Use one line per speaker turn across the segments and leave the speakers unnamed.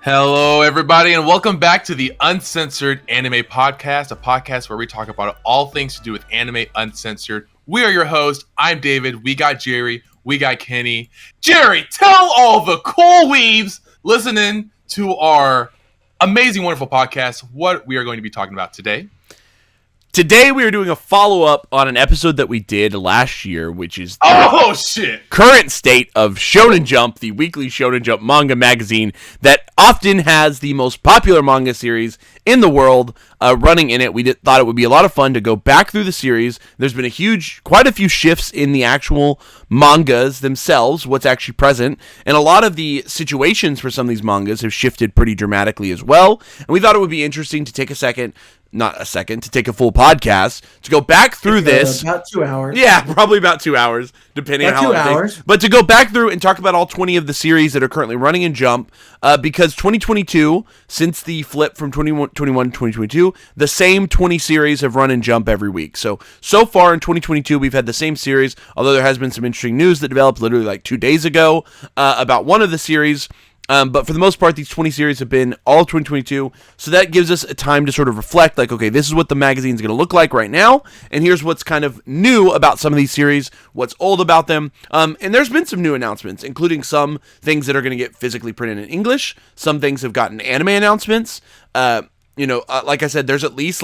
Hello, everybody, and welcome back to the Uncensored Anime Podcast, a podcast where we talk about all things to do with anime uncensored. We are your hosts. I'm David. We got Jerry. We got Kenny. Jerry, tell all the cool weebs listening to our amazing, wonderful podcast what we are going to be talking about today.
Today we are doing a follow-up on an episode that we did last year, which is
the
current state of Shonen Jump, the Weekly Shonen Jump Manga magazine that often has the most popular manga series in the world running in it. We thought it would be a lot of fun to go back through the series. There's been quite a few shifts in the actual mangas themselves, what's actually present, and a lot of the situations for some of these mangas have shifted pretty dramatically as well. And we thought it would be interesting to take to take a full podcast to go back through this.
About 2 hours.
Yeah, probably about 2 hours, depending on how long it takes. But to go back through and talk about all 20 of the series that are currently running in Jump, because 2022, since the flip from 2021 to 2022, the same 20 series have run in Jump every week. So far in 2022, we've had the same series, although there has been some interesting news that developed literally like 2 days ago about one of the series. But for the most part, these 20 series have been all of 2022, so that gives us a time to sort of reflect, like, okay, this is what the magazine's going to look like right now, and here's what's kind of new about some of these series, what's old about them, and there's been some new announcements, including some things that are going to get physically printed in English, some things have gotten anime announcements, like I said, there's at least,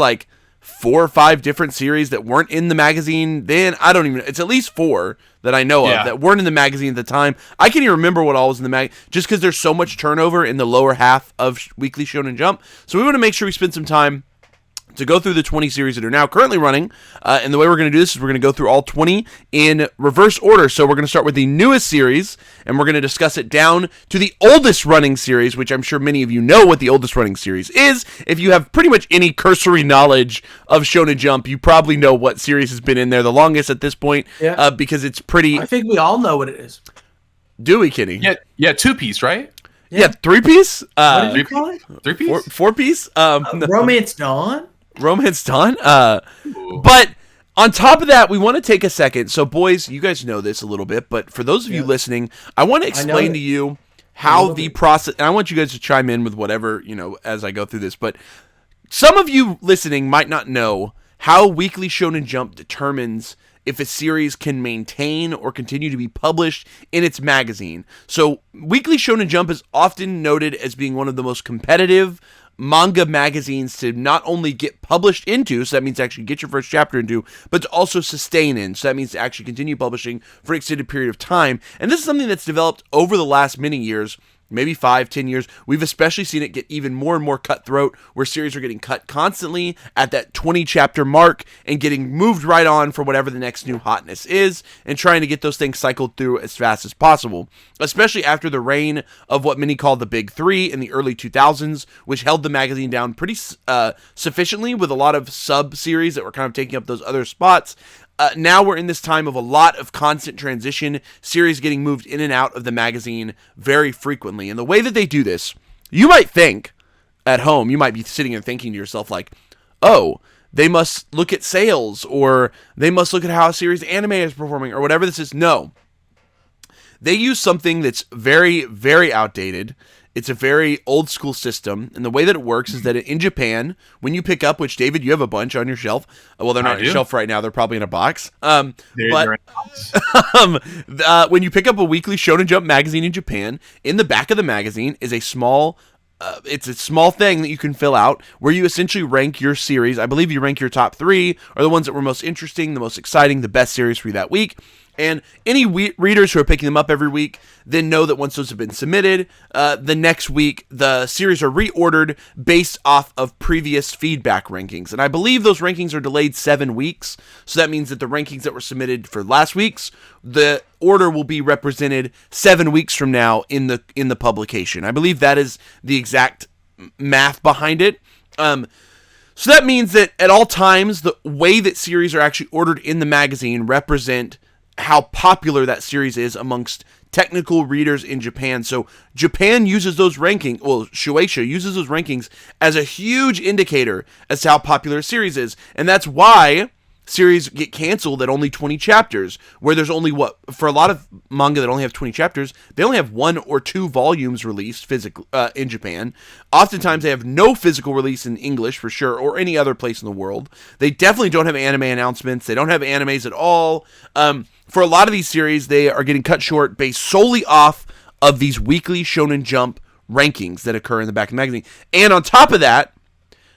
4 or 5 different series that weren't in the magazine then. It's at least 4 that I know of that weren't in the magazine at the time. I can't even remember what all was in the mag, just because there's so much turnover in the lower half of Weekly Shonen Jump. So we want to make sure we spend some time to go through the 20 series that are now currently running, and the way we're going to do this is we're going to go through all 20 in reverse order. So we're going to start with the newest series, and we're going to discuss it down to the oldest running series, which I'm sure many of you know what the oldest running series is. If you have pretty much any cursory knowledge of Shonen Jump, you probably know what series has been in there the longest at this point, because it's pretty...
I think we all know what it is.
Do we, Kenny?
Yeah, 2-piece, right?
Yeah, 3-piece?
What did you call it?
3-piece?
4-piece?
Romance Dawn?
Romance Dawn. But on top of that, we want to take a second. So, boys, you guys know this a little bit, but for those of you listening, I want to explain to you how the process, and I want you guys to chime in with whatever, as I go through this, but some of you listening might not know how Weekly Shonen Jump determines if a series can maintain or continue to be published in its magazine. So, Weekly Shonen Jump is often noted as being one of the most competitive manga magazines to not only get published into, so that means actually get your first chapter into, but to also sustain in, so that means to actually continue publishing for an extended period of time. And this is something that's developed over the last many years, maybe 5-10 years. We've especially seen it get even more and more cutthroat, where series are getting cut constantly at that 20 chapter mark and getting moved right on for whatever the next new hotness is, and trying to get those things cycled through as fast as possible, especially after the reign of what many call the Big Three in the early 2000s, which held the magazine down pretty sufficiently with a lot of sub-series that were kind of taking up those other spots. Now we're in this time of a lot of constant transition, series getting moved in and out of the magazine very frequently. And the way that they do this, you might think at home, you might be sitting and thinking to yourself like, oh, they must look at sales, or they must look at how a series anime is performing, or whatever this is. No. They use something that's very, very outdated. It's a very old school system, and the way that it works is that in Japan, when you pick up, which, David, you have a bunch on your shelf. Well, they're not on your shelf right now. They're probably in a box. When you pick up a Weekly Shonen Jump magazine in Japan, in the back of the magazine is a small... it's a small thing that you can fill out where you essentially rank your series. I believe you rank your top 3 are the ones that were most interesting, the most exciting, the best series for you that week. And any readers who are picking them up every week then know that once those have been submitted, the next week the series are reordered based off of previous feedback rankings. And I believe those rankings are delayed 7 weeks. So that means that the rankings that were submitted for last week's, the order will be represented 7 weeks from now in the publication. I believe that is the exact math behind it. So that means that at all times, the way that series are actually ordered in the magazine represent how popular that series is amongst technical readers in Japan. So Japan uses those rankings, Shueisha uses those rankings as a huge indicator as to how popular a series is. And that's why series get canceled at only 20 chapters, where there's only for a lot of manga that only have 20 chapters, they only have 1 or 2 volumes released physical in Japan. Oftentimes they have no physical release in English for sure, or any other place in the world. They definitely don't have anime announcements. They don't have animes at all. For a lot of these series, they are getting cut short based solely off of these weekly Shonen Jump rankings that occur in the back of the magazine. And on top of that,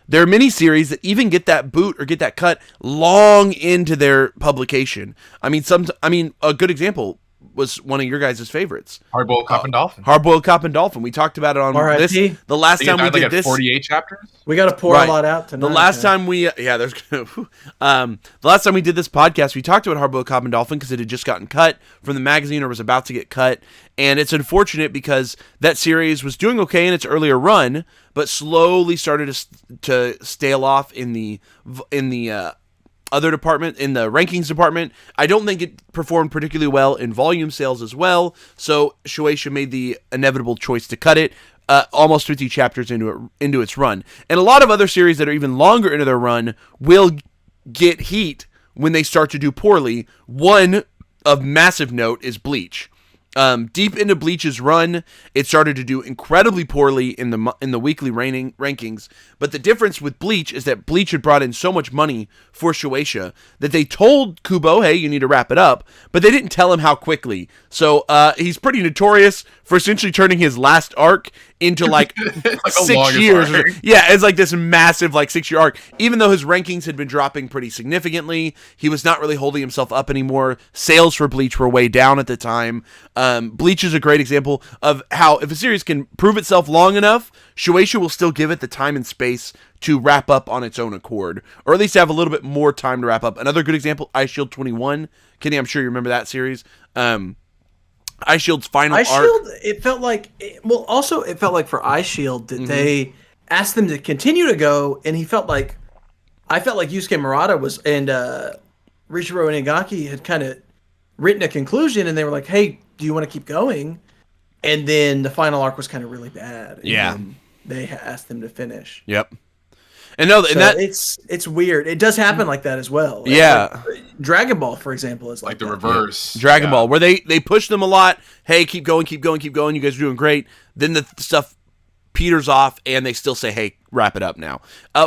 there are many series that even get that boot or get that cut long into their publication. I mean, a good example was one of your guys' favorites.
Hard-boiled Cop and Dolphin.
Hard-boiled Cop and Dolphin. We talked about it on
R.I.P.
this. The last time we did this,
48 chapters.
We got to pour a lot out tonight.
The last time we, the last time we did this podcast, we talked about Hard-boiled Cop and Dolphin because it had just gotten cut from the magazine or was about to get cut, and it's unfortunate because that series was doing okay in its earlier run, but slowly started to stale off in the other department, in the rankings department. I don't think it performed particularly well in volume sales as well, so Shueisha made the inevitable choice to cut it almost 50 chapters into its run. And a lot of other series that are even longer into their run will get heat when they start to do poorly. One of massive note is Bleach. Deep into Bleach's run, it started to do incredibly poorly in the weekly rankings. But the difference with Bleach is that Bleach had brought in so much money for Shueisha that they told Kubo, "Hey, you need to wrap it up," but they didn't tell him how quickly. So he's pretty notorious for essentially turning his last arc into like 6 years. Yeah, it's like this massive 6-year arc. Even though his rankings had been dropping pretty significantly, he was not really holding himself up anymore. Sales for Bleach were way down at the time. Bleach is a great example of how if a series can prove itself long enough, Shueisha will still give it the time and space to wrap up on its own accord, or at least have a little bit more time to wrap up. Another good example, Ice Shield 21. Kenny, I'm sure you remember that series. Ice Shield's final arc.
It felt like for Ice Shield that they asked them to continue to go, and I felt like Yusuke Murata and Rishiro Inagaki had kind of written a conclusion, and they were like, "Hey, do you want to keep going?" And then the final arc was kind of really bad. And they asked them to finish.
Yep. And
it's weird. It does happen like that as well.
Yeah.
Dragon Ball, for example, is
like the reverse.
Dragon Ball, where they push them a lot. Hey, keep going. You guys are doing great. Then the stuff peters off, and they still say, "Hey, wrap it up now,"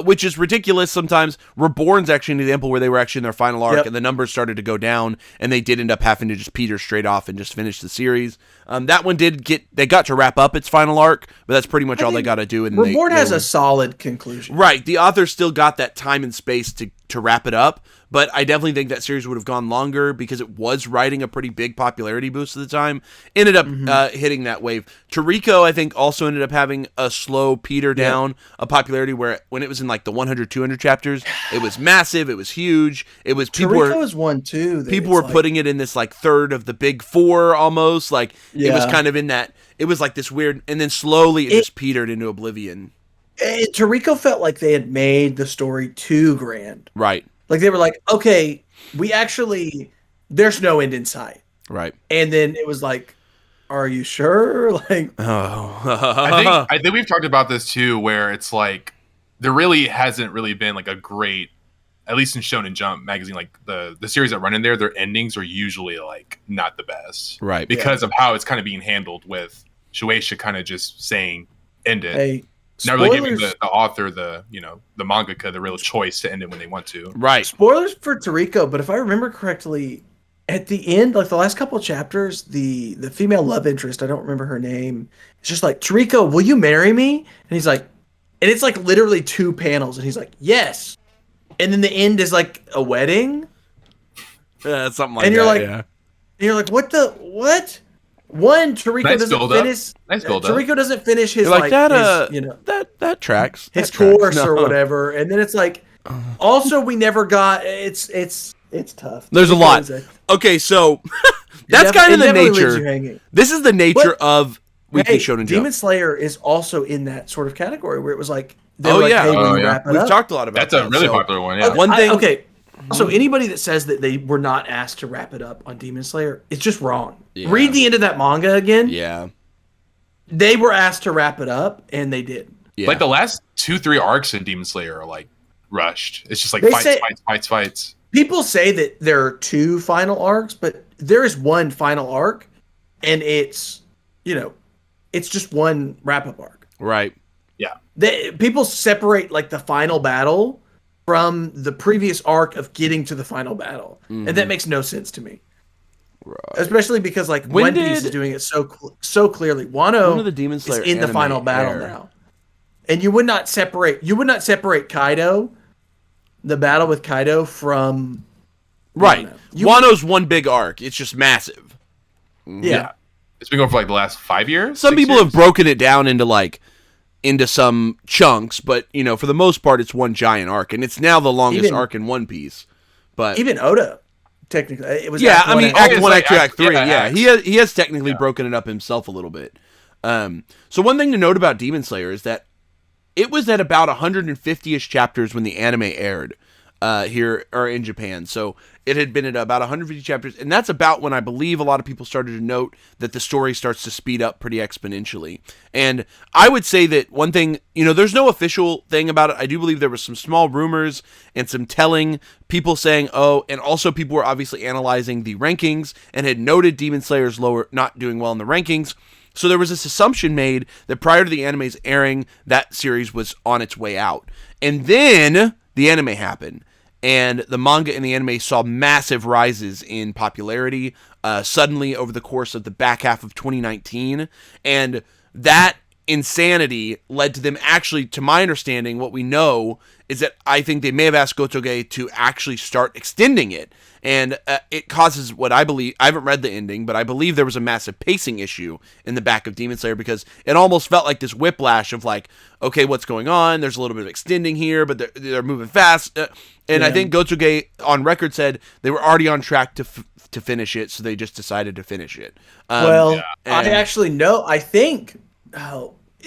which is ridiculous sometimes. Reborn's actually an example where they were actually in their final arc, and the numbers started to go down, and they did end up having to just peter straight off and just finish the series. That one they got to wrap up its final arc, but that's pretty much all they got to do. And
Reborn has a solid conclusion.
Right, the author still got that time and space to wrap it up, but I definitely think that series would have gone longer because it was riding a pretty big popularity boost at the time. Ended up hitting that wave. Toriko, I think, also ended up having a slow peter down of popularity, where when it was in the 100, 200 chapters, it was massive, it was huge. It was
Toriko is one too.
People were putting it in this third of the big four almost. It was kind of in that. It was this weird, and then slowly it just petered into oblivion.
Toriko felt like they had made the story too grand.
Right.
They were like, okay, there's no end in sight.
Right.
And then it was are you sure?
I think we've talked about this too, where it's there really hasn't really been a great, at least in Shonen Jump magazine, the series that run in there, their endings are usually not the best.
Right.
Because of how it's kind of being handled with Shueisha kind of just saying end it.
Hey,
not really giving the author, the mangaka, the real choice to end it when they want to.
Right.
Spoilers for Toriko, but if I remember correctly, at the end, the last couple of chapters, the female love interest, I don't remember her name, it's just Toriko, will you marry me? And he's and it's literally 2 panels, and he's yes. And then the end is a wedding.
Yeah, something like
and you're
that.
And you're what? One, Toriko doesn't finish.
Nice build
Toriko doesn't finish his
that tracks.
His course or whatever, and then it's also we never got. It's tough.
There's a lot. Okay, so that's kind of the nature. This is the nature of Weekly Shonen Jump.
Demon Slayer is also in that sort of category where it was
We've
talked
a lot about
that's a really popular one. Yeah.
One thing.
So anybody that says that they were not asked to wrap it up on Demon Slayer, it's just wrong.
Yeah.
Read the end of that manga again.
Yeah.
They were asked to wrap it up, and they did.
Yeah.
The last 2-3 arcs in Demon Slayer are rushed. It's just fights.
People say that there are 2 final arcs, but there is one final arc, and it's just one wrap-up arc.
Right.
Yeah.
People separate like the final battle from the previous arc of getting to the final battle, and that makes no sense to me. Right. Especially because like One Piece is doing it so clearly. Wano
the Demon Slayer
is in the final battle now, and you would not separate Kaido, the battle with Kaido, from
right. Wano's one big arc. It's just massive.
Yeah.
It's been going for like the last 5 years.
Some people have broken it down into some chunks, but for the most part, it's one giant arc, and it's now the longest arc in One Piece. But
even Oda, technically, it was.
Yeah, I mean, Act 1, Act 2, Act 3. Yeah, he has technically broken it up himself a little bit. So one thing to note about Demon Slayer is that it was at about 150-ish chapters when the anime aired here or in Japan. So it had been at about 150 chapters, and that's about when I believe a lot of people started to note that the story starts to speed up pretty exponentially. And I would say that one thing, there's no official thing about it. I do believe there was some small rumors and some telling, people saying, and also people were obviously analyzing the rankings and had noted Demon Slayer's not doing well in the rankings. So there was this assumption made that prior to the anime's airing, that series was on its way out. And then the anime happened. And the manga and the anime saw massive rises in popularity suddenly over the course of the back half of 2019. And that insanity led to them actually, to my understanding, what we know is that I think they may have asked Gotoge to actually start extending it. And it causes what I believe, I haven't read the ending, but I believe there was a massive pacing issue in the back of Demon Slayer because it almost felt like this whiplash of like, okay, what's going on? There's a little bit of extending here, but they're moving fast. I think Gotoge on record said they were already on track to finish it, so they just decided to finish it.
I actually know, I think,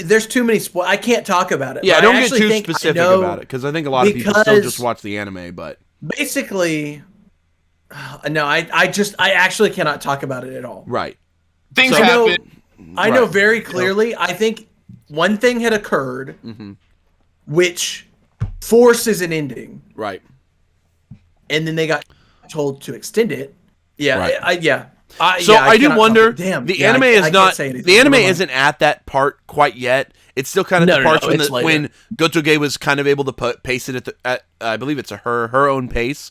there's too many I can't talk about it.
Yeah, don't get too specific about it, because I think a lot of people still just watch the anime, but...
Basically... No, I actually cannot talk about it at all.
Right.
Things happen.
I know very clearly. I think one thing had occurred, which forces an ending.
Right.
And then they got told to extend it. Yeah.
Right.
I
do wonder.
Damn.
The anime is not. The anime isn't at that part quite yet. It's still kind of the parts when Gotoge was kind of able to pace it at I believe it's her own pace.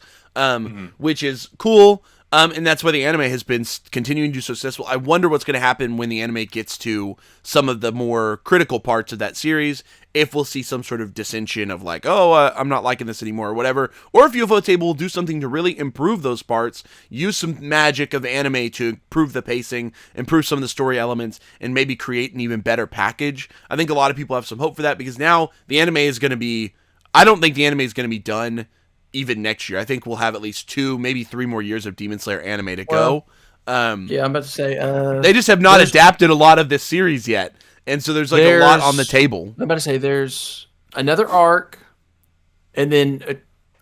Which is cool, and that's why the anime has been continuing to be so successful. I wonder what's going to happen when the anime gets to some of the more critical parts of that series, if we'll see some sort of dissension of like, I'm not liking this anymore, or whatever, or if UFO Table will do something to really improve those parts, use some magic of anime to improve the pacing, improve some of the story elements, and maybe create an even better package. I think a lot of people have some hope for that, because now the anime is going to be... I don't think the anime is going to be done even next year. I think we'll have at least 2, maybe 3 more years of Demon Slayer anime to go.
Yeah, I'm about to say...
they just have not adapted a lot of this series yet. And so there's a lot on the table.
I'm about to say there's another arc, and then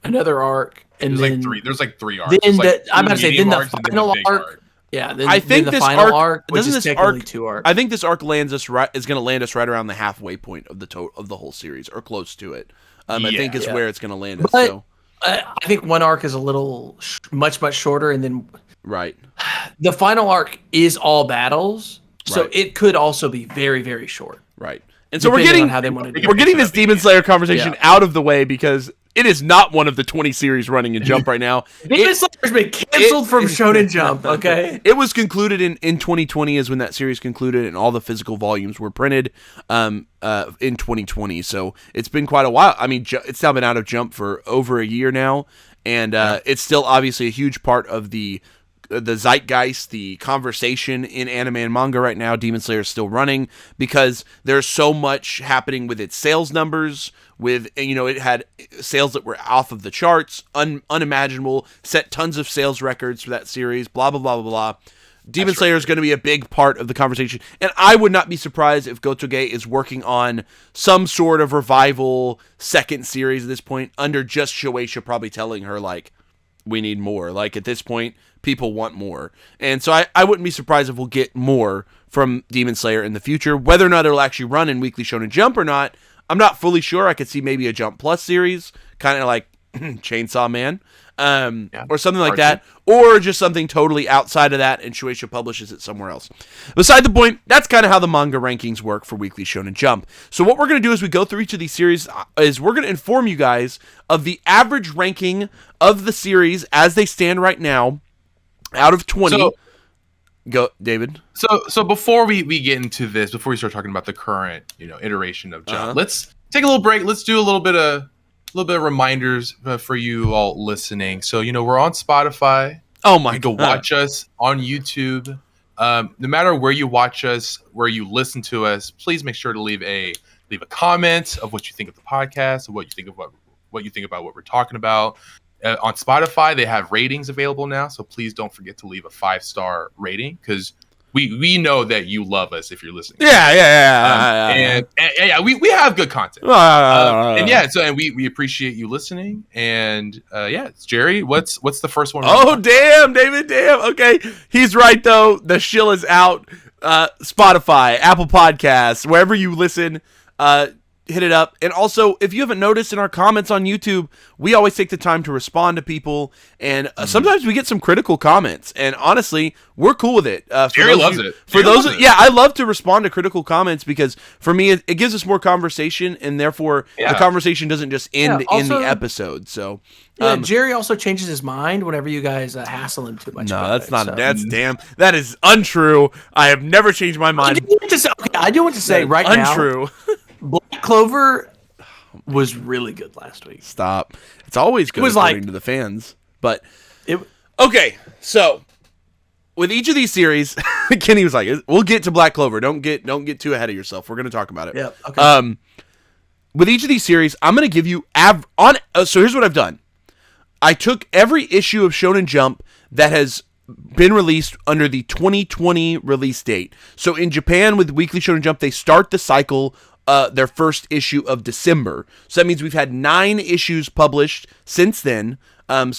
another arc, and then...
There's like 3 arcs.
I'm about to say, then the final arc. Yeah, then,
I think
then the
this
final
arc,
which is technically 2 arcs.
I think this arc is going to land us right around the halfway point of the whole series, or close to it. I think is where it's going to land us.
But, I think one arc is a little much shorter, and then the final arc is all battles, so it could also be very, very short.
Right, and so we're getting this Demon Slayer conversation out of the way, because it is not one of the 20 series running in Jump right now.
Demon Slayer's been canceled from Shonen Jump. Okay,
it was concluded in 2020 is when that series concluded, and all the physical volumes were printed in 2020. So it's been quite a while. I mean, it's now been out of Jump for over a year now, and it's still obviously a huge part of the zeitgeist, the conversation in anime and manga right now. Demon Slayer is still running because there's so much happening with its sales numbers. It had sales that were off of the charts, unimaginable, set tons of sales records for that series, blah, blah, blah, blah, blah. Demon Slayer is going to be a big part of the conversation, and I would not be surprised if Gotoge is working on some sort of revival second series at this point, under just Shueisha probably telling her, like, we need more. Like, at this point, people want more. And so I wouldn't be surprised if we'll get more from Demon Slayer in the future. Whether or not it'll actually run in Weekly Shonen Jump or not, I'm not fully sure. I could see maybe a Jump Plus series, kind of like Chainsaw Man. or something like that, or just something totally outside of that, and Shueisha publishes it somewhere else. Beside the point, that's kind of how the manga rankings work for Weekly Shonen Jump. So what we're going to do as we go through each of these series is we're going to inform you guys of the average ranking of the series as they stand right now, out of 20. Go, David.
So before we get into this, before we start talking about the current, iteration of Jump, let's take a little break. Let's do a little bit of reminders for you all listening. So we're on Spotify.
Oh my
God! You can watch us on YouTube. No matter where you watch us, where you listen to us, please make sure to leave a comment of what you think of the podcast, of what you think about what we're talking about. On Spotify, they have ratings available now, so please don't forget to leave a 5-star rating because we know that you love us if you're listening.
Yeah.
We have good content. And we appreciate you listening. And it's Jerry. What's the first one?
Oh damn, David, damn. Okay, he's right though. The shill is out. Spotify, Apple Podcasts, wherever you listen. Hit it up. And also, if you haven't noticed in our comments on YouTube, we always take the time to respond to people, and sometimes we get some critical comments, and honestly, we're cool with it.
Jerry loves it.
I love to respond to critical comments because for me, it gives us more conversation, and therefore the conversation doesn't just end in the episode. So
Jerry also changes his mind whenever you guys hassle him too much.
No, that is untrue. I have never changed my mind.
I do want to say right now.
Untrue.
Black Clover was really good last week.
Stop. It's always good according to the fans. But okay, so with each of these series, Kenny was like, "We'll get to Black Clover. Don't get too ahead of yourself. We're going to talk about it."
Yeah. Okay.
With each of these series, I'm going to give you so here's what I've done. I took every issue of Shonen Jump that has been released under the 2020 release date. So in Japan with Weekly Shonen Jump, they start the cycle their first issue of December. So that means we've had 9 issues published since then. With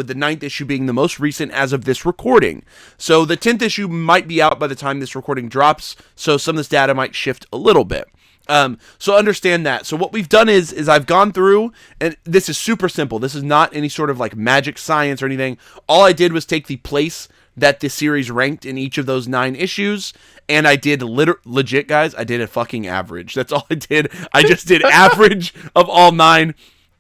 the 9th issue being the most recent as of this recording. So the 10th issue might be out by the time this recording drops. So some of this data might shift a little bit. So understand that. So what we've done is I've gone through, and this is super simple. This is not any sort of like magic science or anything. All I did was take the place that this series ranked in each of those 9 issues, and I did legit, guys, I did a fucking average. That's all I did. I just did average of all 9.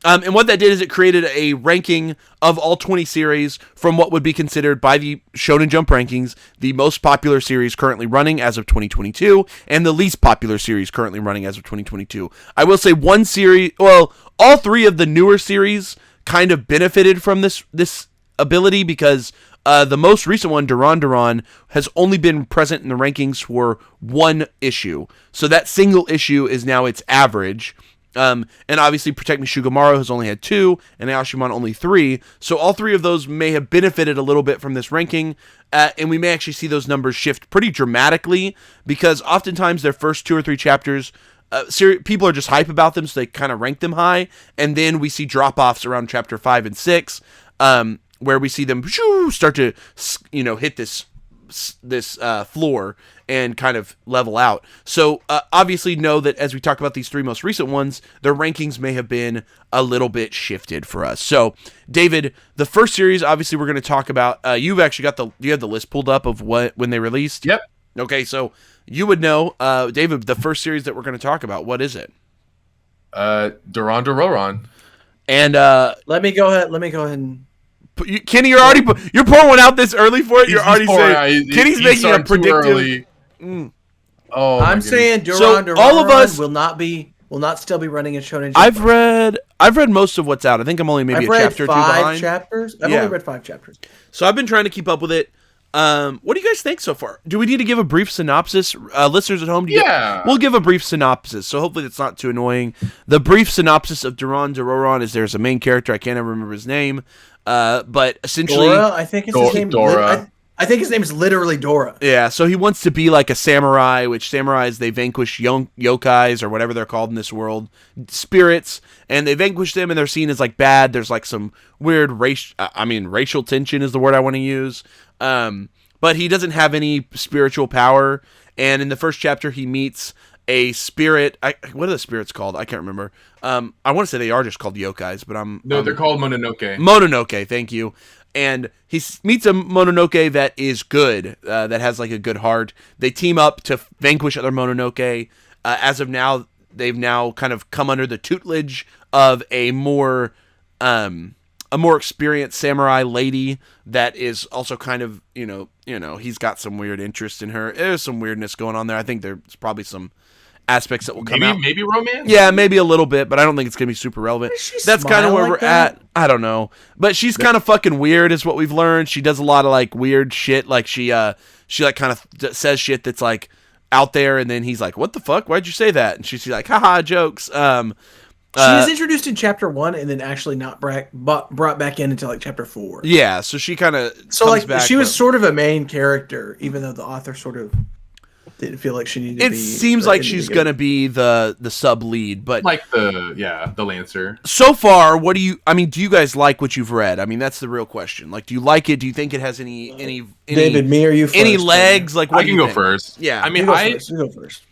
And what that did is it created a ranking of all 20 series from what would be considered by the Shonen Jump rankings the most popular series currently running as of 2022 and the least popular series currently running as of 2022. I will say all 3 of the newer series kind of benefited from this ability because the most recent one, Duran, has only been present in the rankings for 1 issue. So that single issue is now its average. And obviously Protect Me Shugomaru has only had 2, and Aoshimon only 3. So all 3 of those may have benefited a little bit from this ranking, and we may actually see those numbers shift pretty dramatically because oftentimes their first 2 or 3 chapters, people are just hype about them, so they kind of rank them high, and then we see drop-offs around chapter 5 and 6, where we see them start to hit this floor and kind of level out. So obviously know that as we talk about these 3 most recent ones, their rankings may have been a little bit shifted for us. So David, the first series obviously we're going to talk about, you've actually got you have the list pulled up of when they released?
Yep.
Okay, so you would know, David, the first series that we're going to talk about, what is it?
Duran.
And
let me go ahead and
Kenny, you're pouring one out this early for it. You're already saying Kenny's making a predictive.
Oh,
I'm saying Duran
all of us
will not still be running in Shonen Jump.
I've read most of what's out. I think I'm only maybe a chapter or 2 behind.
Chapters. I've only read 5 chapters.
So I've been trying to keep up with it. What do you guys think so far? Do we need to give a brief synopsis? Listeners at home, we'll give a brief synopsis. So hopefully that's not too annoying. The brief synopsis of Duran is there's a main character. I can't ever remember his name. But essentially,
Dora, I think it's his name.
Dora.
I think his name is literally Dora.
Yeah, so he wants to be like a samurai, which samurais, they vanquish yokais or whatever they're called in this world, spirits, and they vanquish them and they're seen as like bad. There's like some weird racial tension is the word I want to use. But he doesn't have any spiritual power. And in the first chapter, he meets a spirit. What are the spirits called? I can't remember. I want to say they are just called yokais, but
they're called Mononoke.
Mononoke, thank you. And he meets a Mononoke that is good, that has like a good heart. They team up to vanquish other Mononoke. As of now, they've now kind of come under the tutelage of a more experienced samurai lady that is also kind of, he's got some weird interest in her. There's some weirdness going on there. I think there's probably some aspects that will come out.
Maybe romance?
Yeah, maybe a little bit, but I don't think it's going to be super relevant. That's kind of where we're at. I don't know. But she's kind of fucking weird is what we've learned. She does a lot of like weird shit. Like she like kind of says shit that's like out there, and then he's like, "What the fuck? Why'd you say that?" And she's like, "Haha, jokes."
She was introduced in chapter 1 and then actually not brought back in until like chapter 4.
Yeah, so she kind of
she was sort of a main character, even though the author sort of didn't feel like she needed to be.
It seems like she's gonna be the sub lead, but
like the Lancer.
So far, do you guys like what you've read? I mean, that's the real question. Like, do you like it? Do you think it has any
David, me or you first?
Any legs? Like, what
I can go first.
Yeah,
I mean,
you go first.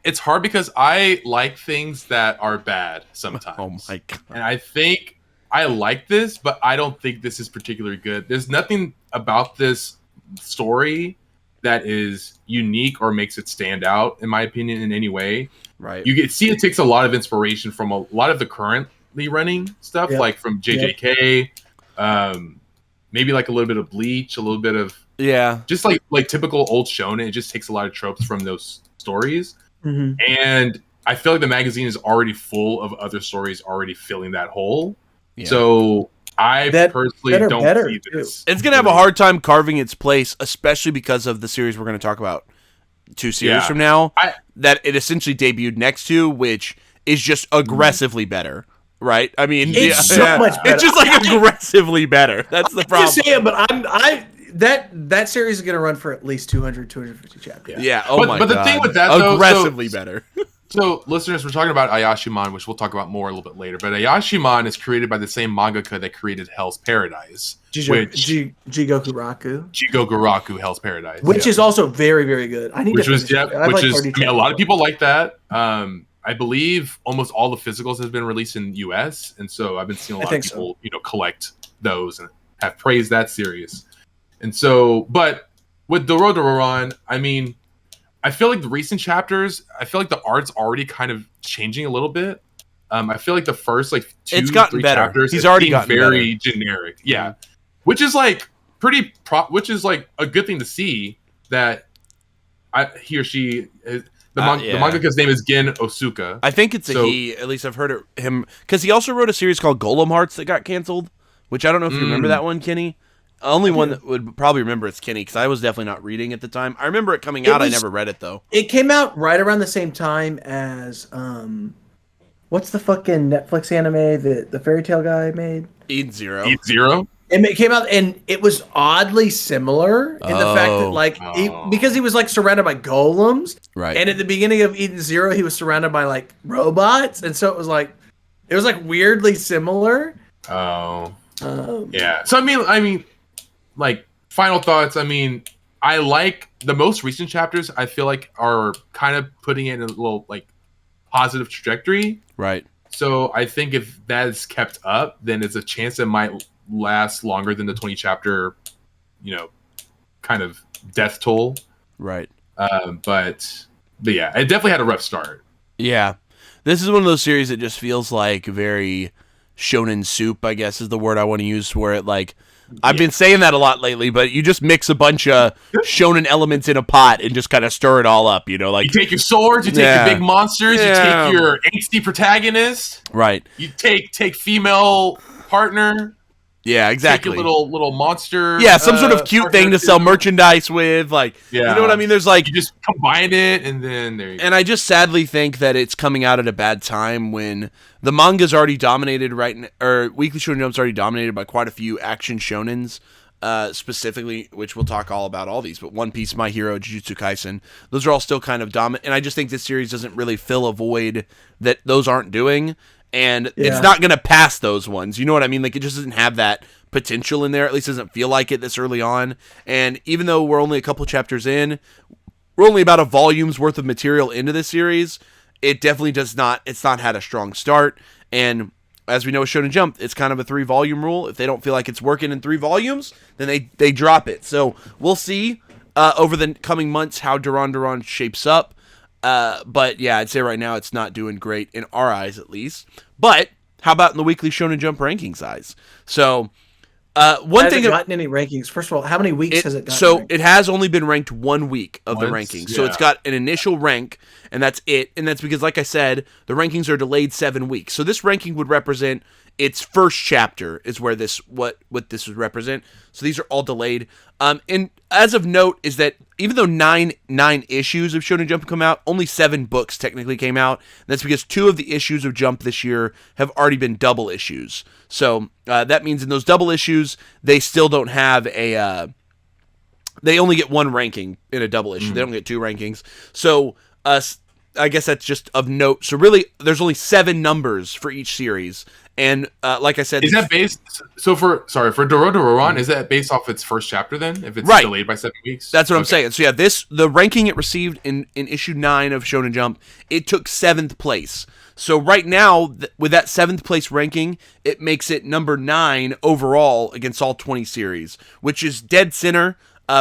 It's hard because I like things that are bad sometimes.
Oh my god!
And I think I like this, but I don't think this is particularly good. There's nothing about this story that is unique or makes it stand out, in my opinion, in any way.
Right.
You can see it takes a lot of inspiration from a lot of the currently running stuff, like from JJK, maybe like a little bit of Bleach, a little bit of just like typical old shonen. It just takes a lot of tropes from those stories.
Mm-hmm.
And I feel like the magazine is already full of other stories already filling that hole.
Yeah.
So I personally don't see this.
It's going to have a hard time carving its place, especially because of the series we're going to talk about 2 series from now, that it essentially debuted next to, which is just aggressively better. Right? I mean,
it's so much better.
It's just like aggressively better. That's the problem.
Just saying, but that series is going to run for at least 250 chapters.
Yeah. Oh my god.
But the thing with that, though,
aggressively better.
So, listeners, we're talking about Ayashimon, which we'll talk about more a little bit later. But Ayashimon is created by the same mangaka that created Hell's Paradise,
Jigoku
Raku, Hell's Paradise,
which is also very, very good. I mean,
a lot of people like that. I believe almost all the physicals have been released in the US, and so I've been seeing a lot of people, collect those and have praised that series. And so, but with Dorodoron, I mean, I feel like the recent chapters, I feel like the art's already kind of changing a little bit. I feel like the first like 2-3 chapters,
he's already gotten
very generic, which is like which is like a good thing to see that he or she is. The mangaka's name is Gen Osuka.
I think it's a he. At least I've heard him because he also wrote a series called Golem Hearts that got canceled. Which I don't know if you remember that one, Kenny. Only one that would probably remember it's Kenny because I was definitely not reading at the time. I remember it coming out. I never read it though.
It came out right around the same time as what's the fucking Netflix anime that the fairy tale guy made?
Eden Zero.
Eden Zero.
And it came out, and it was oddly similar in the fact that, because he was like surrounded by golems,
right?
And at the beginning of Eden Zero, he was surrounded by like robots, and so it was like weirdly similar.
Oh, yeah. So I mean, like final thoughts. I mean, I like the most recent chapters. I feel like are kind of putting it in a little like positive trajectory,
right?
So I think if that is kept up, then it's a chance it might last longer than the 20 chapter, kind of death toll.
Right.
But yeah, it definitely had a rough start.
Yeah. This is one of those series that just feels like very shonen soup, I guess is the word I want to use, where it like, I've been saying that a lot lately, but you just mix a bunch of shonen elements in a pot and just kind of stir it all up, like
you take your swords, you take your big monsters, you take your angsty protagonist,
right?
You take female partner.
Yeah, exactly.
Take a little monster.
Yeah, some sort of cute thing to sell merchandise with, you know what I mean? There's like
you just combine it, and then there you go.
And I just sadly think that it's coming out at a bad time when the manga's already dominated or Weekly Shonen Jump's already dominated by quite a few action shonens, specifically, which we'll talk all about all these. But One Piece, My Hero, Jujutsu Kaisen, those are all still kind of dominant. And I just think this series doesn't really fill a void that those aren't doing. And it's not going to pass those ones. You know what I mean? Like, it just doesn't have that potential in there. At least doesn't feel like it this early on. And even though we're only a couple chapters in, we're only about a volume's worth of material into this series. It definitely it's not had a strong start. And as we know with Shonen Jump, it's kind of a 3-volume rule. If they don't feel like it's working in 3 volumes, then they drop it. So we'll see over the coming months how Duran shapes up. But yeah, I'd say right now it's not doing great in our eyes, at least. But how about in the Weekly Shonen Jump rankings eyes? So one thing,
has it gotten any rankings? First of all, how many weeks has it gotten?
So it has only been ranked 1 week of the rankings. So
yeah.
it's got an initial rank, and that's it. And that's because, like I said, the rankings are delayed 7 weeks. So this ranking would represent its first chapter is where this what this would represent. So these are all delayed. And as of note is that even though nine issues of Shonen Jump come out, only 7 books technically came out. And that's because 2 of the issues of Jump this year have already been double issues. So that means in those double issues, they still don't have a. They only get 1 ranking in a double issue. They don't get 2 rankings. So I guess that's just of note. So really, there's only 7 numbers for each series. And like I said,
is that based? So for Dororon, is that based off its first chapter then? If it's delayed by 7 weeks,
that's what I'm saying. So yeah, the ranking it received in issue 9 of Shonen Jump, it took 7th place. So right now, with that 7th place ranking, it makes it number 9 overall against all 20 series, which is dead center,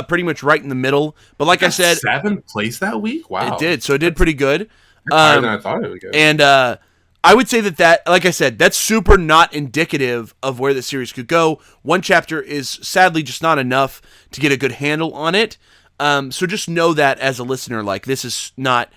pretty much right in the middle. But like I said,
7th place that week. Wow,
it did. So it did pretty good.
Higher than I thought it would go.
And I would say that, like I said, that's super not indicative of where the series could go. 1 chapter is sadly just not enough to get a good handle on it. So just know that as a listener, like this is not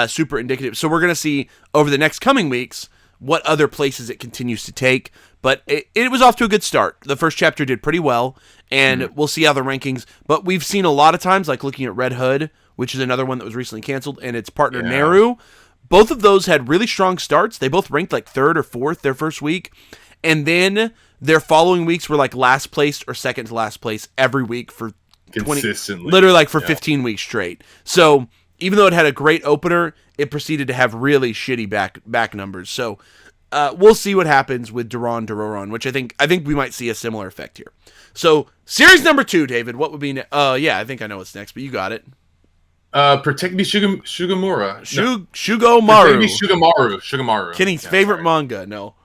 super indicative. So we're going to see over the next coming weeks what other places it continues to take. But it was off to a good start. The first chapter did pretty well, and we'll see how the rankings. But we've seen a lot of times, like looking at Red Hood, which is another one that was recently canceled, and its partner Neru. Both of those had really strong starts. They both ranked like 3rd or 4th their first week. And then their following weeks were like last place or second to last place every week for
consistently.
Literally like for 15 weeks straight. So even though it had a great opener, it proceeded to have really shitty back numbers. So we'll see what happens with Dororon, which I think we might see a similar effect here. So series number 2, David, what would be yeah, I think I know what's next, but you got it.
Protect Me Shugamura.
Shugomaru.
Shugamaru.
Kenny's favorite manga. No.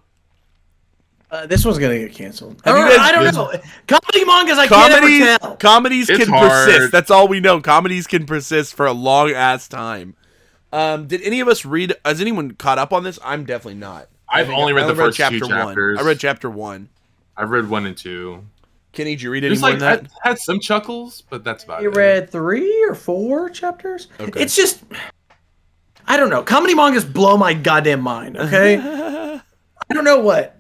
This one's gonna get canceled.
I
don't know. Comedy mangas, I can't ever tell.
Comedies
It's
can
hard.
persist. That's all we know. Comedies can persist for a long ass time. Did any of us read? Has anyone caught up on this? I'm definitely not.
I've only read the first 2 chapters.
I read chapter 1.
I've read 1 and 2.
Kenny, did you read any more than that?
Had some chuckles, but that's about it.
You read 3 or 4 chapters?
Okay.
It's just, I don't know. Comedy mangas blow my goddamn mind, okay? I don't know what.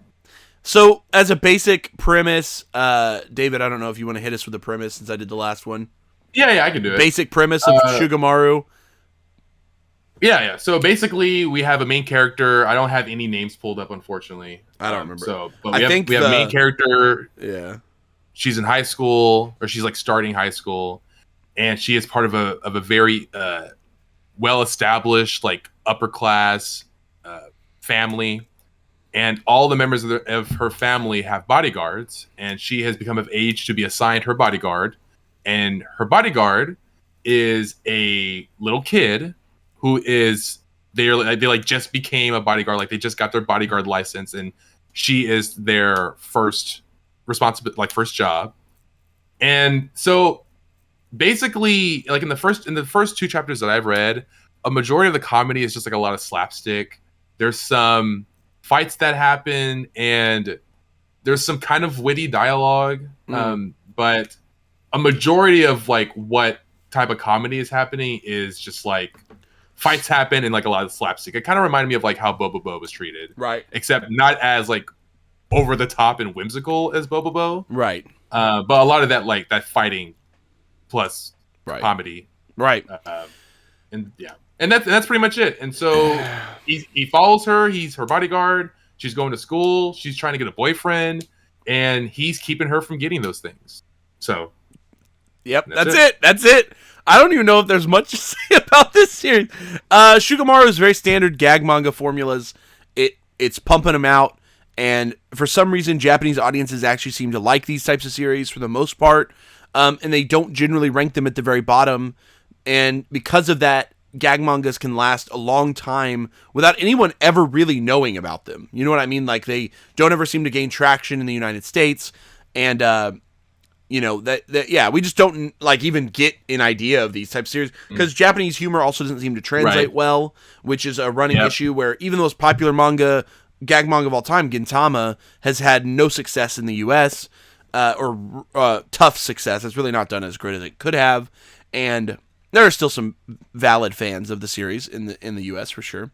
So, as a basic premise, David, I don't know if you want to hit us with the premise since I did the last one.
Yeah, I can do it.
Basic premise of Shugamaru.
Yeah. So basically, we have a main character. I don't have any names pulled up, unfortunately.
I don't remember.
So, but we have a main character.
Yeah.
She's in high school, or she's like starting high school, and she is part of a very well-established, like upper class family, and all the members of her family have bodyguards, and she has become of age to be assigned her bodyguard, and her bodyguard is a little kid who is they like just became a bodyguard, like they just got their bodyguard license, and she is their first job. And so basically, like in the first 2 chapters that I've read, a majority of the comedy is just like a lot of slapstick. There's some fights that happen, and there's some kind of witty dialogue, but a majority of like what type of comedy is happening is just like fights happen and like a lot of slapstick. It kind of reminded me of like how Bobobo was treated,
right?
Except not as like over the top and whimsical as Bobobo,
right?
But a lot of that, like that fighting plus comedy,
right?
And that's pretty much it. And so he follows her. He's her bodyguard. She's going to school. She's trying to get a boyfriend, and he's keeping her from getting those things. So,
yep, that's it. That's it. I don't even know if there's much to say about this series. Shugamaru is very standard gag manga formulas. It's pumping them out. And for some reason, Japanese audiences actually seem to like these types of series for the most part. And they don't generally rank them at the very bottom and because of that, gag mangas can last a long time without anyone ever really knowing about them. You know what I mean? Like, they don't ever seem to gain traction in the United States, and you know, we just don't like even get an idea of these type of series because Japanese humor also doesn't seem to translate well, which is a running issue where even the most popular gag manga of all time, Gintama, has had no success in the US, or tough success. It's really not done as great as it could have, and there are still some valid fans of the series in the US for sure.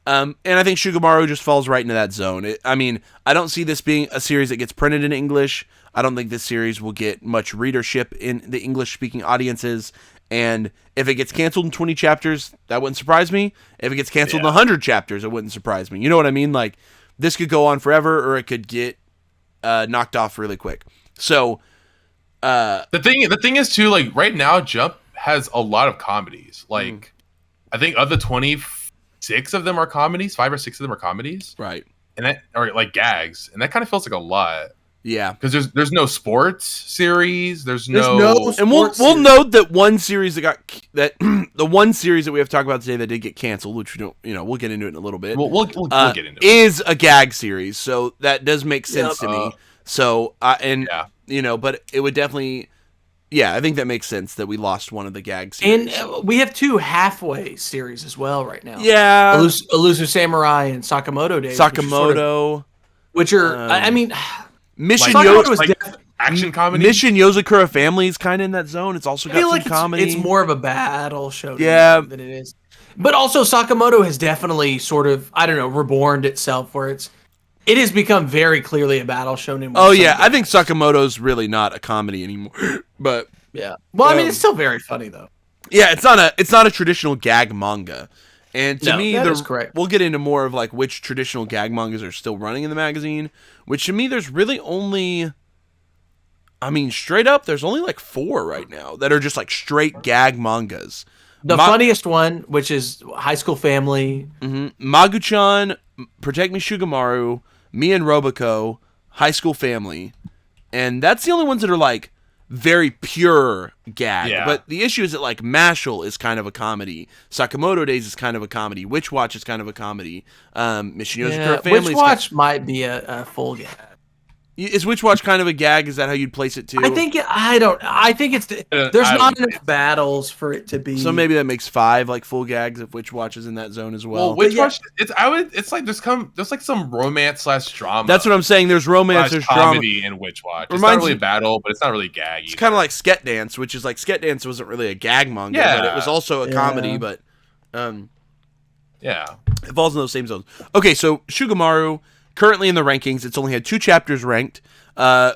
And I think Shugamaru just falls right into that zone. I don't see this being a series that gets printed in English. I don't think this series will get much readership in the English-speaking audiences. And if it gets canceled in 20 chapters, that wouldn't surprise me. If it gets canceled in 100 chapters, it wouldn't surprise me. You know what I mean? Like, this could go on forever, or it could get knocked off really quick. So,
the thing is too, like, right now, Jump has a lot of comedies. Like, I think of the 26 of them are comedies, 5 or 6 of them are comedies,
right?
And that are like gags, and that kind of feels like a lot.
Yeah,
because there's no sports series, there's no
and we'll note that one series the one series that we have talked about today that did get canceled, which we don't, we'll get into it in a little bit.
We'll get into it.
Is a gag series, so that does make sense to me. So but it would definitely. Yeah, I think that makes sense that we lost one of the gag series.
And we have 2 halfway series as well right now.
Yeah.
Elusive Samurai and Sakamoto Days. Which are
Mission
action comedy.
Mission Yozakura Family is kind of in that zone. It's also got some comedy.
It's more of a battle show than it is. But also Sakamoto has definitely sort of, reborned itself where it has become very clearly a battle shonen.
Oh yeah, I think Sakamoto's really not a comedy anymore. But
yeah, well, it's still very funny though.
Yeah, it's not a traditional gag manga, and to me,
that is correct.
We'll get into more of like which traditional gag mangas are still running in the magazine. Which to me, there's really only, straight up, there's only like 4 right now that are just like straight gag mangas.
The funniest one, which is High School Family,
Magu-chan, Protect Me Shugamaru, Me and Roboco, High School Family, and that's the only ones that are like very pure gag. Yeah. But the issue is that like Mashal is kind of a comedy, Sakamoto Days is kind of a comedy, Witch Watch is kind of a comedy, Mission Yozakura Family.
Witch Watch might be a full gag.
Is Witch Watch kind of a gag? Is that how you'd place it too?
I think it's there's not enough battles for it to be.
So maybe that makes 5 like full gags if Witch Watch is in that zone as well.
Well, Witch Watch, it's like there's like some romance / drama.
That's what I'm saying. There's romance, there's
comedy in Witch Watch. It's not really a battle, but it's not really gag.
It's kind of like Sket Dance, which is like Sket Dance wasn't really a gag manga, but it was also a comedy. But it falls in those same zones. Okay, so Shugamaru. Currently in the rankings, it's only had 2 chapters ranked,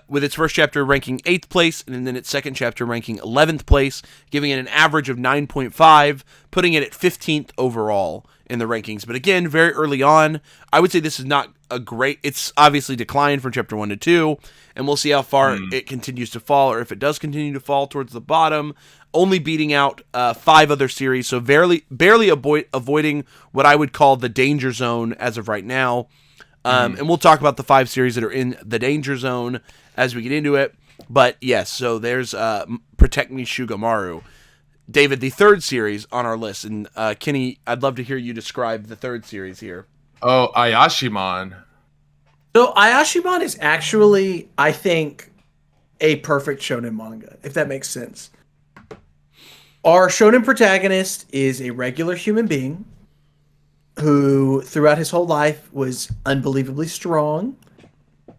with its first chapter ranking 8th place, and then its second chapter ranking 11th place, giving it an average of 9.5, putting it at 15th overall in the rankings. But again, very early on, I would say this is not a great... It's obviously declined from chapter 1 to 2, and we'll see how far it continues to fall, or if it does continue to fall towards the bottom, only beating out 5 other series, so barely avoiding what I would call the danger zone as of right now. And we'll talk about the 5 series that are in the danger zone as we get into it. But yes, so there's Protect Me Shugamaru. David, the 3rd series on our list. And Kenny, I'd love to hear you describe the 3rd series here.
Oh, Ayashimon.
So Ayashimon is actually, I think, a perfect shonen manga, if that makes sense. Our shonen protagonist is a regular human being who throughout his whole life was unbelievably strong.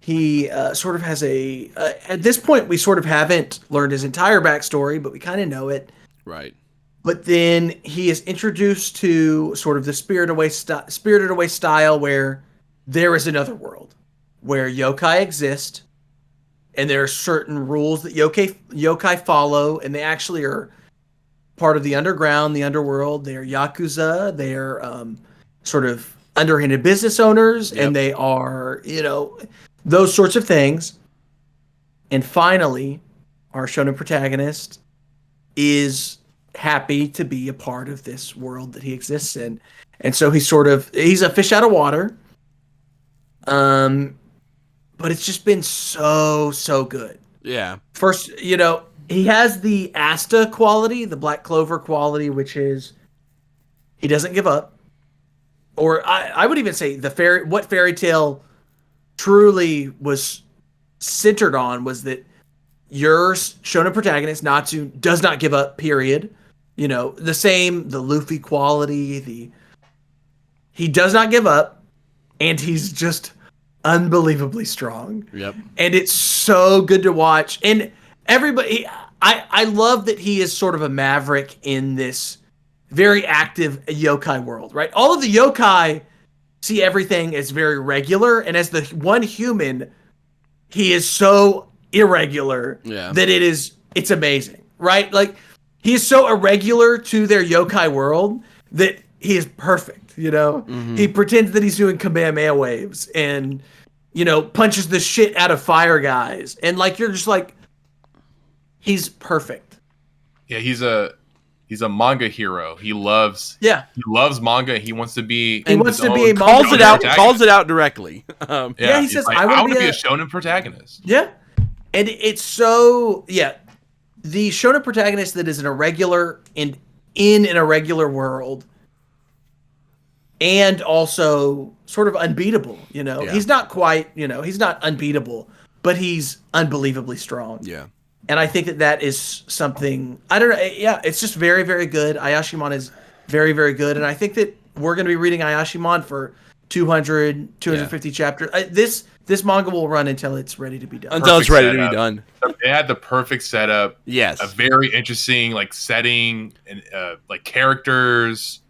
He sort of has at this point, we sort of haven't learned his entire backstory, but we kind of know it.
Right.
But then he is introduced to sort of the Spirited Away style where there is another world where yokai exist, and there are certain rules that yokai follow, and they actually are part of the underground, the underworld. They are Yakuza. They are sort of underhanded business owners, and they are, those sorts of things. And finally, our shonen protagonist is happy to be a part of this world that he exists in. And so he's a fish out of water. But it's just been so good.
Yeah.
First, he has the Asta quality, the Black Clover quality, which is he doesn't give up. Or I would even say what Fairy Tail truly was centered on was that your shonen protagonist, Natsu, does not give up, period. You know, the Luffy quality, he does not give up, and he's just unbelievably strong.
Yep.
And it's so good to watch. And everybody, I love that he is sort of a maverick in this very active yokai world, right? All of the yokai see everything as very regular, and as the one human, he is so irregular that it's amazing, right? Like, he is so irregular to their yokai world that he is perfect, you know? Mm-hmm. He pretends that he's doing Kamehameha waves and, you know, punches the shit out of fire guys. And, like, you're just like, he's perfect.
Yeah, he's a manga hero. He loves manga. He wants to be.
He wants to be a
manga. Calls it out directly.
He says,
like, "I want to be a shonen protagonist."
Yeah, and it's so the shonen protagonist that is an irregular and in an irregular world, and also sort of unbeatable. You know, he's not quite. You know, he's not unbeatable, but he's unbelievably strong.
Yeah.
And I think that is something, I don't know. Yeah, it's just very, very good. Ayashimon is very, very good. And I think that we're going to be reading Ayashimon for 250 chapters. This manga will run until it's ready to be done.
Until it's ready to be done.
It had the perfect setup.
Yes.
A very interesting, like, setting and, like, characters.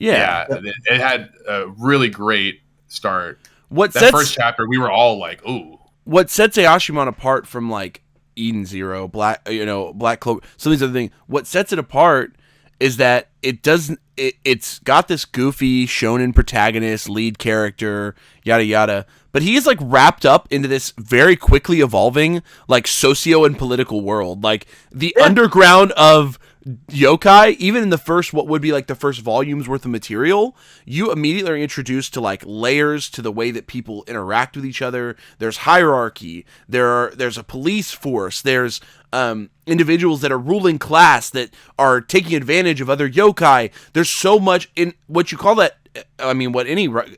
Yeah.
It had a really great start. First chapter, we were all like, ooh.
What sets Ayashimon apart from, like, Eden Zero, Black Clover, some of these other things. What sets it apart is that it's got this goofy shonen protagonist, lead character, yada yada, but he is like wrapped up into this very quickly evolving like socio and political world, like the underground of yokai. Even in the first, what would be like the first volume's worth of material, you immediately are introduced to like layers to the way that people interact with each other. There's hierarchy. There's a police force. There's individuals that are ruling class that are taking advantage of other yokai. There's so much in what you call that. I mean,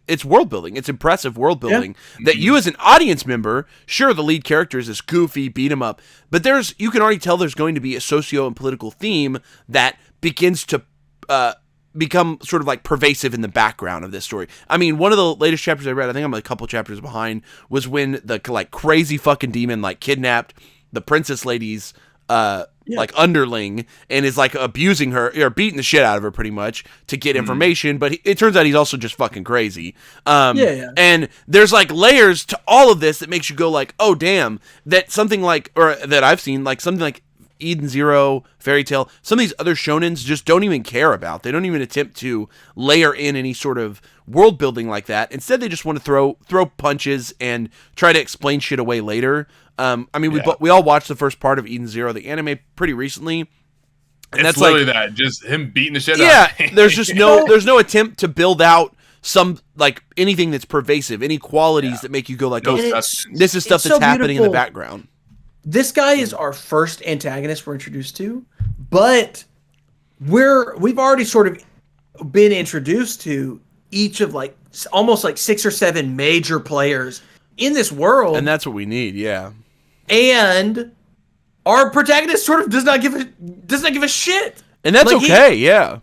it's world building. It's impressive world building that you as an audience member, sure, the lead character is this goofy beat 'em up, but you can already tell there's going to be a socio and political theme that begins to become sort of like pervasive in the background of this story. I mean, one of the latest chapters I read, I think I'm a couple chapters behind, was when the like crazy fucking demon like kidnapped the princess lady's like underling and is like abusing her or beating the shit out of her pretty much to get information, but it turns out he's also just fucking crazy. And there's like layers to all of this that makes you go like, oh damn, that something like, or that I've seen, like something like Eden Zero, Fairy Tail, some of these other shonens just don't even care about. They don't even attempt to layer in any sort of world building like that. Instead, they just want to throw punches and try to explain shit away later. I mean, we all watched the first part of Eden Zero, the anime, pretty recently. And
it's
that's
literally
like,
that, just him beating the shit out.
Yeah, there's just there's no attempt to build out some like anything that's pervasive, any qualities that make you go like, this is stuff that's happening in the background.
This guy is our first antagonist we're introduced to, but we've already sort of been introduced to each of like almost like 6 or 7 major players in this world,
and that's what we need. Yeah,
and our protagonist sort of does not give a shit,
and that's like, okay. Yeah,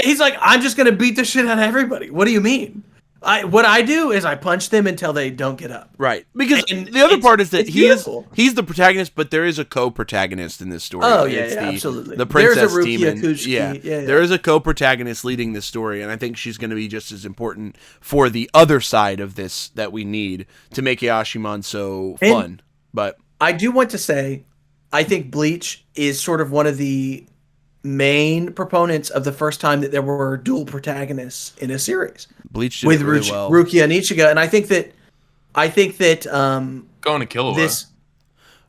he's like, I'm just gonna beat the shit out of everybody. What do you mean? What I do is I punch them until they don't get up.
Right. Because the other part is that he's the protagonist, but there is a co-protagonist in this story.
Oh, yeah, absolutely.
The princess
There's a
demon.
Akushiki.
There is a co-protagonist leading this story, and I think she's going to be just as important for the other side of this that we need to make Ayashimon so fun. But
I do want to say, I think Bleach is sort of one of the main proponents of the first time that there were dual protagonists in a series.
Bleach did with really well.
Rukia and Ichigo, and I think that
Gon and Killua.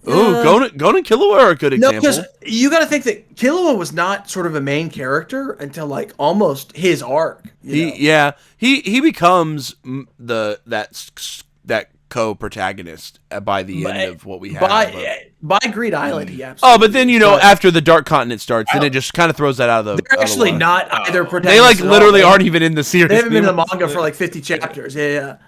Gon and Killua are a good example.
No, because you got to think that Killua was not sort of a main character until like almost his arc.
He becomes that co-protagonist by the end of what we have.
By Greed Island, he absolutely.
Oh, but then after the Dark Continent starts, then it just kind of throws that out of the.
They're actually not either protagonists.
They like literally aren't even in the series.
They haven't been in the manga for like 50 chapters. Yeah.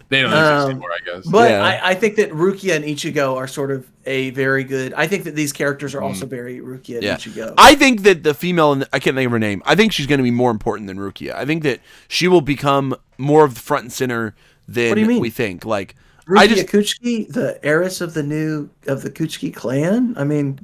They don't exist anymore, I guess.
But I think that Rukia and Ichigo are sort of a very good. I think that these characters are also very Rukia and Ichigo.
I think that the female, I can't think of her name. I think she's going to be more important than Rukia. I think that she will become more of the front and center than we think. Like
Rukia Kuchiki, the heiress of the Kuchiki clan. I mean,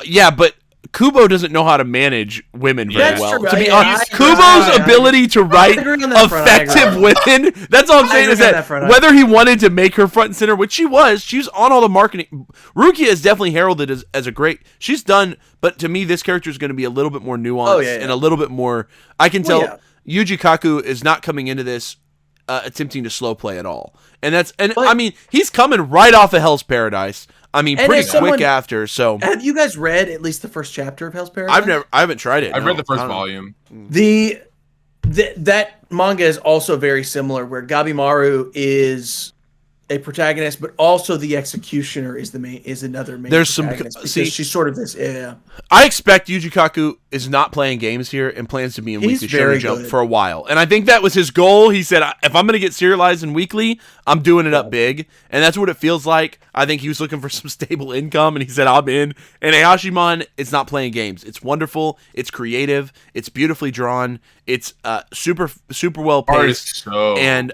yeah, but Kubo doesn't know how to manage women very well.
True.
To be honest, Kubo's ability to write effective women, that's all I'm saying, is that whether he wanted to make her front and center, which she was on all the marketing. Rukia is definitely heralded as a great, she's done, but to me, this character is going to be a little bit more nuanced and a little bit more, I can tell Yuji Kaku is not coming into this attempting to slow play at all. I mean, he's coming right off of Hell's Paradise. I mean, pretty quick after. So,
have you guys read at least the first chapter of Hell's Paradise?
I haven't tried it.
I've read the first volume.
That manga is also very similar, where Gabimaru is a protagonist, but also the executioner is another main.
There's
she's sort of this. Yeah.
I expect Yuji Kaku is not playing games here and plans to be in Weekly Shonen Jump for a while, and I think that was his goal. He said, if I'm going to get serialized in Weekly, I'm doing it up big, and that's what it feels like. I think he was looking for some stable income, and he said, I'm in. And Ayashimon is not playing games. It's wonderful. It's creative. It's beautifully drawn. It's super well paced. And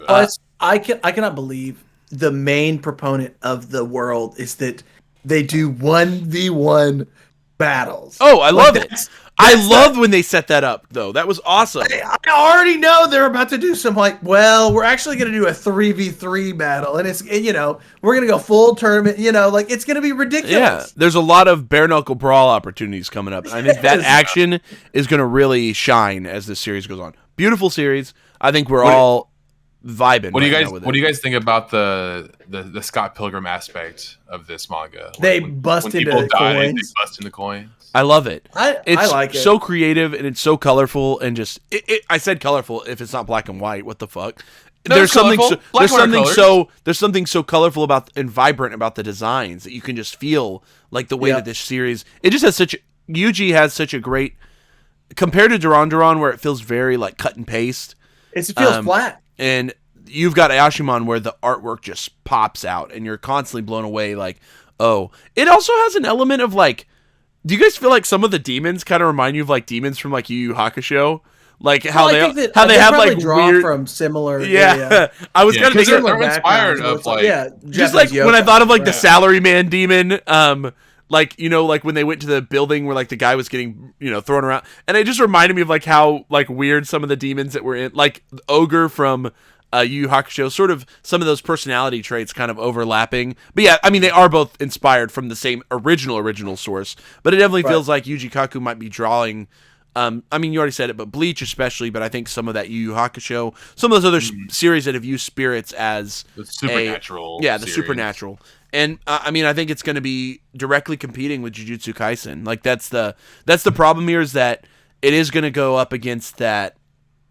I cannot believe the main proponent of the world is that they do 1v1 battles.
Oh, I love it. I love when they set that up, though. That was awesome.
I already know they're about to do some we're actually going to do a 3v3 battle, and we're going to go full tournament, it's going to be ridiculous.
Yeah, there's a lot of bare knuckle brawl opportunities coming up. I think that action is going to really shine as this series goes on. Beautiful series. I think we're all vibing.
What do you guys think about the Scott Pilgrim aspect of this manga?
They bust into the coins.
They bust into coins.
I love it.
I like it.
So creative, and it's so colorful, and just I said colorful if it's not black and white. What the fuck? There's something so colorful about and vibrant about the designs that you can just feel like the way that this series. It just has Yuji has such a great, compared to Duran Duran, where it feels very like cut and paste.
It feels flat.
And you've got Ayashimon where the artwork just pops out and you're constantly blown away. Like, oh, it also has an element of like, do you guys feel like some of the demons kind of remind you of like demons from like Yu Yu Hakusho? Like how they have like weird
from similar.
I was kind of thinking
they're inspired of like
just like when I thought of like the Salaryman demon, like like when they went to the building where like the guy was getting thrown around, and it just reminded me of like how like weird some of the demons that were in, like Ogre from Yu Yu Hakusho, sort of some of those personality traits kind of overlapping. But yeah, I mean they are both inspired from the same original source, but it definitely feels like Yuji Kaku might be drawing. I mean, you already said it, but Bleach especially, but I think some of that Yu Yu Hakusho, some of those other series that have used spirits as
the supernatural.
The supernatural. And I mean, I think it's going to be directly competing with Jujutsu Kaisen. Like that's the problem here, is that it is going to go up against that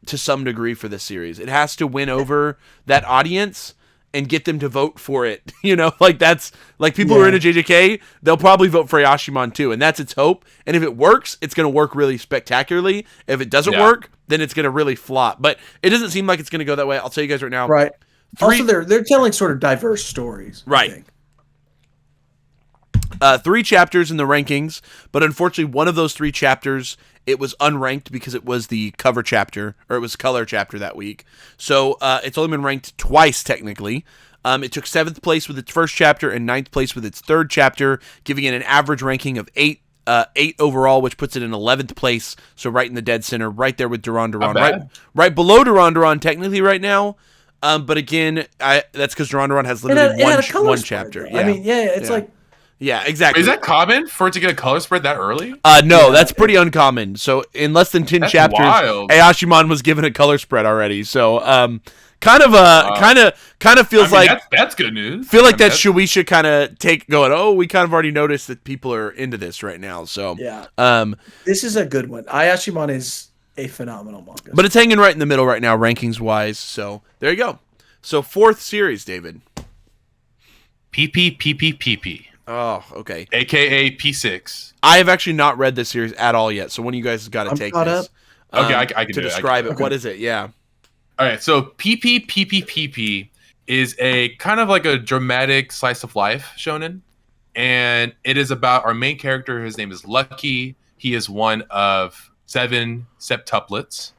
to some degree for this series. It has to win over that audience and get them to vote for it. Like that's like people who are into JJK, they'll probably vote for Ayashimon too, and that's its hope. And if it works, it's going to work really spectacularly. If it doesn't work, then it's going to really flop. But it doesn't seem like it's going to go that way. I'll tell you guys right now.
Right. Also, they're telling sort of diverse stories.
Right. I think. 3 chapters in the rankings, but unfortunately one of those 3 chapters, it was unranked because it was the cover chapter, or it was color chapter that week. So it's only been ranked twice technically. It took 7th place with its first chapter and 9th place with its third chapter, giving it an average ranking of 8 overall, which puts it in 11th place. So right in the dead center, right there with Duran Duran, right below Duran Duran technically right now. But again, that's because Duran Duran has literally one chapter.
Yeah. I mean, it's like.
Yeah, exactly.
Is that common for it to get a color spread that early?
No, that's pretty uncommon. So in less than 10 chapters, Ayashimon was given a color spread already. So kind of feels like
that's good news.
Feel like that Shueisha kind of going. Oh, we kind of already noticed that people are into this right now. So
this is a good one. Ayashimon is a phenomenal manga,
but it's hanging right in the middle right now, rankings wise. So there you go. So 4th series, David.
PPPPPP.
Oh, okay.
AKA P6.
I have actually not read this series at all yet, so one of you guys has got to take this.
Okay, I can
to
do
describe
it.
it. What is it? Yeah.
All right, so PPPPPP is a kind of like a dramatic slice of life shonen, and it is about our main character. His name is Lucky. He is one of 7 septuplets,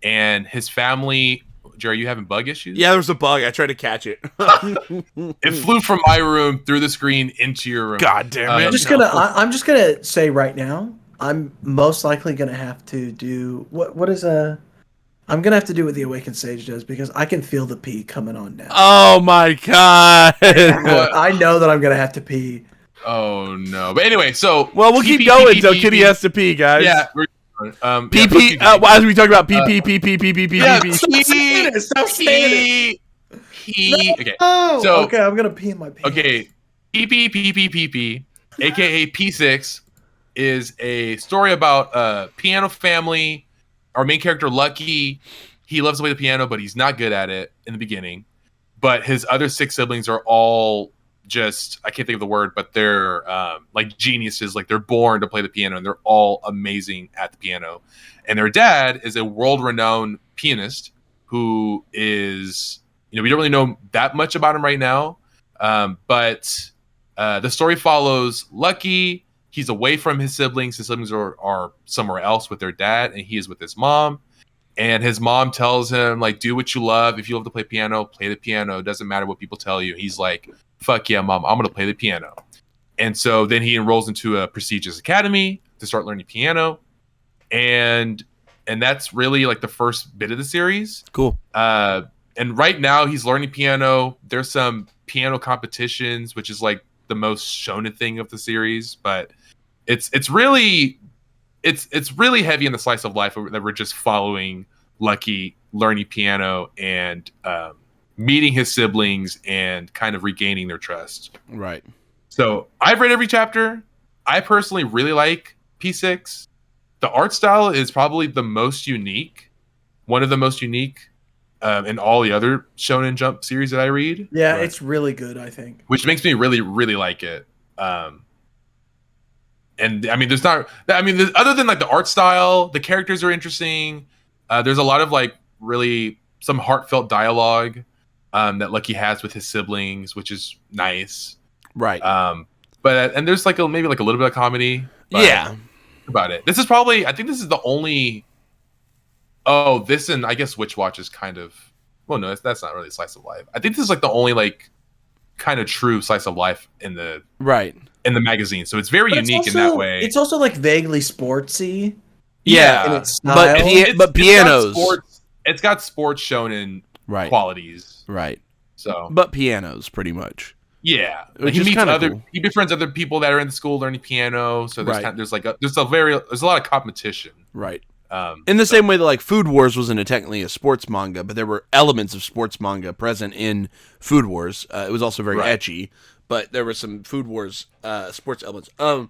and his family. Jerry, you having bug issues?
Yeah, there's a bug. I tried to catch it.
It flew from my room through the screen into your room.
God damn it!
I'm just gonna say right now, I'm most likely gonna have to do I'm gonna have to do what the Awakened Sage does because I can feel the pee coming on now.
Oh my god!
I know that I'm gonna have to pee.
Oh no! But anyway, so
we'll keep going until Kitty has to pee, guys.
Yeah.
PP. As we talk about PP.
Yeah.
Stop saying it.
Okay.
Oh,
So
okay, I'm gonna pee in my pants.
okay, PP, aka P6, is a story about a piano family. Our main character, Lucky, he loves to play the piano, but he's not good at it in the beginning. But his other 6 siblings are all just, I can't think of the word, but they're like geniuses. Like they're born to play the piano, and they're all amazing at the piano. And their dad is a world-renowned pianist who is, we don't really know that much about him right now. But the story follows Lucky. He's away from his siblings. His siblings are somewhere else with their dad, and he is with his mom. And his mom tells him, like, do what you love. If you love to play piano, play the piano. It doesn't matter what people tell you. He's like, fuck yeah, mom, I'm going to play the piano. And so then he enrolls into a prestigious academy to start learning piano. And that's really like the first bit of the series.
Cool.
And right now he's learning piano. There's some piano competitions, which is like the most shonen thing of the series, but it's really heavy in the slice of life that we're just following Lucky learning piano and meeting his siblings and kind of regaining their trust.
Right.
So I've read every chapter. I personally really like P6. The art style is probably the most unique, one of the most unique in all the other Shonen Jump series that I read.
Yeah, it's really good, I think.
Which makes me really, really like it. And I mean, other than like the art style, the characters are interesting. There's a lot of like really some heartfelt dialogue that Lucky has with his siblings, which is nice.
Right.
But there's like maybe like a little bit of comedy.
Yeah.
About it. I think this is the only. This and I guess Witch Watch is kind of. Well, no, that's not really a slice of life. I think this is like the only like kind of true slice of life in the magazine. So it's very unique in that way.
It's also like vaguely sportsy.
Yeah,
in its style.
but pianos.
It's got sports shonen qualities.
Right.
So,
but pianos, pretty much.
Yeah,
Which
he
is
meets
cool.
He befriends other people that are in the school learning piano. So there's there's a lot of competition.
Right. In the same way that like Food Wars wasn't technically a sports manga, but there were elements of sports manga present in Food Wars. It was also very ecchi, but there were some Food Wars sports elements. I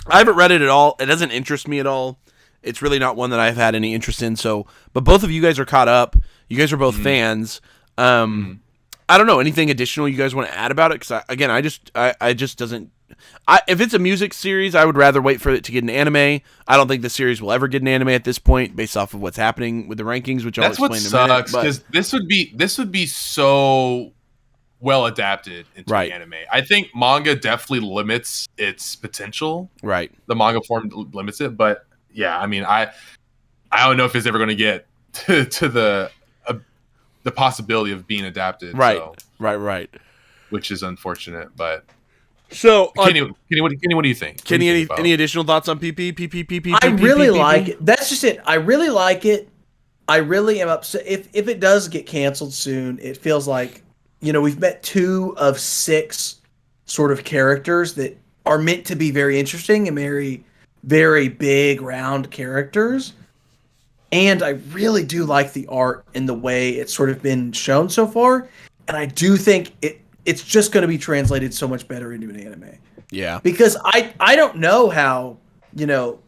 haven't read it at all. It doesn't interest me at all. It's really not one that I've had any interest in. So, but both of you guys are caught up. You guys are both fans. I don't know, anything additional you guys want to add about it? Because I just doesn't. If it's a music series, I would rather wait for it to get an anime. I don't think the series will ever get an anime at this point, based off of what's happening with the rankings, which I'll explain in a minute.
That's what sucks, because this would be so well adapted into the anime. I think manga definitely limits its potential. Right, the manga form limits it, but yeah, I mean, I don't know if it's ever going to get to the possibility of being adapted.
Right,
so,
right.
Which is unfortunate, but.
So,
Kenny, what do you think?
Kenny, any additional thoughts on PP?
I really like it. That's just it. I really like it. I really am upset. If it does get canceled soon, it feels like, we've met 2 of 6 sort of characters that are meant to be very interesting and very, very big, round characters. And I really do like the art and the way it's sort of been shown so far. And I do think it's just going to be translated so much better into an anime.
Yeah.
Because I don't know how,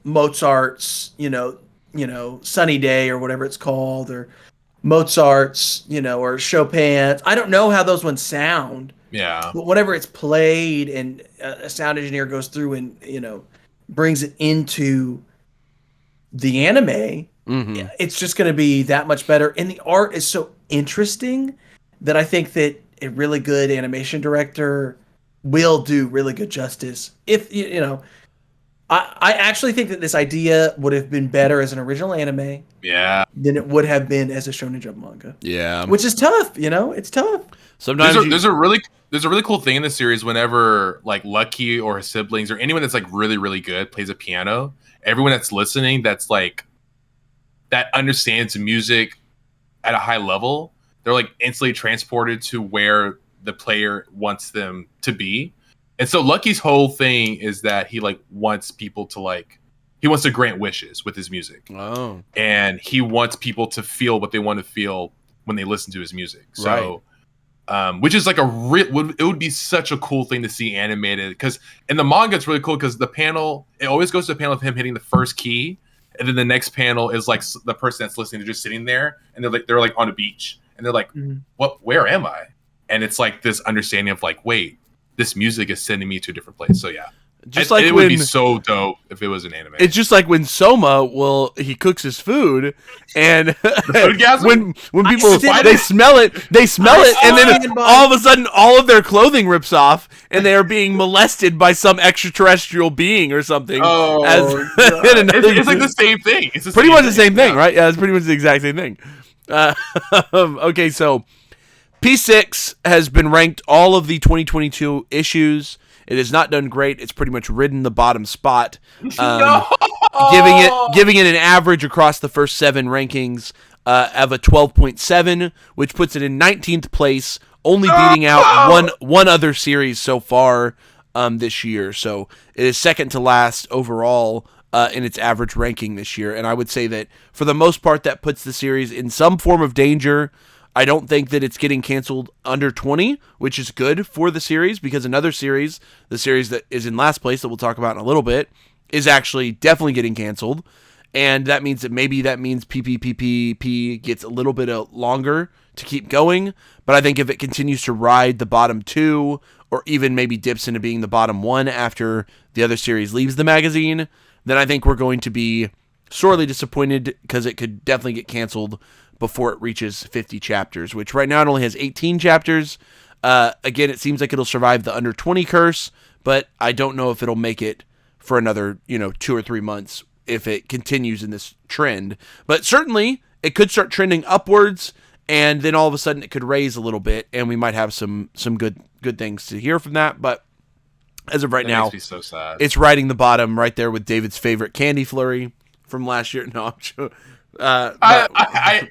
Mozart's, Sunny Day or whatever it's called, or Mozart's, or Chopin's. I don't know how those ones sound.
Yeah.
But whenever it's played and a sound engineer goes through and brings it into the anime, it's just going to be that much better. And the art is so interesting that I think that a really good animation director will do really good justice. If I actually think that this idea would have been better as an original anime, than it would have been as a Shonen Jump manga.
Yeah,
which is tough. It's tough.
Sometimes there's a really cool thing in the series whenever like Lucky or his siblings or anyone that's like really really good plays a piano. Everyone that's listening that's like that understands music at a high level, they're like instantly transported to where the player wants them to be. And so Lucky's whole thing is that he like wants people to he wants to grant wishes with his music.
Oh.
And he wants people to feel what they want to feel when they listen to his music. So which is like it would be such a cool thing to see animated, because in the manga it's really cool because the panel, it always goes to a panel of him hitting the first key, and then the next panel is like the person that's listening to just sitting there, and they're like on a beach, and they're like, where am I? And it's like this understanding of like, wait, this music is sending me to a different place. So yeah. It would be so dope if it was an anime.
It's just like when Soma he cooks his food, and when people they smell it, and then all of a sudden all of their clothing rips off, and they are being molested by some extraterrestrial being or something.
Oh, it's like the same thing. It's
pretty much the same thing, right? Yeah, it's pretty much the exact same thing. Okay, so P6 has been ranked all of the 2022 issues. It has not done great. It's pretty much ridden the bottom spot, giving it an average across the first 7 rankings of a 12.7, which puts it in 19th place, only beating out one other series so far this year. So it is second to last overall in its average ranking this year. And I would say that for the most part, that puts the series in some form of danger. I don't think that it's getting canceled under 20, which is good for the series, because another series, the series that is in last place that we'll talk about in a little bit, is actually definitely getting canceled. And that means PPPP gets a little bit longer to keep going. But I think if it continues to ride the bottom 2, or even maybe dips into being the bottom 1 after the other series leaves the magazine, then I think we're going to be sorely disappointed, because it could definitely get canceled before it reaches 50 chapters, which right now it only has 18 chapters. Again, it seems like it'll survive the under 20 curse, but I don't know if it'll make it for another, 2 or 3 months if it continues in this trend. But certainly it could start trending upwards, and then all of a sudden it could raise a little bit, and we might have some good things to hear from that. But as of right now,
makes me so sad.
It's riding the bottom right there with David's favorite Candy Flurry from last year. No, I'm sure.
I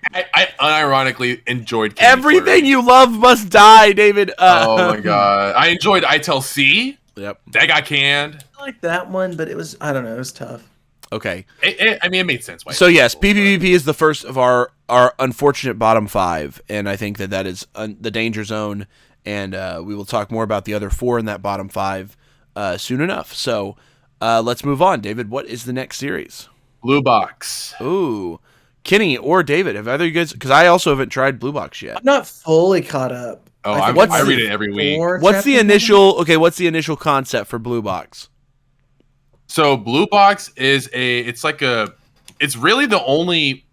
unironically enjoyed Candy
everything
Flurry.
You love must die, David.
Oh my god, I enjoyed I Tell C.
Yep,
that got canned.
I like that one, but it was, I don't know, it was tough.
Okay,
it made sense.
So yes, PPPP is the first of our unfortunate bottom 5, and I think that is the danger zone, and we will talk more about the other 4 in that bottom 5 soon enough. So let's move on, David. What is the next series?
Blue Box.
Ooh. Kenny or David, have either of you guys? Because I also haven't tried Blue Box yet.
I'm not fully caught up.
Oh, I read it every week.
What's the initial concept for Blue Box?
So Blue Box is it's really the only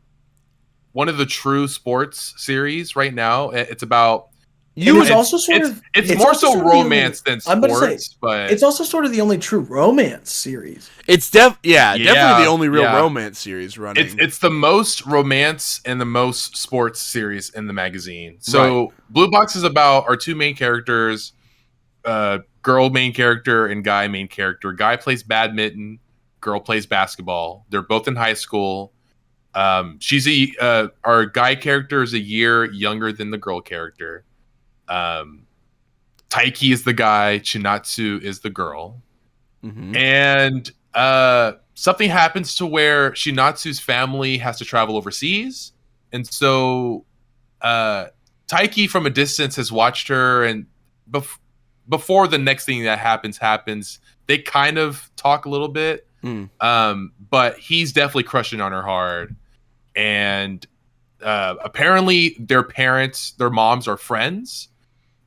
one of the true sports series right now. It's about
it's
more so romance than sports, but
it's also sort of the only true romance series.
It's definitely the only real romance series running.
It's the most romance and the most sports series in the magazine. So Blue Box is about our 2 main characters, girl main character and guy main character. Guy plays badminton, girl plays basketball. They're both in high school. Our guy character is a year younger than the girl character. Taiki is the guy, Chinatsu is the girl. Mm-hmm. And something happens to where Shinatsu's family has to travel overseas. And so Taiki from a distance has watched her, and before the next thing that happens, they kind of talk a little bit. But he's definitely crushing on her hard. And apparently their moms are friends.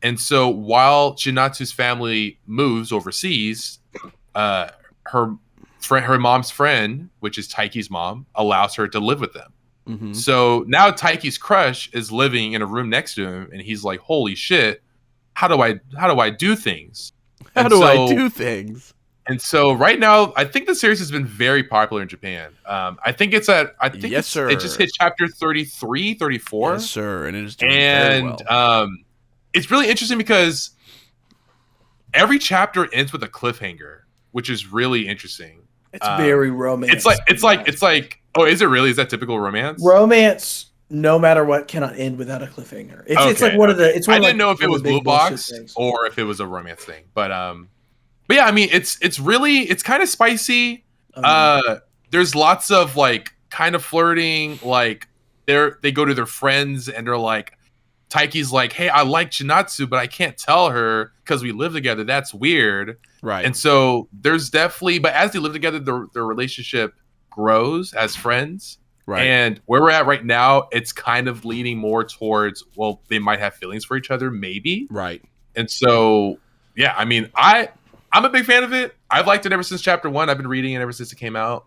And so while Shinatsu's family moves overseas, her mom's friend, which is Taiki's mom, allows her to live with them.
Mm-hmm.
So now Taiki's crush is living in a room next to him, and he's like, "Holy shit! How do I do things?
How do I do things?"
And so right now, I think the series has been very popular in Japan. I think it just hit chapter 33, 34.
Yes, sir. And it is doing very well.
It's really interesting because every chapter ends with a cliffhanger, which is really interesting.
It's very romantic.
It's like, oh, is it really? Is that typical romance?
Romance, no matter what, cannot end without a cliffhanger. It's like one of the.
I didn't know if it was Blue Box or if it was a romance thing, but yeah, I mean, it's kind of spicy. There's lots of like kind of flirting. Like they go to their friends and they're like, Taiki's like, "Hey, I like Chinatsu, but I can't tell her because we live together. That's weird."
Right.
And so there's definitely, but as they live together, their relationship grows as friends.
Right.
And where we're at right now, it's kind of leaning more towards, well, they might have feelings for each other, maybe.
Right.
And so, yeah, I mean, I'm a big fan of it. I've liked it ever since chapter 1. I've been reading it ever since it came out.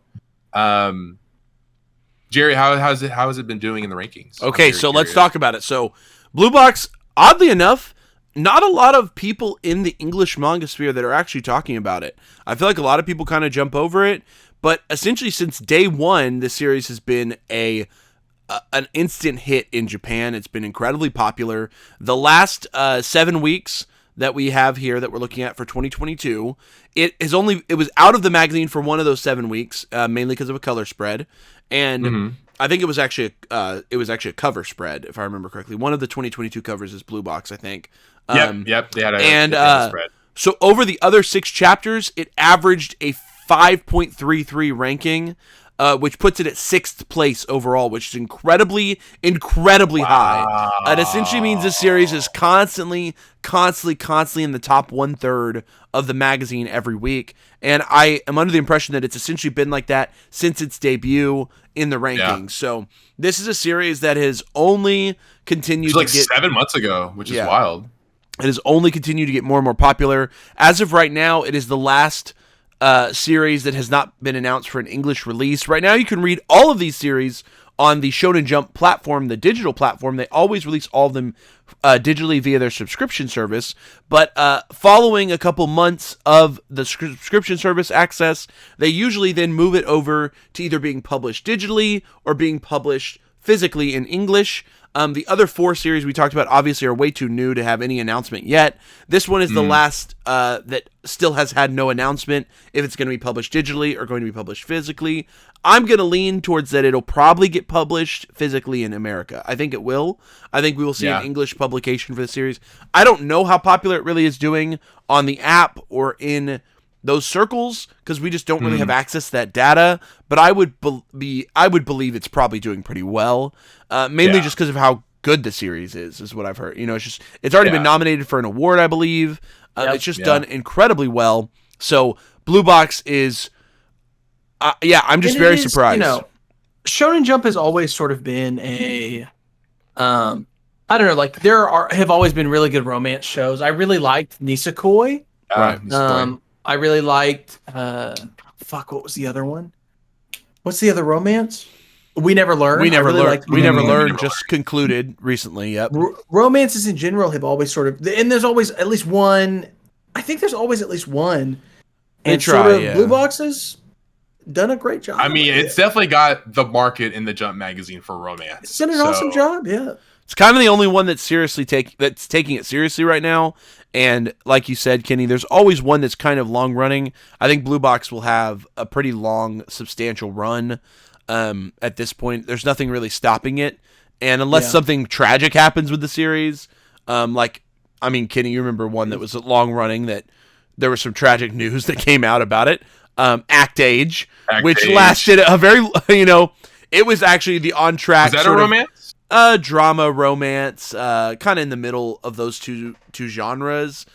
Jerry, how has it been doing in the rankings?
Okay, so let's talk about it. So Blue Box, oddly enough, not a lot of people in the English manga sphere that are actually talking about it. I feel like a lot of people kind of jump over it, but essentially since day one, the series has been an instant hit in Japan. It's been incredibly popular. The last 7 weeks that we have here that we're looking at for 2022, it was out of the magazine for one of those 7 weeks, mainly because of a color spread, and I think it was actually a cover spread, if I remember correctly. One of the 2022 covers is Blue Box, I think.
Yep. They had a spread.
So over the other 6 chapters, it averaged a 5.33 ranking, which puts it at 6th place overall, which is incredibly high. It essentially means this series is constantly in the top 1/3 of the magazine every week. And I am under the impression that it's essentially been like that since its debut in the rankings. Yeah. So this is a series that has only continued
to get 7 months ago, which is wild.
It has only continued to get more and more popular. As of right now, it is the last series that has not been announced for an English release. Right now, you can read all of these series on the Shonen Jump platform, the digital platform. They always release all of them digitally via their subscription service. But following a couple months of the subscription service access, they usually then move it over to either being published digitally or being published physically in English. The other 4 series we talked about obviously are way too new to have any announcement yet. This one is the last that still has had no announcement if it's going to be published digitally or going to be published physically. I'm going to lean towards that it'll probably get published physically in America. I think it will. I think we will see an English publication for the series. I don't know how popular it really is doing on the app or in those circles because we just don't really have access to that data, but I would believe it's probably doing pretty well, mainly just because of how good the series is what I've heard. You know, it's already been nominated for an award, I believe. It's just done incredibly well. So Blue Box is, I'm just very surprised.
You know, Shonen Jump has always sort of been a, I don't know, like have always been really good romance shows. I really liked Nisekoi.
Right.
I really liked, what was the other one? What's the other romance? We Never Learn.
We Never Learn just concluded recently, yep.
Romances in general have always sort of, and there's always at least one, I think there's always at least one. And Blue Box has done a great job.
I mean, it's definitely got the market in the Jump magazine for romance.
It's done an awesome job, yeah.
It's kind of the only one that's taking it seriously right now. And like you said, Kenny, there's always one that's kind of long running. I think Blue Box will have a pretty long, substantial run. At this point, there's nothing really stopping it. And unless something tragic happens with the series, Kenny, you remember one that was long running that there was some tragic news that came out about it. Act Age, which lasted a very, it was actually the on track.
Is that a romance?
Drama, romance, kind of in the middle of those two genres.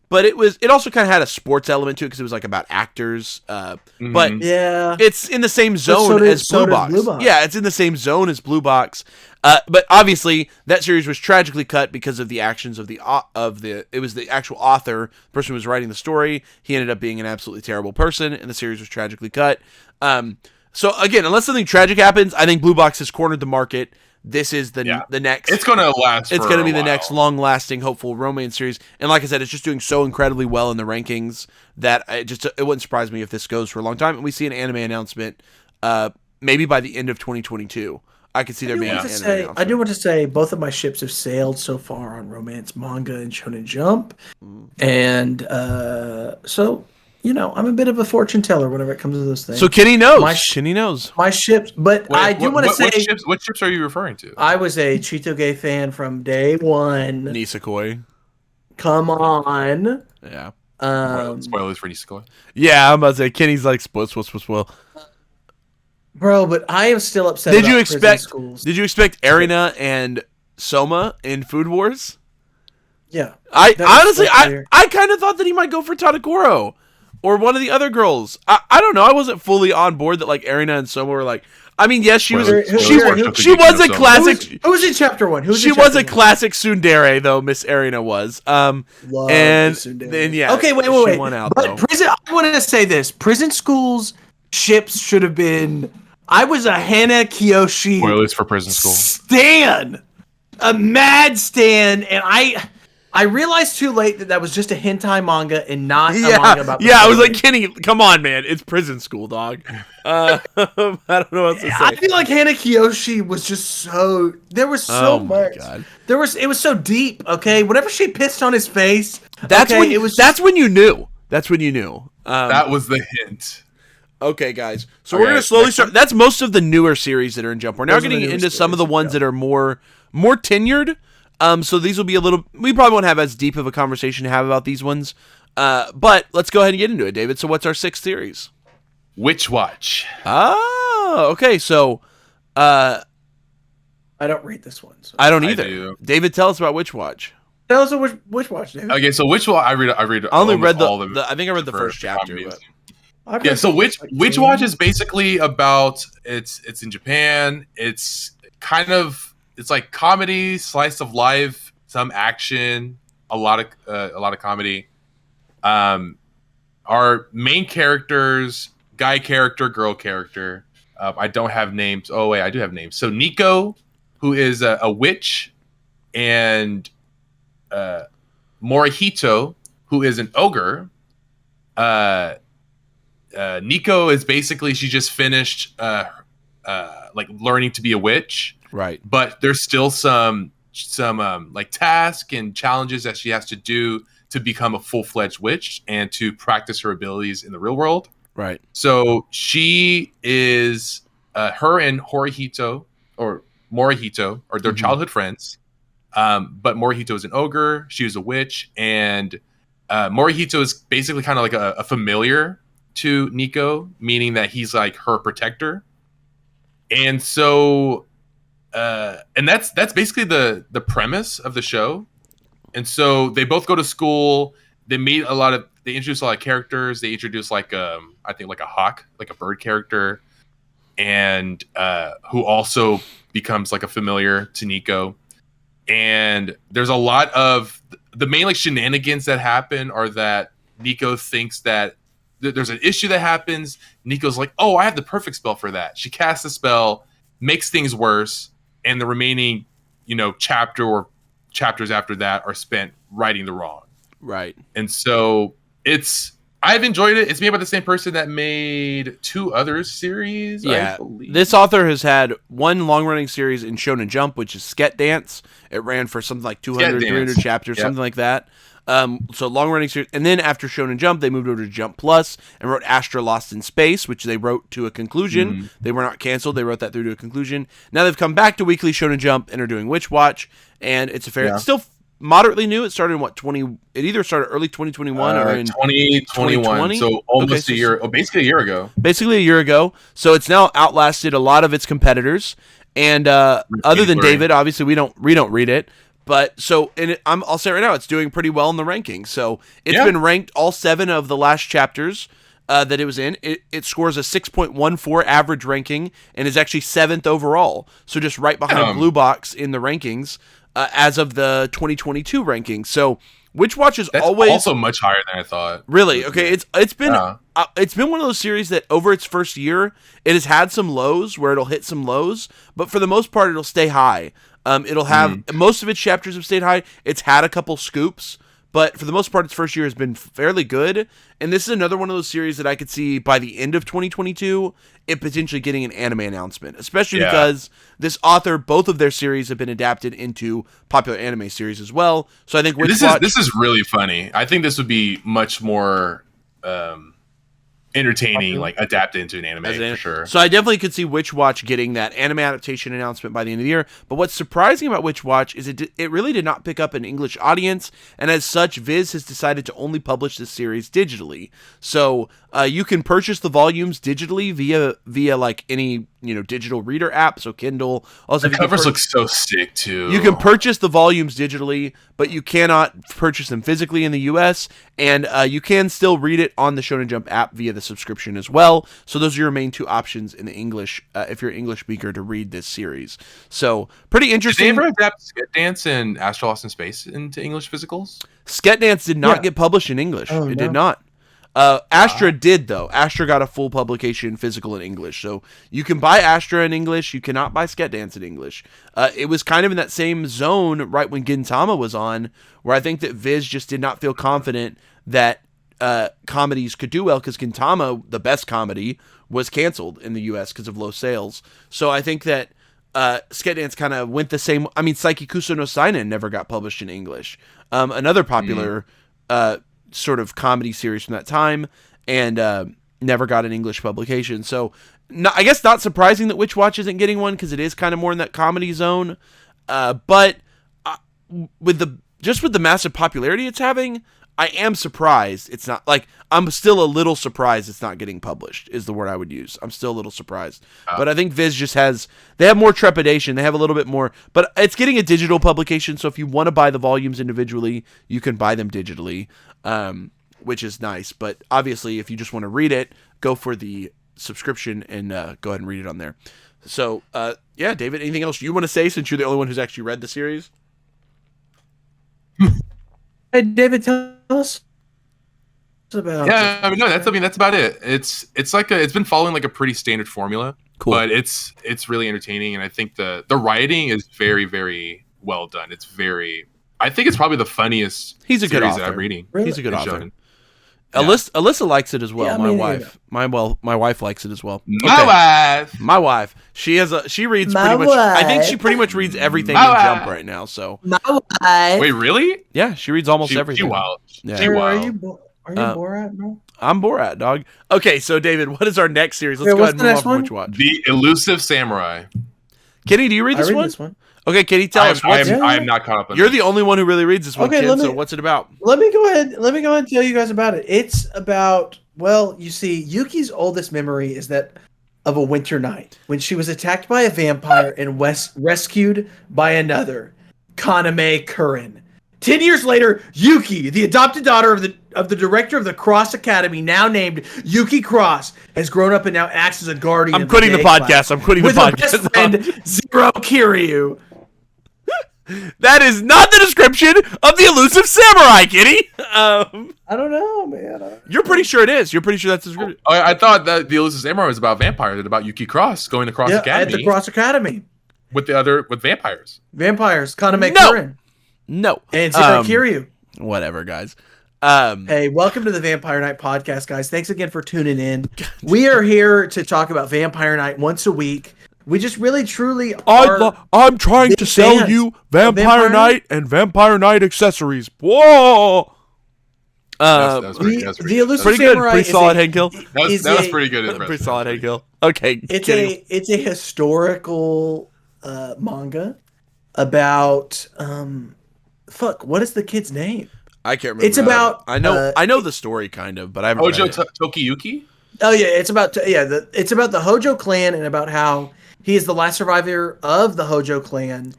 but it also kind of had a sports element to it because it was like about actors. But
yeah,
it's in the same zone as Blue Box. Yeah, it's in the same zone as Blue Box. But obviously that series was tragically cut because of the actions of it was the actual author, the person who was writing the story. He ended up being an absolutely terrible person, and the series was tragically cut. So again, unless something tragic happens, I think Blue Box has cornered the market. This is the next.
It's going to last.
It's going to be the next long-lasting, hopeful romance series. And like I said, it's just doing so incredibly well in the rankings that it wouldn't surprise me if this goes for a long time. And we see an anime announcement, maybe by the end of 2022. I could see there being an anime announcement.
I do want to say both of my ships have sailed so far on romance manga and Shonen Jump, and so. I'm a bit of a fortune teller whenever it comes to those things.
So Kenny knows. Kenny knows.
My ships, but I do want to say...
What ships are you referring to?
I was a Chitoge fan from day one.
Nisekoi.
Come on.
Yeah.
Spoilers for Nisekoi.
Yeah, I'm about to say, Kenny's like, spoil.
Bro, but I am still upset
Did you expect Erina and Soma in Food Wars?
Yeah.
I kind of thought that he might go for Tadakoro. Or one of the other girls. I don't know. I wasn't fully on board that like Erina and Soma were like. I mean, yes, she was a classic.
Who was in chapter 1?
She was a classic tsundere though. Miss Erina was.
Then yeah. Okay, wait. She won out, but prison. I wanted to say this. Prison School's ships should have been. I was a Hana Kiyoshi.
Spoilers for Prison School.
Stan, a mad Stan, and I realized too late that was just a hentai manga and not a manga about.
Yeah, I was like, Kenny, come on, man, it's Prison School, dog. I don't know what to say.
I feel like Hana Kiyoshi was just so. There was so much. God. It was so deep. Okay, whenever she pissed on his face,
that's when you knew. That's when you knew.
That was the hint.
Okay, guys. So we're gonna slowly start. That's most of the newer series that are in Jump. We're now getting into some of the ones that are more tenured. So these will be we probably won't have as deep of a conversation to have about these ones. But let's go ahead and get into it, David. So what's our 6th series?
Witch Watch.
Oh, okay. So,
I don't read this one. So.
I don't either. David, tell us about Witch Watch.
Tell us about Witch Watch, David.
Okay, so Witch Watch, I read.
I only read I think I read the first chapter.
Yeah, so Witch Watch is basically about it's in Japan. It's kind of. It's like comedy, slice of life, some action, a lot of comedy. Our main characters, guy character, girl character. I don't have names. Oh wait, I do have names. So Nico, who is a witch, and Morihito, who is an ogre. Nico is basically she just finished like learning to be a witch.
Right.
But there's still some like tasks and challenges that she has to do to become a full-fledged witch and to practice her abilities in the real world.
Right.
So she is her and Morihito are their childhood friends. But Morihito is an ogre, she was a witch, and Morihito is basically kind of like a familiar to Nico, meaning that he's like her protector. And so and that's basically the premise of the show. And so they both go to school. They meet they introduce a lot of characters. They introduce like I think like a hawk, like a bird character, and who also becomes like a familiar to Nico. And there's a lot of the main like shenanigans that happen are that Nico thinks that there's an issue that happens. Nico's like, oh, I have the perfect spell for that. She casts a spell, makes things worse. And the remaining, chapter or chapters after that are spent righting the wrong.
Right.
And so I've enjoyed it. It's made by the same person that made 2 other series.
Yeah. This author has had one long-running series in Shonen Jump, which is Sket Dance. It ran for something like 200, 300 chapters, something like that. So long-running series. And then after Shonen Jump, they moved over to Jump Plus and wrote Astra Lost in Space, which they wrote to a conclusion. Mm-hmm. They were not canceled. They wrote that through to a conclusion. Now they've come back to Weekly Shonen Jump and are doing Witch Watch. And it's it's still moderately new. It started in it either started early 2021 or in
2021. So almost a year, basically a year ago.
Basically a year ago. So it's now outlasted a lot of its competitors. And other than David, obviously we don't read it. But so, and I'll say right now, it's doing pretty well in the rankings. So it's been ranked all 7 of the last chapters that it was in. It scores a 6.14 average ranking and is actually 7th overall. So just right behind Blue Box in the rankings as of the 2022 rankings. So Witch Watch is always
also much higher than I thought.
Really? Okay, it's been one of those series that over its first year, it has had some lows where it'll hit some lows, but for the most part, it'll stay high. It'll have most of its chapters have stayed high. It's had a couple scoops, but for the most part, its first year has been fairly good. And this is another one of those series that I could see by the end of 2022, it potentially getting an anime announcement, especially because this author, both of their series have been adapted into popular anime series as well. So I think
this is really funny. I think this would be much more entertaining, like adapted into an anime for sure.
So I definitely could see Witch Watch getting that anime adaptation announcement by the end of the year. But what's surprising about Witch Watch is it really did not pick up an English audience, and as such, Viz has decided to only publish this series digitally. So you can purchase the volumes digitally via like any digital reader app, so Kindle. Also,
the covers look so sick too.
You can purchase the volumes digitally, but you cannot purchase them physically in the US, and you can still read it on the Shonen Jump app via the subscription as well. So those are your main 2 options in the English, if you're an English speaker, to read this series. So pretty interesting.
Did they ever adapt Sketch Dance and Astro Lost in Space into English physicals?
Sketch Dance did not get published in English. It did not. Astra did, though. Astra got a full publication physical in English. So you can buy Astra in English. You cannot buy Sketch Dance in English. It was kind of in that same zone right when Gintama was on, where I think that Viz just did not feel confident that comedies could do well, because Gintama, the best comedy, was canceled in the US because of low sales. So I think that Sketch Dance kind of went the same. I mean, Saiki Kuso no Seinen never got published in English. Another popular sort of comedy series from that time, and never got an English publication. So I guess not surprising that Witch Watch isn't getting one, because it is kind of more in that comedy zone. But with the massive popularity it's having, I am surprised it's not, like, I'm still a little surprised it's not getting published, is the word I would use. I'm still a little surprised. But I think Viz just they have more trepidation. They have a little bit more, but it's getting a digital publication. So if you want to buy the volumes individually, you can buy them digitally, which is nice. But obviously, if you just want to read it, go for the subscription and go ahead and read it on there. So, yeah, David, anything else you want to say, since you're the only one who's actually read the series?
Hey, David, tell us about.
Yeah, that's about it. It's like it's been following like a pretty standard formula.
Cool.
But it's really entertaining, and I think the writing is very, very well done. I think it's probably the funniest.
He's a good
series
author.
that I'm reading.
Really?
He's a good author.
Shonen.
Yeah. Alyssa likes it as well.
Yeah,
my wife. My wife likes it as well. My wife. She reads
My
pretty much. I think she
wife.
pretty much reads everything
My
in
wife.
Jump right now. So
My wife.
Wait, really?
yeah, she reads almost
She
everything.
wild.
Yeah.
She wild.
Are you Borat, bro?
I'm Borat, dog. Okay, so David, what is our next series? Let's
Wait,
go
what's
ahead and
the
move
next
on from
one?
Witch Watch.
The Elusive Samurai.
Kenny, do you read
I
this
read
one?
this one.
Okay, Kenny, tell us.
I am not caught up on
You're
this.
the only one who really reads this one,
Okay,
kid.
let me-
So what's it about?
Let me go ahead and tell you guys about it. It's about, well, you see, Yuki's oldest memory is that of a winter night when she was attacked by a vampire and rescued by another, Kaname Kurin. 10 years later, Yuki, the adopted daughter of the director of the Cross Academy, now named Yuki Cross, has grown up and now acts as a guardian.
I'm
of
quitting the
day
podcast.
class
I'm quitting the
with her
podcast.
best friend Zero Kiryu.
That is not the description of the Elusive Samurai, Kenny.
I don't know, man.
You're pretty sure it is. You're pretty sure that's the description.
I thought that the Elusive Samurai was about vampires and about Yuki Cross going to Cross
Yeah,
Academy
at the Cross Academy.
with vampires.
Vampires, Kaname
No.
Kurin.
No.
And Zero Kiryu.
Whatever, guys.
Hey, welcome to the Vampire Night podcast, guys. Thanks again for tuning in. We are here to talk about Vampire Night once a week. We just really, truly are.
I'm trying
big
to sell
fans
you
of
Vampire
Vampire
Night and Vampire Night accessories. Whoa!
That was pretty
the Elusive
Pretty good.
Samurai
Pretty
is
solid,
a-
Hank Hill.
That was pretty good.
Pretty solid, Hank Hill. Okay.
It's a historical manga about fuck. What is the kid's name?
I can't remember.
It's about.
I know the story kind of, but I haven't read
Hojo
it.
Tokiyuki?
Oh yeah, it's about it's about the Hojo clan and about how he is the last survivor of the Hojo clan,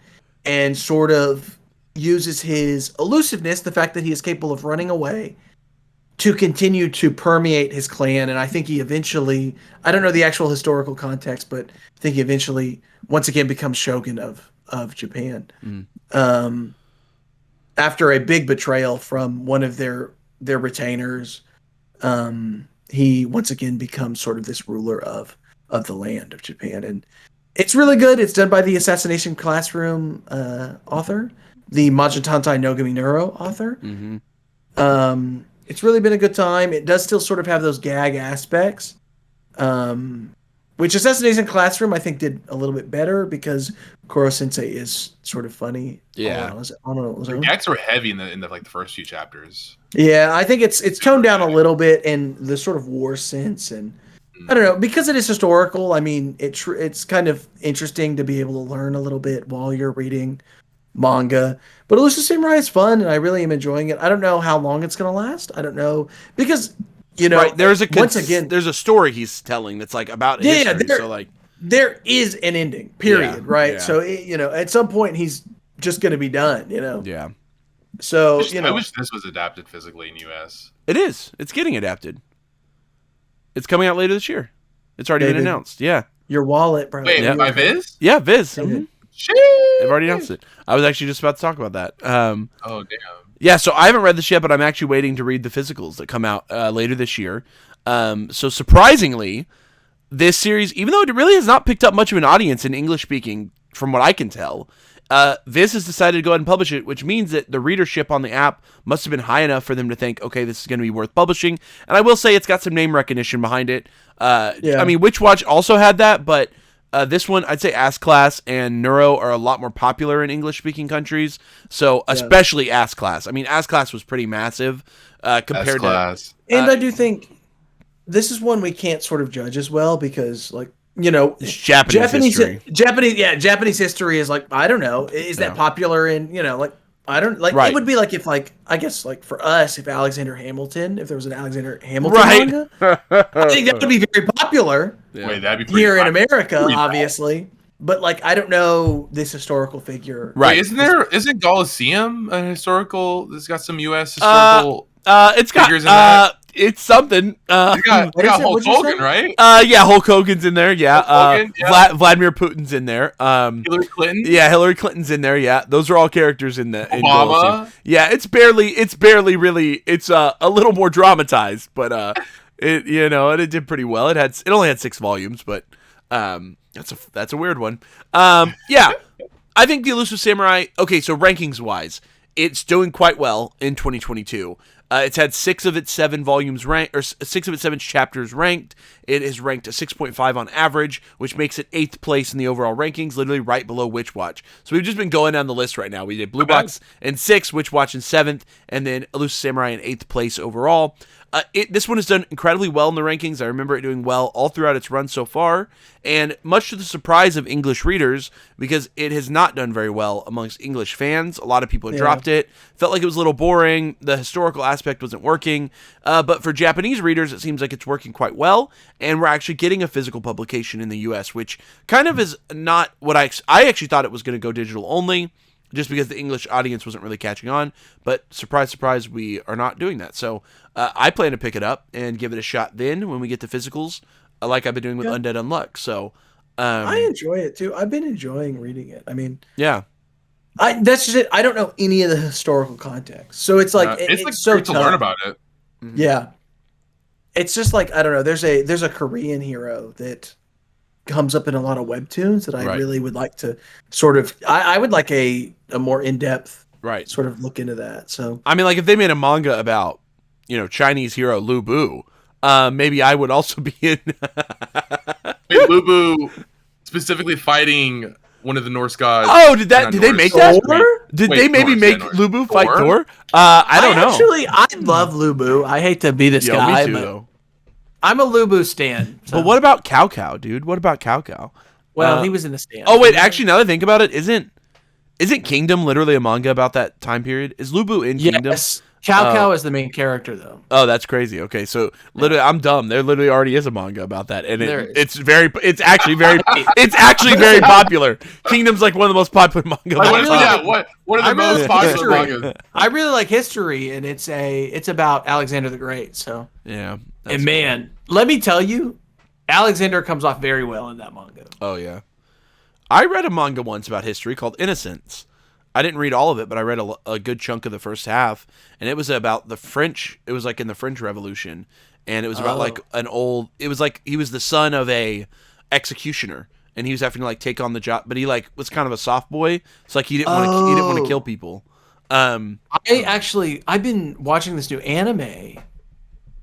and sort of uses his elusiveness, the fact that he is capable of running away, to continue to permeate his clan. And I think he eventually, I don't know the actual historical context, but I think he eventually once again becomes shogun of Japan. After a big betrayal from one of their retainers, he once again becomes sort of this ruler of the land of Japan. And it's really good. It's done by the Assassination Classroom author, the Majitantai Nogami Neuro author. It's really been a good time. It does still sort of have those gag aspects, which Assassination Classroom I think did a little bit better because Koro Sensei is sort of funny.
Yeah,
the gags were heavy in the like the first few chapters.
Yeah, I think it's toned down a little bit in the sort of war sense, and I don't know, because it is historical. I mean, it's kind of interesting to be able to learn a little bit while you're reading manga. But Elusive Samurai is fun, and I really am enjoying it. I don't know how long it's going to last. I don't know, because
right, there's
once again
there's a story he's telling that's like about history. So like
there is an ending, period. Right. Yeah. So at some point he's just going to be done.
Yeah.
So
I wish this was adapted physically in US.
It is. It's getting adapted. It's coming out later this year. It's already been announced. Yeah.
Your wallet, bro.
Wait, by Viz?
Yeah, Viz. They've already announced it. I was actually just about to talk about that.
Oh, damn.
Yeah, so I haven't read this yet, but I'm actually waiting to read the physicals that come out later this year. So surprisingly, this series, even though it really has not picked up much of an audience in English speaking, from what I can tell, Viz has decided to go ahead and publish it, which means that the readership on the app must have been high enough for them to think, okay, this is going to be worth publishing. And I will say it's got some name recognition behind it. I mean, Witch Watch also had that, but this one, I'd say Ass Class and Neuro are a lot more popular in English-speaking countries. So, especially Ass Class. I mean, Ass Class was pretty massive compared to...
And I do think this is one we can't sort of judge as well because, like,
it's Japanese history.
Japanese history is like, I don't know, is that popular in, like, I don't, like, It would be like if, like, I guess, like, for us, if Alexander Hamilton, if there was an Alexander Hamilton manga, I think that would be very popular.
Wait, that'd be pretty
here in America, obviously. But, like, I don't know this historical figure.
Right. Wait, isn't Colosseum a historical, it's got some U.S. historical
it's got,
figures in that?
It's something.
It's got Hulk Hogan, right?
Yeah, Hulk Hogan's in there. Yeah.
Hogan, yeah.
Vladimir Putin's in there.
Hillary Clinton.
Yeah, Hillary Clinton's in there. Yeah, those are all characters in the
Obama.
Yeah, it's barely really. It's a little more dramatized, but it did pretty well. It only had 6 volumes, but that's a weird one. Yeah, I think the Elusive Samurai. Okay, so rankings wise, it's doing quite well in 2022. It's had 6 of its 7 volumes ranked, or 6 of its 7 chapters ranked. It is ranked a 6.5 on average, which makes it 8th place in the overall rankings, literally right below Witch Watch. So we've just been going down the list right now. We did Blue Box in 6th, Witch Watch in 7th, and then Elusive Samurai in 8th place overall. This one has done incredibly well in the rankings. I remember it doing well all throughout its run so far, and much to the surprise of English readers, because it has not done very well amongst English fans. A lot of people had dropped it, felt like it was a little boring, the historical aspect wasn't working, but for Japanese readers, it seems like it's working quite well, and we're actually getting a physical publication in the US, which kind of is not what I actually thought it was going to go digital only, just because the English audience wasn't really catching on, but surprise, surprise, we are not doing that. So I plan to pick it up and give it a shot then when we get to physicals, like I've been doing with Undead Unluck. So
I enjoy it too. I've been enjoying reading it. I mean,
that's
just it. I don't know any of the historical context, so it's like it's so
great to learn about it.
Yeah, it's just like, I don't know. There's a Korean hero that comes up in a lot of webtoons that I really would like to sort of. I would like a more in-depth sort of look into that. So
I mean, like if they made a manga about Chinese hero Lu Bu, maybe I would also be in.
Wait, Lu Bu specifically fighting one of the Norse gods.
Oh, did they make that? Did they maybe make Lu Bu fight Thor? I don't know.
Actually, I love Lu Bu. I hate to be this guy,
me too,
but
though.
I'm a Lu Bu stan. So.
But what about Cow Cow, dude? What about Cow Cow?
Well, he was in the stand.
Oh wait, actually, now that I think about it, isn't Kingdom literally a manga about that time period? Is Lu Bu in Kingdom?
Yes. Cow is the main character, though.
Oh, that's crazy. Okay, so literally, I'm dumb. There literally already is a manga about that, and it's actually very popular. Kingdom's like one of the most popular manga.
One of the most popular mangas.
I really like history, and it's about Alexander the Great. So
yeah,
and man, let me tell you, Alexander comes off very well in that manga.
Oh yeah, I read a manga once about history called Innocence. I didn't read all of it, but I read a good chunk of the first half, and it was about the French. It was like in the French Revolution, and it was about like it was like he was the son of a executioner, and he was having to like take on the job, but he like was kind of a soft boy. It's like he didn't want to kill people.
I've been watching this new anime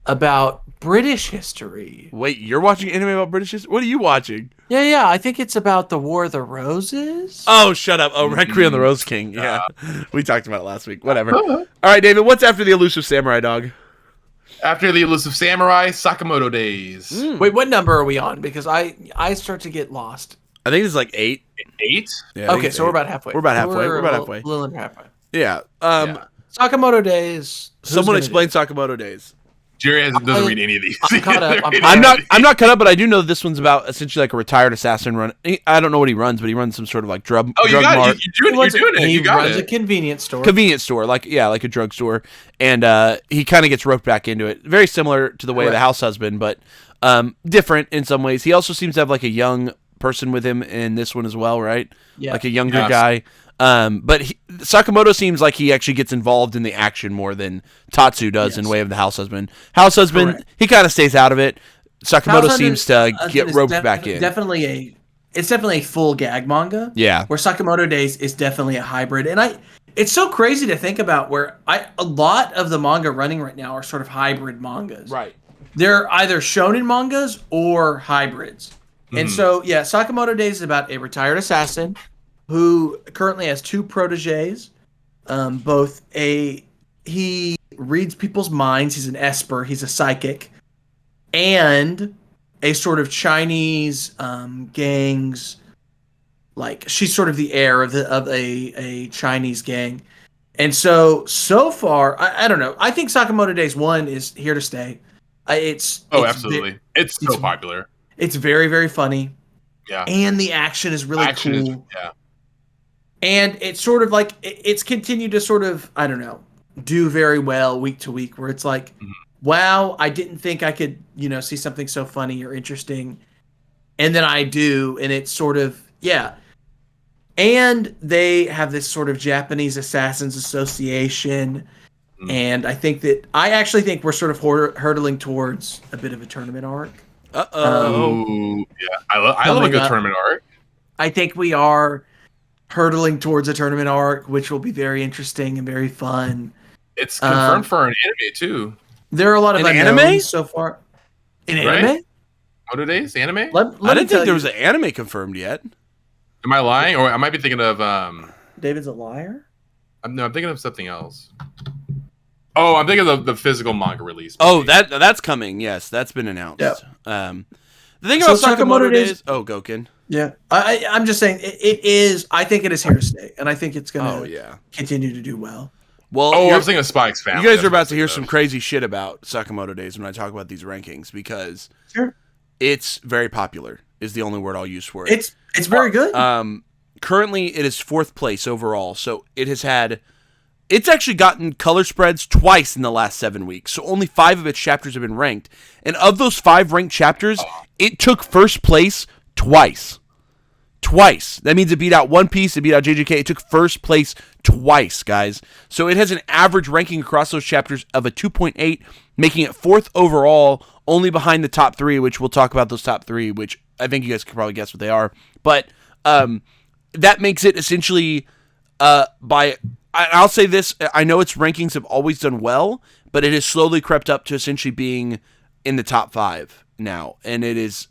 about British history.
Wait, you're watching anime about British history? What are you watching?
Yeah. I think it's about the War of the Roses.
Oh, shut up. Oh, Requiem the Rose King. Yeah. We talked about it last week. Whatever. All right, David, what's after the Elusive Samurai Dog?
After the Elusive Samurai, Sakamoto Days.
Wait, what number are we on? Because I start to get lost.
I think it's like 8.
8?
Yeah,
okay, so we're about halfway.
We're about halfway.
A little under halfway.
Yeah.
Sakamoto Days.
Someone explain Sakamoto Days.
Jerry doesn't read any of these.
I'm caught up.
I'm not caught up, but I do know this one's about essentially like a retired assassin run. I don't know what he runs, but he runs some sort of like drug.
Oh, you got it. You're doing it.
He runs a convenience store.
Like a drugstore, and he kind of gets roped back into it. Very similar to the way of the house husband, but different in some ways. He also seems to have like a young person with him in this one as well, right?
Yeah,
like a younger guy. But Sakamoto seems like he actually gets involved in the action more than Tatsu does in way of the house husband. House husband, correct. He kind of stays out of it. Sakamoto seems to get roped back in.
It's definitely a full gag manga.
Yeah.
Where Sakamoto Days is definitely a hybrid. And it's so crazy to think about where a lot of the manga running right now are sort of hybrid mangas.
Right.
They're either shonen mangas or hybrids. Mm-hmm. And so, Sakamoto Days is about a retired assassin who currently has 2 proteges. He reads people's minds. He's an esper. He's a psychic. And a sort of Chinese gangs, like she's sort of the heir of a Chinese gang. And so far, I don't know. I think Sakamoto Days 1 is here to stay.
Absolutely. It's so popular.
It's very, very funny.
Yeah.
And the action is really cool. And it's sort of like, it's continued to sort of, I don't know, do very well week to week, where it's like, wow, I didn't think I could, see something so funny or interesting. And then I do, and it's sort of, And they have this sort of Japanese Assassins Association. And I actually think we're sort of hurtling towards a bit of a tournament arc.
I love a good tournament arc.
I think we are hurtling towards a tournament arc, which will be very interesting and very fun.
It's confirmed for an anime too.
There are a lot of
anime
so far. In
right?
anime?
Moto Days anime?
I didn't think there was an anime confirmed yet.
Am I lying, or I might be thinking of?
David's a liar.
No, I'm thinking of something else. Oh, I'm thinking of the physical manga release.
Oh, that's coming. Yes, that's been announced.
Yeah.
The thing about Sakamoto Days. Oh, Goken.
Yeah, I'm just saying it is. I think it is here to stay, and I think it's going to continue to do well.
Well,
I was thinking of Spike's family.
You guys are about to hear some crazy shit about Sakamoto Days when I talk about these rankings, because it's very popular is the only word I'll use for it.
It's very good.
Currently, it is 4th place overall, so it's actually gotten color spreads twice in the last 7 weeks, so only 5 of its chapters have been ranked. And of those 5 ranked chapters, it took 1st place twice. That means it beat out One Piece, it beat out JJK. It took 1st place twice, guys. So it has an average ranking across those chapters of a 2.8, making it 4th overall, only behind the top 3, which we'll talk about those top 3, which I think you guys can probably guess what they are. But that makes it essentially I'll say this, I know its rankings have always done well, but it has slowly crept up to essentially being in the top 5 now. And it is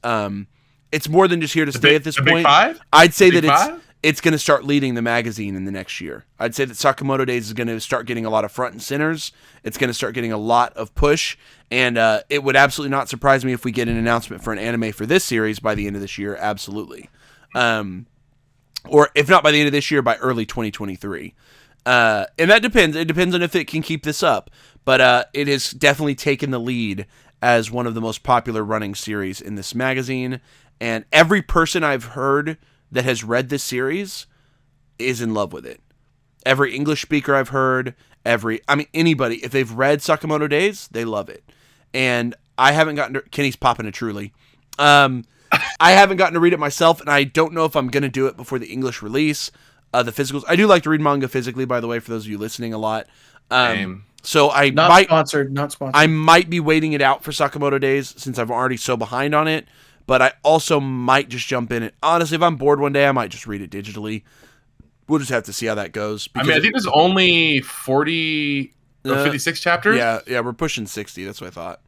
it's more than just here to stay at this point.
Big 5?
I'd say that it's going to start leading the magazine in the next year. I'd say that Sakamoto Days is going to start getting a lot of front and centers. It's going to start getting a lot of push, and it would absolutely not surprise me if we get an announcement for an anime for this series by the end of this year. Absolutely. Or if not by the end of this year, by early 2023. And that depends. It depends on if it can keep this up. But it has definitely taken the lead as one of the most popular running series in this magazine. And every person I've heard that has read this series is in love with it. Every English speaker I've heard, anybody, if they've read Sakamoto Days, they love it. And I haven't gotten to, Kenny's popping a Truly. I haven't gotten to read it myself, and I don't know if I'm going to do it before the English release. The physicals. I do like to read manga physically, by the way, for those of you listening a lot. So I
not sponsored.
I might be waiting it out for Sakamoto Days since I'm already so behind on it. But I also might just jump in it. Honestly, if I'm bored one day, I might just read it digitally. We'll just have to see how that goes.
I think there's only 40 or 56 chapters.
Yeah, we're pushing 60. That's what I thought.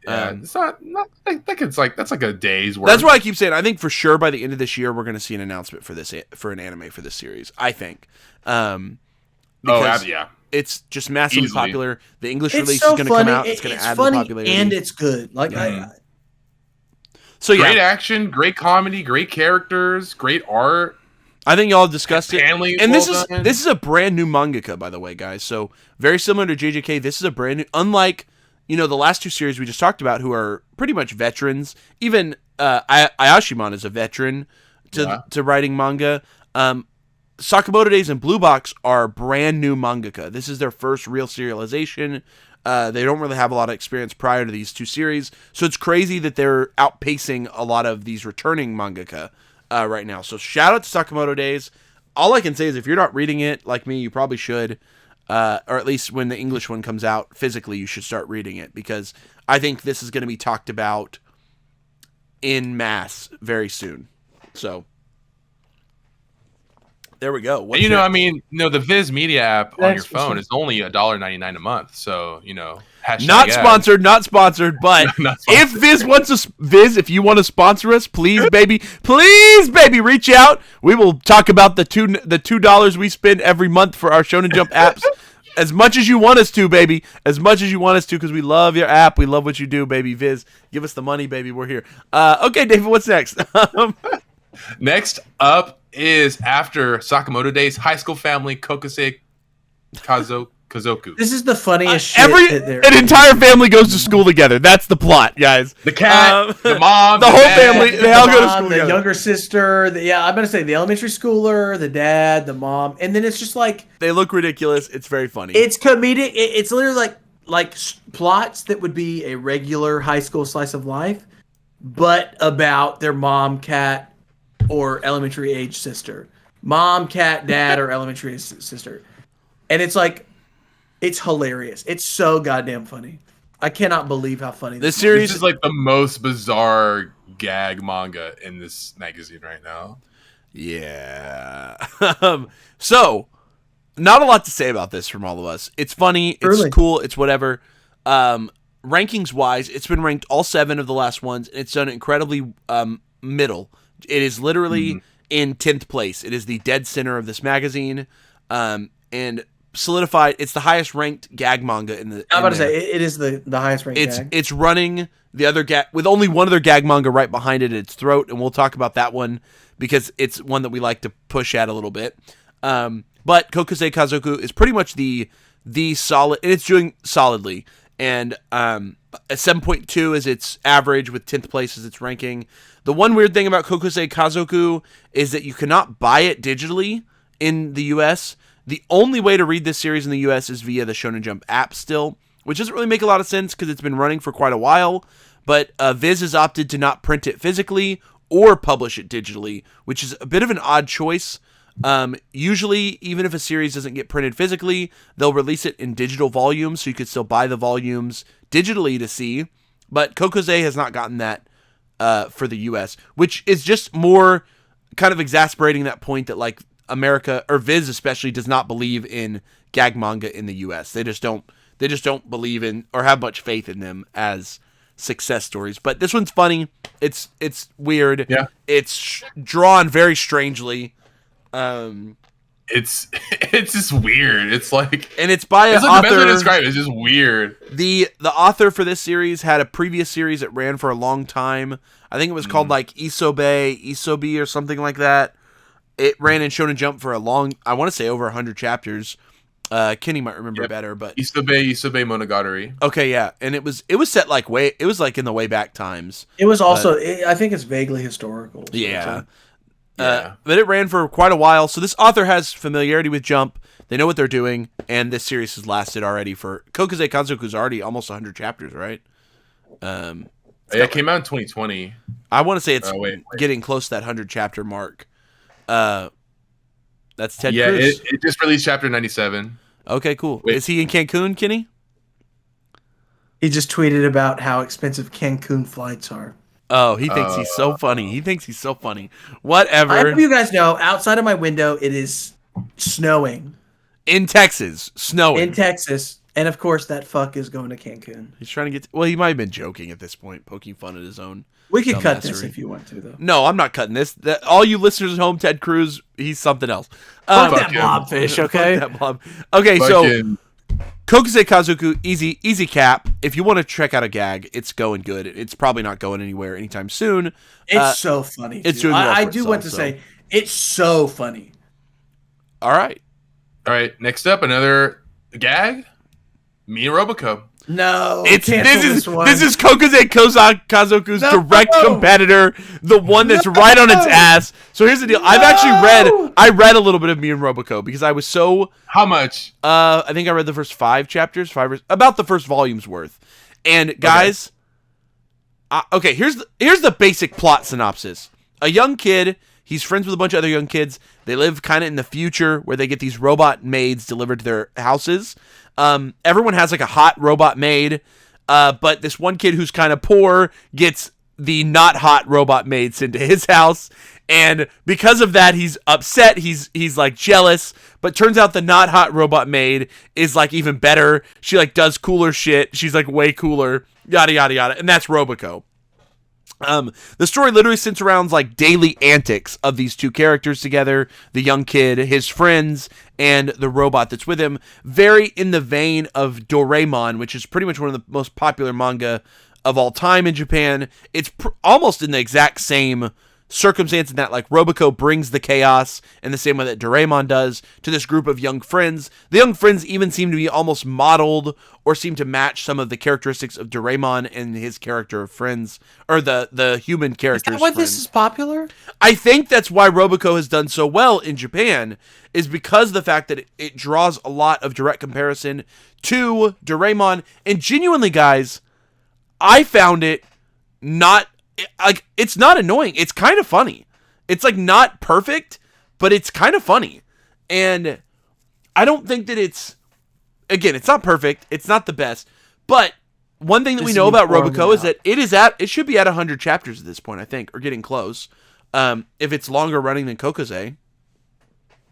Yeah, it's not. I think it's like that's like a day's worth.
That's why I keep saying. I think for sure by the end of this year we're going to see an announcement for an anime for this series. I think.
Yeah.
It's just massively popular. The English release
so
is going to come out. It's going to add to the popularity,
and it's good. Like
So yeah,
great action, great comedy, great characters, great art.
I think y'all have discussed it. And this is a brand new mangaka, by the way, guys. So very similar to JJK. This is a brand new, unlike the last two series we just talked about, who are pretty much veterans. Even Ayashimon is a veteran to writing manga. Sakamoto Days and Blue Box are brand new mangaka. This is their first real serialization. They don't really have a lot of experience prior to these two series, so it's crazy that they're outpacing a lot of these returning mangaka right now. So shout out to Sakamoto Days. All I can say is if you're not reading it like me, you probably should, or at least when the English one comes out physically, you should start reading it, because I think this is going to be talked about in mass very soon. So there we go.
And, the Viz Media app on your phone is only $1.99 a month. So,
not sponsored, but if Viz, if you want to sponsor us, please, baby, reach out. We will talk about the $2 we spend every month for our Shonen Jump apps. As much as you want us to, baby. As much as you want us to, because we love your app. We love what you do, baby. Viz, give us the money, baby. We're here. Okay, David, what's next?
Next up is after Sakamoto Days, High School Family Kokosei Kazoku.
This is the funniest shit.
An entire family goes to school together. That's the plot, guys.
The cat, the mom,
the whole family, they all go to school
the
together.
Younger sister, I'm going to say the elementary schooler, the dad, the mom, and then it's just like...
They look ridiculous. It's very funny.
It's comedic. It's literally like plots that would be a regular high school slice of life, but about their mom, cat, or elementary age sister. Mom, cat, dad, or elementary age sister. And it's like, it's hilarious. It's so goddamn funny. I cannot believe how funny
this series
is. Like the most bizarre gag manga in this magazine right now.
Yeah. So, not a lot to say about this from all of us. It's funny. It's cool. It's whatever. Rankings wise, it's been ranked all 7 of the last ones, and it's done incredibly middle. It is literally in 10th place. It is the dead center of this magazine, and solidified. It's the highest ranked gag manga in the.
I'm about to say it is the highest ranked. Gag.
It's running the other gag with only one other gag manga right behind it at its throat, and we'll talk about that one because it's one that we like to push at a little bit. But Kokosei Kazoku is pretty much the solid, and it's doing solidly. And a 7.2 is its average, with 10th place as its ranking. The one weird thing about Kokosei Kazoku is that you cannot buy it digitally in the US. The only way to read this series in the US is via the Shonen Jump app still, which doesn't really make a lot of sense because it's been running for quite a while. But Viz has opted to not print it physically or publish it digitally, which is a bit of an odd choice. Usually, even if a series doesn't get printed physically, they'll release it in digital volumes, so you could still buy the volumes digitally to see. But Kokosei has not gotten that for the US, which is just more kind of exasperating that point that like America, or Viz especially, does not believe in gag manga in the US. They just don't believe in or have much faith in them as success stories. But this one's funny. It's weird.
Yeah.
It's drawn very strangely.
It's just weird. It's like,
and it's by an
author. The best way to describe it is just weird.
The author for this series had a previous series that ran for a long time. I think it was called like Isobi or something like that. It ran in Shonen Jump for I want to say over 100 chapters. Kenny might remember better, but
Isobe Monogatari.
Okay, yeah, and it was set like in the way back times.
It was also I think it's vaguely historical. So
yeah. But it ran for quite a while. So this author has familiarity with Jump. They know what they're doing, and this series has lasted already for Kokusei Kazoku's already almost 100 chapters, right?
It came out in 2020.
I want to say it's getting close to that 100 chapter mark. That's Ted Cruz.
Yeah, it just released chapter 97.
Okay, cool. Is he in Cancun, Kenny?
He just tweeted about how expensive Cancun flights are.
Oh, he thinks he's so funny. He thinks he's so funny. Whatever.
I hope you guys know, outside of my window, it is snowing.
In Texas. Snowing.
In Texas. And of course, that fuck is going to Cancun.
He's trying to get... Well, he might have been joking at this point, poking fun at his own...
We could cut this if you want to, though.
No, I'm not cutting this. All you listeners at home, Ted Cruz, he's something else.
Fuck that blobfish, okay?
Fuck that blob. Okay, so Kokusei Kazoku, easy cap. If you want to check out a gag, it's going good. It's probably not going anywhere anytime soon.
It's so funny.
It's doing well
I do want to say, it's so funny.
All right.
Next up, another gag. Me and Roboco.
No,
this is Kokusei Kazoku's direct competitor, the one that's right on its ass. So here's the deal. I've actually read a little bit of Me and Roboco because I was so...
How much?
I think I read the first 5 chapters, about the first volume's worth. And guys, okay, here's the basic plot synopsis. A young kid, he's friends with a bunch of other young kids. They live kind of in the future where they get these robot maids delivered to their houses. Everyone has like a hot robot maid, but this one kid who's kind of poor gets the not hot robot maid sent to his house, and because of that, he's upset. He's like jealous, but turns out the not hot robot maid is like even better. She like does cooler shit. She's like way cooler. Yada yada yada, and that's Roboco. The story literally centers around like daily antics of these two characters together, the young kid, his friends, and the robot that's with him. Very in the vein of Doraemon, which is pretty much one of the most popular manga of all time in Japan. It's almost in the exact same circumstance in that like Roboco brings the chaos in the same way that Doraemon does to this group of young friends. The young friends even seem to be almost modeled or seem to match some of the characteristics of Doraemon and his character of friends, or the human characters.
Is that why this is popular?
I think that's why Roboco has done so well in Japan, is because of the fact that it draws a lot of direct comparison to Doraemon. And genuinely, guys, I found it not... like, it's not annoying. It's kind of funny. It's like not perfect, but it's kind of funny. And I don't think that it's, again, it's not perfect. It's not the best. But one thing that we know about Roboco is that it should be at 100 chapters at this point, I think, or getting close. If it's longer running than Kokusei.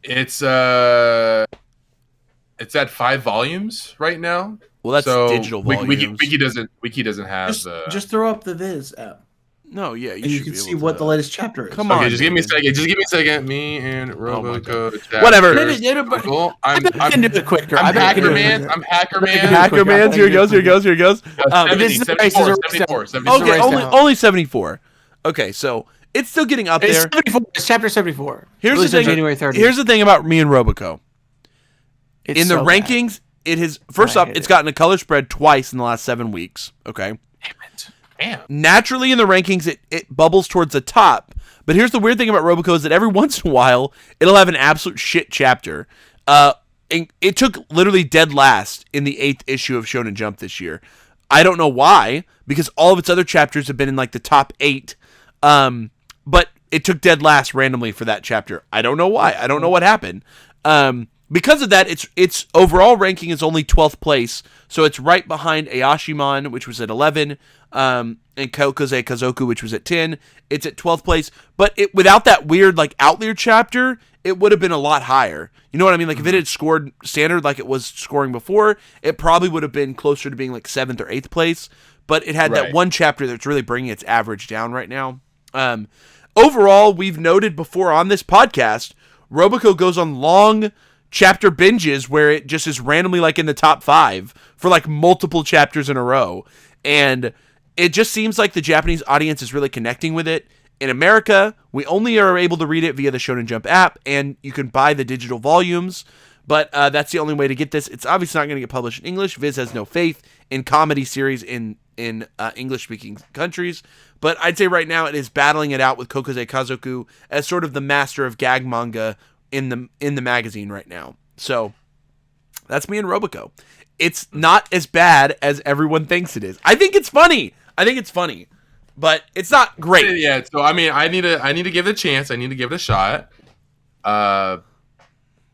It's at 5 volumes right now.
Well, that's digital volumes.
Wiki doesn't have
just throw up the Viz app.
No, yeah,
you can see what the latest chapter is.
Come on,
just give me a second. Me and Roboco.
Whatever.
I can do it quicker.
I'm Hacker Man.
Hacker Man. Here it goes.
74.
Okay, only 74. Okay, so it's still getting up there.
74. It's chapter 74.
Here's the thing.
January 30th.
Here's the thing about Me and Roboco. In the rankings, it has it's gotten a color spread twice in the last 7 weeks. Okay.
Damn.
Naturally, in the rankings, it bubbles towards the top. But here's the weird thing about Roboco is that every once in a while, it'll have an absolute shit chapter. It took literally dead last in the 8th issue of Shonen Jump this year. I don't know why, because all of its other chapters have been in like the top 8. But it took dead last randomly for that chapter. I don't know why. I don't know what happened. Because of that, its overall ranking is only 12th place, so it's right behind Ayashimon, which was at 11, and Kokusei Kazoku, which was at 10. It's at 12th place, but without that weird like outlier chapter, it would have been a lot higher. You know what I mean? Like if it had scored standard like it was scoring before, it probably would have been closer to being like 7th or 8th place. But it had that one chapter that's really bringing its average down right now. Overall, we've noted before on this podcast, Roboco goes on long chapter binges where it just is randomly like in the top 5 for like multiple chapters in a row. And it just seems like the Japanese audience is really connecting with it. In America, we only are able to read it via the Shonen Jump app, and you can buy the digital volumes. But that's the only way to get this. It's obviously not going to get published in English. Viz has no faith in comedy series in English-speaking countries. But I'd say right now it is battling it out with Kokosei Kazoku as sort of the master of gag manga in the magazine right now. So that's me and Robico. It's not as bad as everyone thinks it is. I think it's funny. But it's not great.
Yeah, so I mean, I need to give it a chance. I need to give it a shot.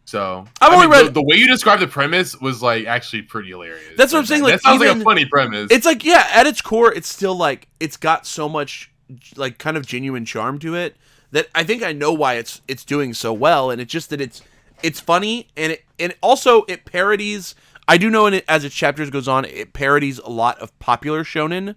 So
I've only read
the way you described the premise was like actually pretty hilarious.
That's what I'm saying. Like,
that sounds like a funny premise.
It's like, yeah, at its core, it's still like it's got so much like kind of genuine charm to it that I think I know why it's doing so well, and it's just that it's funny and also it parodies. I do know as its chapters goes on, it parodies a lot of popular shonen.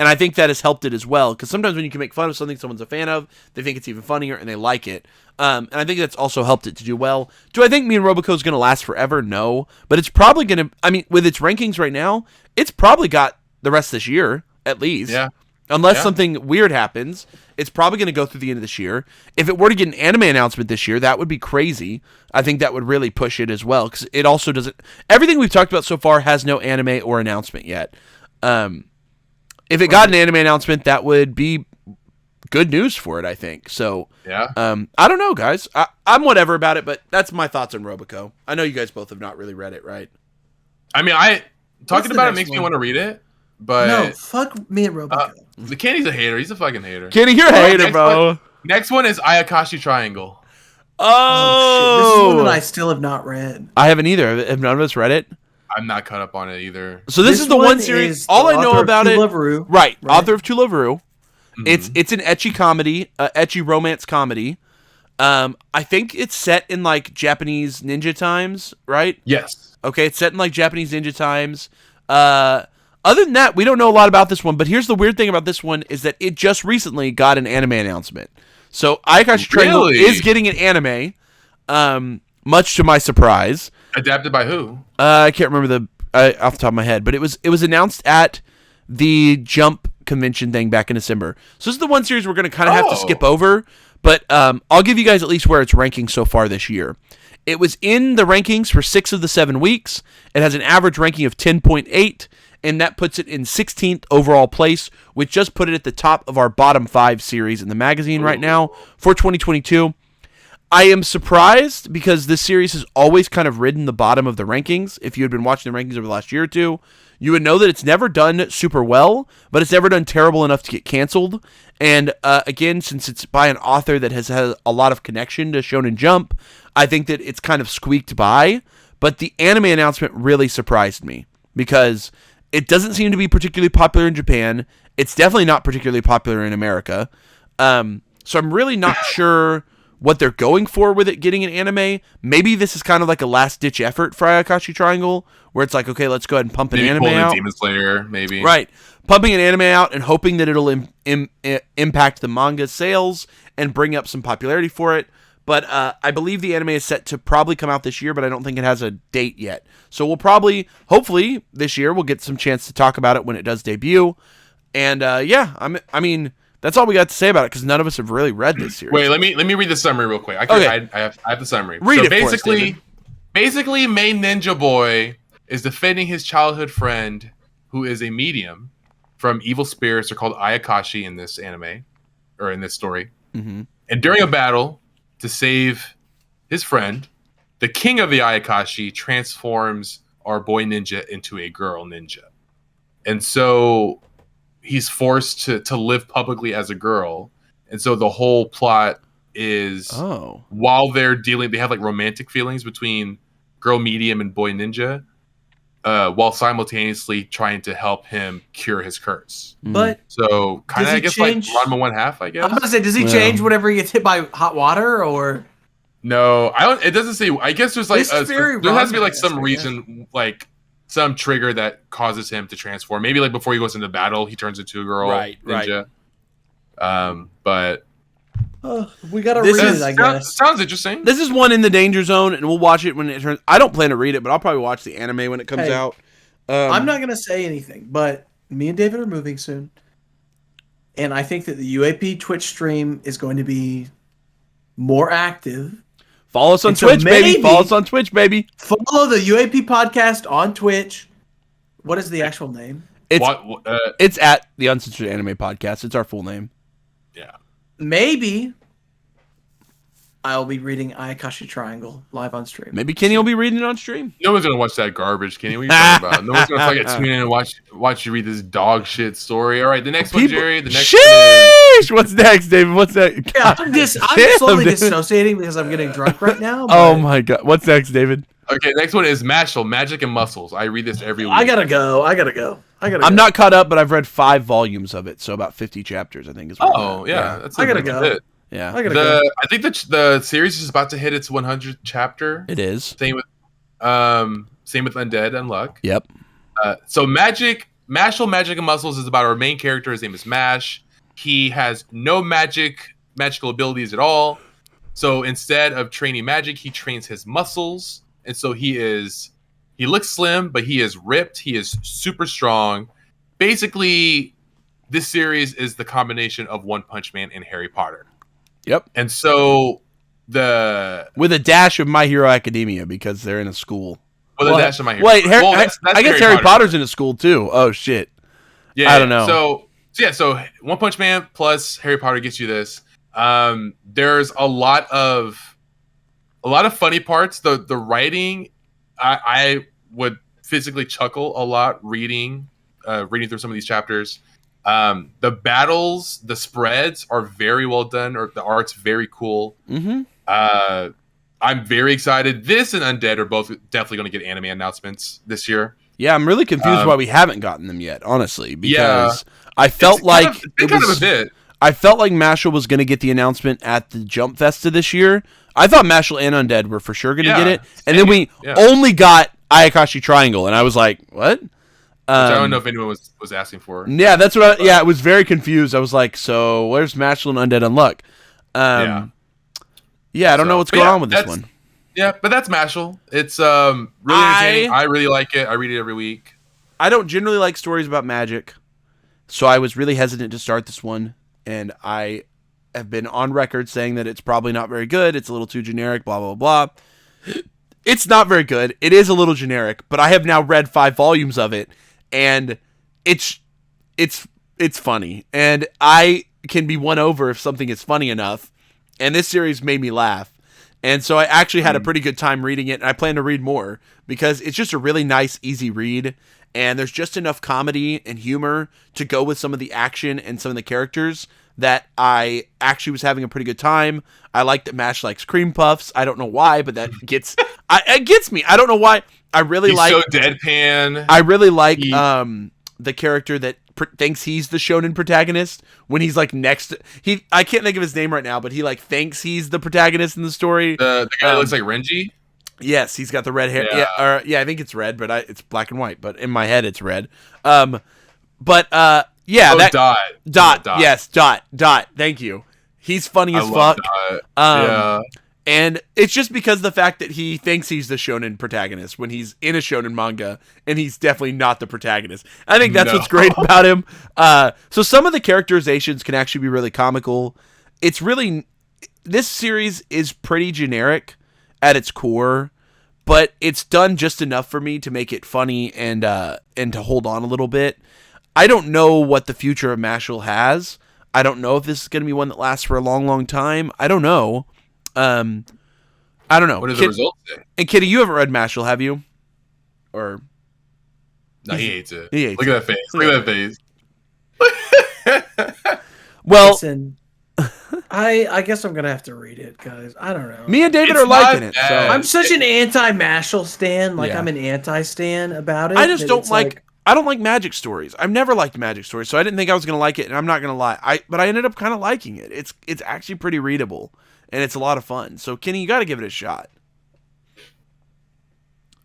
And I think that has helped it as well, because sometimes when you can make fun of something someone's a fan of, they think it's even funnier and they like it. And I think that's also helped it to do well. Do I think me and Robico is going to last forever? No. But it's probably going to, I mean, with its rankings right now, it's probably got the rest of this year, at least.
Yeah.
Unless something weird happens, it's probably going to go through the end of this year. If it were to get an anime announcement this year, that would be crazy. I think that would really push it as well, because it also doesn't, everything we've talked about so far has no anime or announcement yet. If it got an anime announcement, that would be good news for it, I think. So,
yeah.
I don't know, guys. I'm whatever about it, but that's my thoughts on Robico. I know you guys both have not really read it, right?
I mean, talking about it makes me want to read it, but
no, fuck me and Robico.
The Kenny's a hater. He's a fucking hater.
Kenny, you're a hater, bro.
Next one is Ayakashi Triangle.
Oh shit! This is one that I still have not read.
I haven't either. Have none of us read it?
I'm not caught up on it either.
So this is the one series. All I know about it, right? Author of To Love Ru. Mm-hmm. It's an ecchi comedy, ecchi romance comedy. I think it's set in like Japanese ninja times, right?
Yes.
Okay, it's set in like Japanese ninja times. Other than that, we don't know a lot about this one. But here's the weird thing about this one is that it just recently got an anime announcement. So Ayakashi Triangle is getting an anime, much to my surprise.
Adapted by who?
I can't remember off the top of my head, but it was announced at the Jump convention thing back in December. So this is the one series we're going to kind of have to skip over, but I'll give you guys at least where it's ranking so far this year. It was in the rankings for 6 of the 7 weeks. It has an average ranking of 10.8, and that puts it in 16th overall place, which just put it at the top of our bottom 5 series in the magazine right now for 2022. I am surprised because this series has always kind of ridden the bottom of the rankings. If you had been watching the rankings over the last year or two, you would know that it's never done super well, but it's never done terrible enough to get canceled. And again, since it's by an author that has had a lot of connection to Shonen Jump, I think that it's kind of squeaked by. But the anime announcement really surprised me because it doesn't seem to be particularly popular in Japan. It's definitely not particularly popular in America. So I'm really not sure what they're going for with it getting an anime. Maybe this is kind of like a last-ditch effort for Ayakashi Triangle, where it's like, okay, let's go ahead and pump an anime out.
Demon Slayer, maybe.
Right. Pumping an anime out and hoping that it'll impact the manga sales and bring up some popularity for it. But I believe the anime is set to probably come out this year, but I don't think it has a date yet. So we'll probably, hopefully, this year we'll get some chance to talk about it when it does debut. And yeah, I mean, that's all we got to say about it because none of us have really read this series.
Wait, let me read the summary real quick. I have the summary.
Read it
basically, main ninja boy is defending his childhood friend who is a medium from evil spirits. They're called Ayakashi in this anime or in this story.
Mm-hmm.
And during a battle to save his friend, the king of the Ayakashi transforms our boy ninja into a girl ninja, and so he's forced to live publicly as a girl. And so the whole plot is while they're dealing, they have like romantic feelings between girl medium and boy ninja, while simultaneously trying to help him cure his curse.
But
so kind of, I guess, like Ranma 1/2, I guess.
I'm gonna say, does he change whenever he gets hit by hot water, or?
No, I don't. It doesn't say. I guess there's like there has to be like some reason, like some trigger that causes him to transform. Maybe like before he goes into battle, he turns into a girl ninja. Right. But
we gotta read it, I guess.
Sounds interesting.
This is one in the danger zone, and we'll watch it when it turns. I don't plan to read it, but I'll probably watch the anime when it comes out.
I'm not gonna say anything, but me and David are moving soon, and I think that the UAP Twitch stream is going to be more active.
Follow us on Twitch, baby. Follow us on Twitch, baby.
Follow the UAP podcast on Twitch. What is the actual name?
It's at the Uncensored Anime Podcast. It's our full name.
Yeah.
Maybe I'll be reading Ayakashi Triangle live on stream.
Maybe Kenny will be reading it on stream.
No one's gonna watch that garbage, Kenny. What are you talking about? No one's gonna fucking tune in and watch you read this dog shit story. All right, the next one, Jerry. The next one is...
What's next, David? What's next?
Yeah, I'm slowly dissociating because I'm getting drunk right now. But...
Oh my god. What's next, David?
Okay, next one is Mashal, Magic and Muscles. I read this every week.
I gotta go.
I'm not caught up, but I've read 5 volumes of it, so about 50 chapters, I think.
That's
I gotta go.
Yeah,
I think the series is about to hit its 100th chapter.
It is.
Same with Undead Unluck.
Yep.
So Mashal, Magic and Muscles is about our main character. His name is Mash. He has no magical abilities at all. So instead of training magic, he trains his muscles, and so he looks slim, but he is ripped. He is super strong. Basically, this series is the combination of One Punch Man and Harry Potter.
Yep.
And so
with a dash of My Hero Academia because they're in a school.
With a dash of My Hero.
Wait, I guess Harry Potter's in a school too. Oh shit.
Yeah.
I don't know.
So One Punch Man plus Harry Potter gets you this. There's a lot of funny parts. The writing, I would physically chuckle a lot reading through some of these chapters. The battles, the spreads are very well done, or the art's very cool.
Mm-hmm.
I'm very excited. This and Undead are both definitely going to get anime announcements this year.
Yeah, I'm really confused why we haven't gotten them yet, honestly, because I felt like I felt like Mashal was going to get the announcement at the Jump Festa this year. I thought Mashal and Undead were for sure going to get it, and then we only got Ayakashi Triangle, and I was like, what?
I don't know if anyone was asking for.
Yeah, that's what. I was very confused. I was like, so where's Mashal and Undead Unluck? I don't know what's going on with this one.
Yeah, but that's Mashal. It's really entertaining. I really like it. I read it every week.
I don't generally like stories about magic, so I was really hesitant to start this one, and I have been on record saying that it's probably not very good. It's a little too generic. Blah blah blah. It's not very good. It is a little generic, but I have now read 5 volumes of it. And it's funny, and I can be won over if something is funny enough. And this series made me laugh, and so I actually had a pretty good time reading it. And I plan to read more because it's just a really nice, easy read, and there's just enough comedy and humor to go with some of the action and some of the characters that I actually was having a pretty good time. I like that Mash likes cream puffs. I don't know why, but that gets it gets me. I don't know why. He's
so deadpan.
I really like the character that thinks he's the shonen protagonist when he's like next. I can't think of his name right now, but he like thinks he's the protagonist in the story.
The guy that looks like Renji.
Yes, he's got the red hair. Yeah, I think it's red, but it's black and white. But in my head, it's red. Dot. Yes, Dot. Thank you. He's funny as fuck. And it's just because of the fact that he thinks he's the shonen protagonist when he's in a shonen manga, and he's definitely not the protagonist. I think that's what's great about him. So some of the characterizations can actually be really comical. This series is pretty generic at its core, but it's done just enough for me to make it funny and to hold on a little bit. I don't know what the future of Mashal has. I don't know if this is going to be one that lasts for a long, long time. I don't know. I don't know.
What does the results say?
And Kitty, you haven't read Mashal, have you? Or
no, he hates it.
He hates
Look at that face. Look at that face.
Well,
listen, I guess I'm gonna have to read it, guys. I don't know.
Me and David are liking it. So.
I'm such an anti-Mashal stan. I'm an anti-stan about it.
I just don't like. I don't like magic stories. I've never liked magic stories, so I didn't think I was gonna like it, and I'm not gonna lie. But I ended up kind of liking it. It's actually pretty readable. And it's a lot of fun. So Kenny, you got to give it a shot.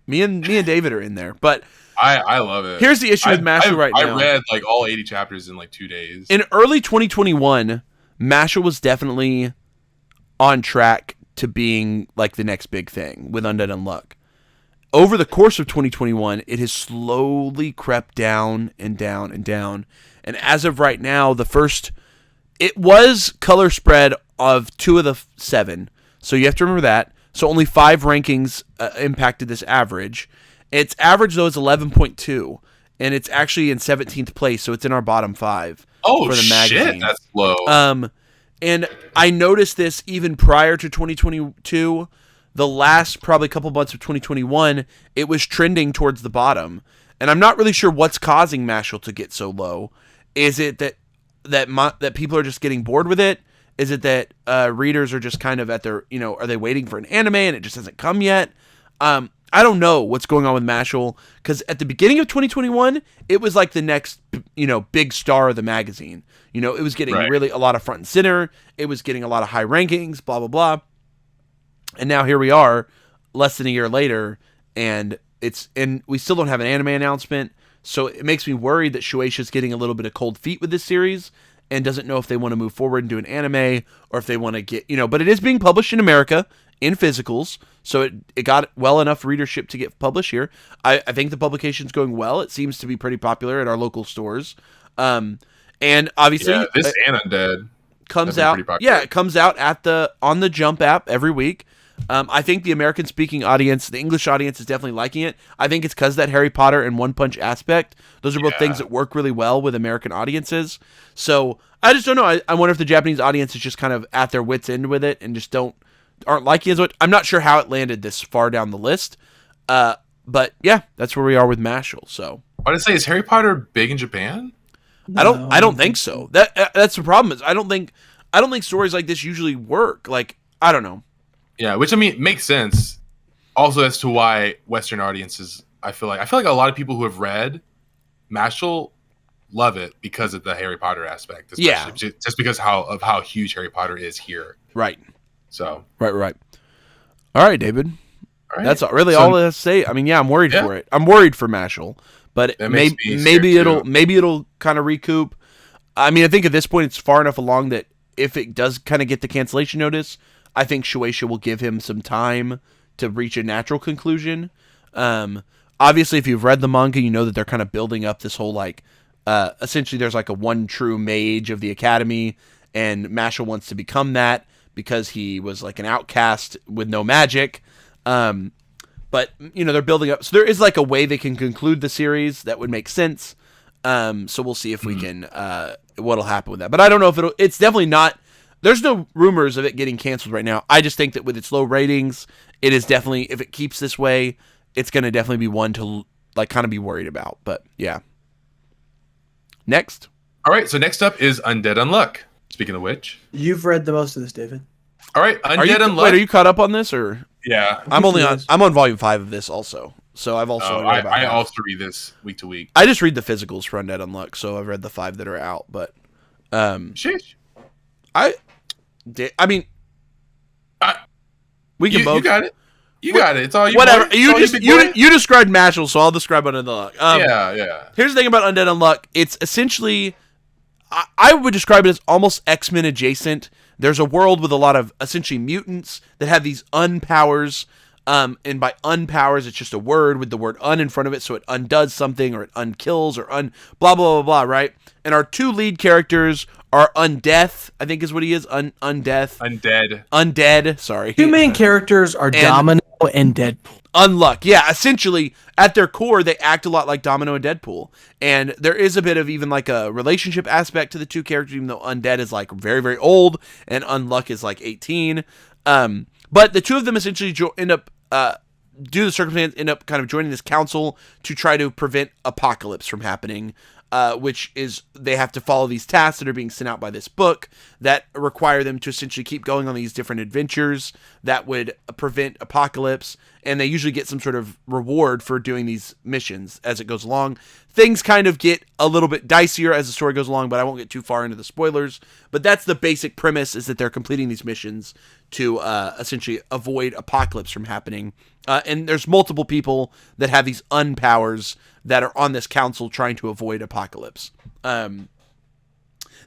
Me and David are in there, but
I love it.
Here's the issue with Mashal right now.
I read like all 80 chapters in like 2 days.
In early 2021, Mashal was definitely on track to being like the next big thing with Undead Unluck. Over the course of 2021, it has slowly crept down and down and down. And as of right now, it was color spread of 2 of the 7. So you have to remember that. So only 5 rankings impacted this average. Its average, though, is 11.2, and it's actually in 17th place, so it's in our bottom 5 for the magazine.
Shit, that's low.
And I noticed this even prior to 2022. The last probably couple months of 2021, it was trending towards the bottom. And I'm not really sure what's causing Mashal to get so low. Is it that people are just getting bored with it? Is it that readers are just kind of at their, are they waiting for an anime and it just hasn't come yet? I don't know what's going on with Mashal, because at the beginning of 2021, it was like the next, big star of the magazine. It was getting really a lot of front and center. It was getting a lot of high rankings, blah, blah, blah. And now here we are, less than a year later, and we still don't have an anime announcement. So it makes me worried that Shueisha's getting a little bit of cold feet with this series and doesn't know if they want to move forward and do an anime, or if they want to get, but it is being published in America in physicals, so it got well enough readership to get published here. I think the publication's going well. It seems to be pretty popular at our local stores. And obviously,
this and Undead
comes out. Yeah, it comes out on the Jump app every week. I think the American-speaking audience, the English audience, is definitely liking it. I think it's because that Harry Potter and One Punch aspect. Those are both things that work really well with American audiences. So I just don't know. I wonder if the Japanese audience is just kind of at their wits' end with it and just aren't liking it as much. I'm not sure how it landed this far down the list. But yeah, that's where we are with Mashal. So
I want to say, is Harry Potter big in Japan?
No. I don't think so. That's the problem. Is I don't think stories like this usually work. Like, I don't know.
Yeah, which makes sense. Also, as to why Western audiences, I feel like a lot of people who have read Mashal love it because of the Harry Potter aspect. Just because of how huge Harry Potter is here.
Right.
So.
Right. All right, David. All right. That's really all I have to say. I mean, I'm worried for it. I'm worried for Mashal, but maybe it'll kind of recoup. I mean, I think at this point it's far enough along that if it does kind of get the cancellation notice, I think Shueisha will give him some time to reach a natural conclusion. Obviously, if you've read the manga, you know that they're kind of building up this whole, essentially there's like a one true mage of the academy, and Mashal wants to become that because he was like an outcast with no magic. But, they're building up. So there is like a way they can conclude the series that would make sense. So we'll see if we can, what'll happen with that. But I don't know if it's definitely not. There's no rumors of it getting canceled right now. I just think that with its low ratings, it is definitely, if it keeps this way, it's going to definitely be one to kind of be worried about. But yeah. Next.
All right. So next up is Undead Unluck. Speaking of which,
you've read the most of this, David.
All right. Undead Unluck.
Wait, are you caught up on this or?
Yeah.
I'm on volume 5 of this also. So I've also
I also read this week to week.
I just read the physicals for Undead Unluck, so I've read the 5 that are out. But
sheesh.
We can both.
You got it. You got it. It's all you.
Whatever. You described Mashal, so I'll describe Undead Unluck.
Yeah.
Here's the thing about Undead Unluck. It's essentially, I would describe it as almost X-Men adjacent. There's a world with a lot of essentially mutants that have these unpowers. And by unpowers, it's just a word with the word un in front of it, so it undoes something, or it unkills, or blah, blah, blah, blah, right? And our 2 lead characters are Undeath, I think is what he is, Undeath. Undead, sorry.
2 main characters are Domino and Deadpool.
Unluck, yeah, essentially, at their core, they act a lot like Domino and Deadpool. And there is a bit of even like a relationship aspect to the 2 characters, even though Undead is like very, very old, and Unluck is like 18. But the 2 of them essentially end up, due to the circumstance, end up kind of joining this council to try to prevent apocalypse from happening, which is they have to follow these tasks that are being sent out by this book that require them to essentially keep going on these different adventures that would prevent apocalypse, and they usually get some sort of reward for doing these missions as it goes along. Things kind of get a little bit dicier as the story goes along, but I won't get too far into the spoilers. But that's the basic premise, is that they're completing these missions to essentially avoid apocalypse from happening. And there's multiple people that have these unpowers that are on this council trying to avoid apocalypse.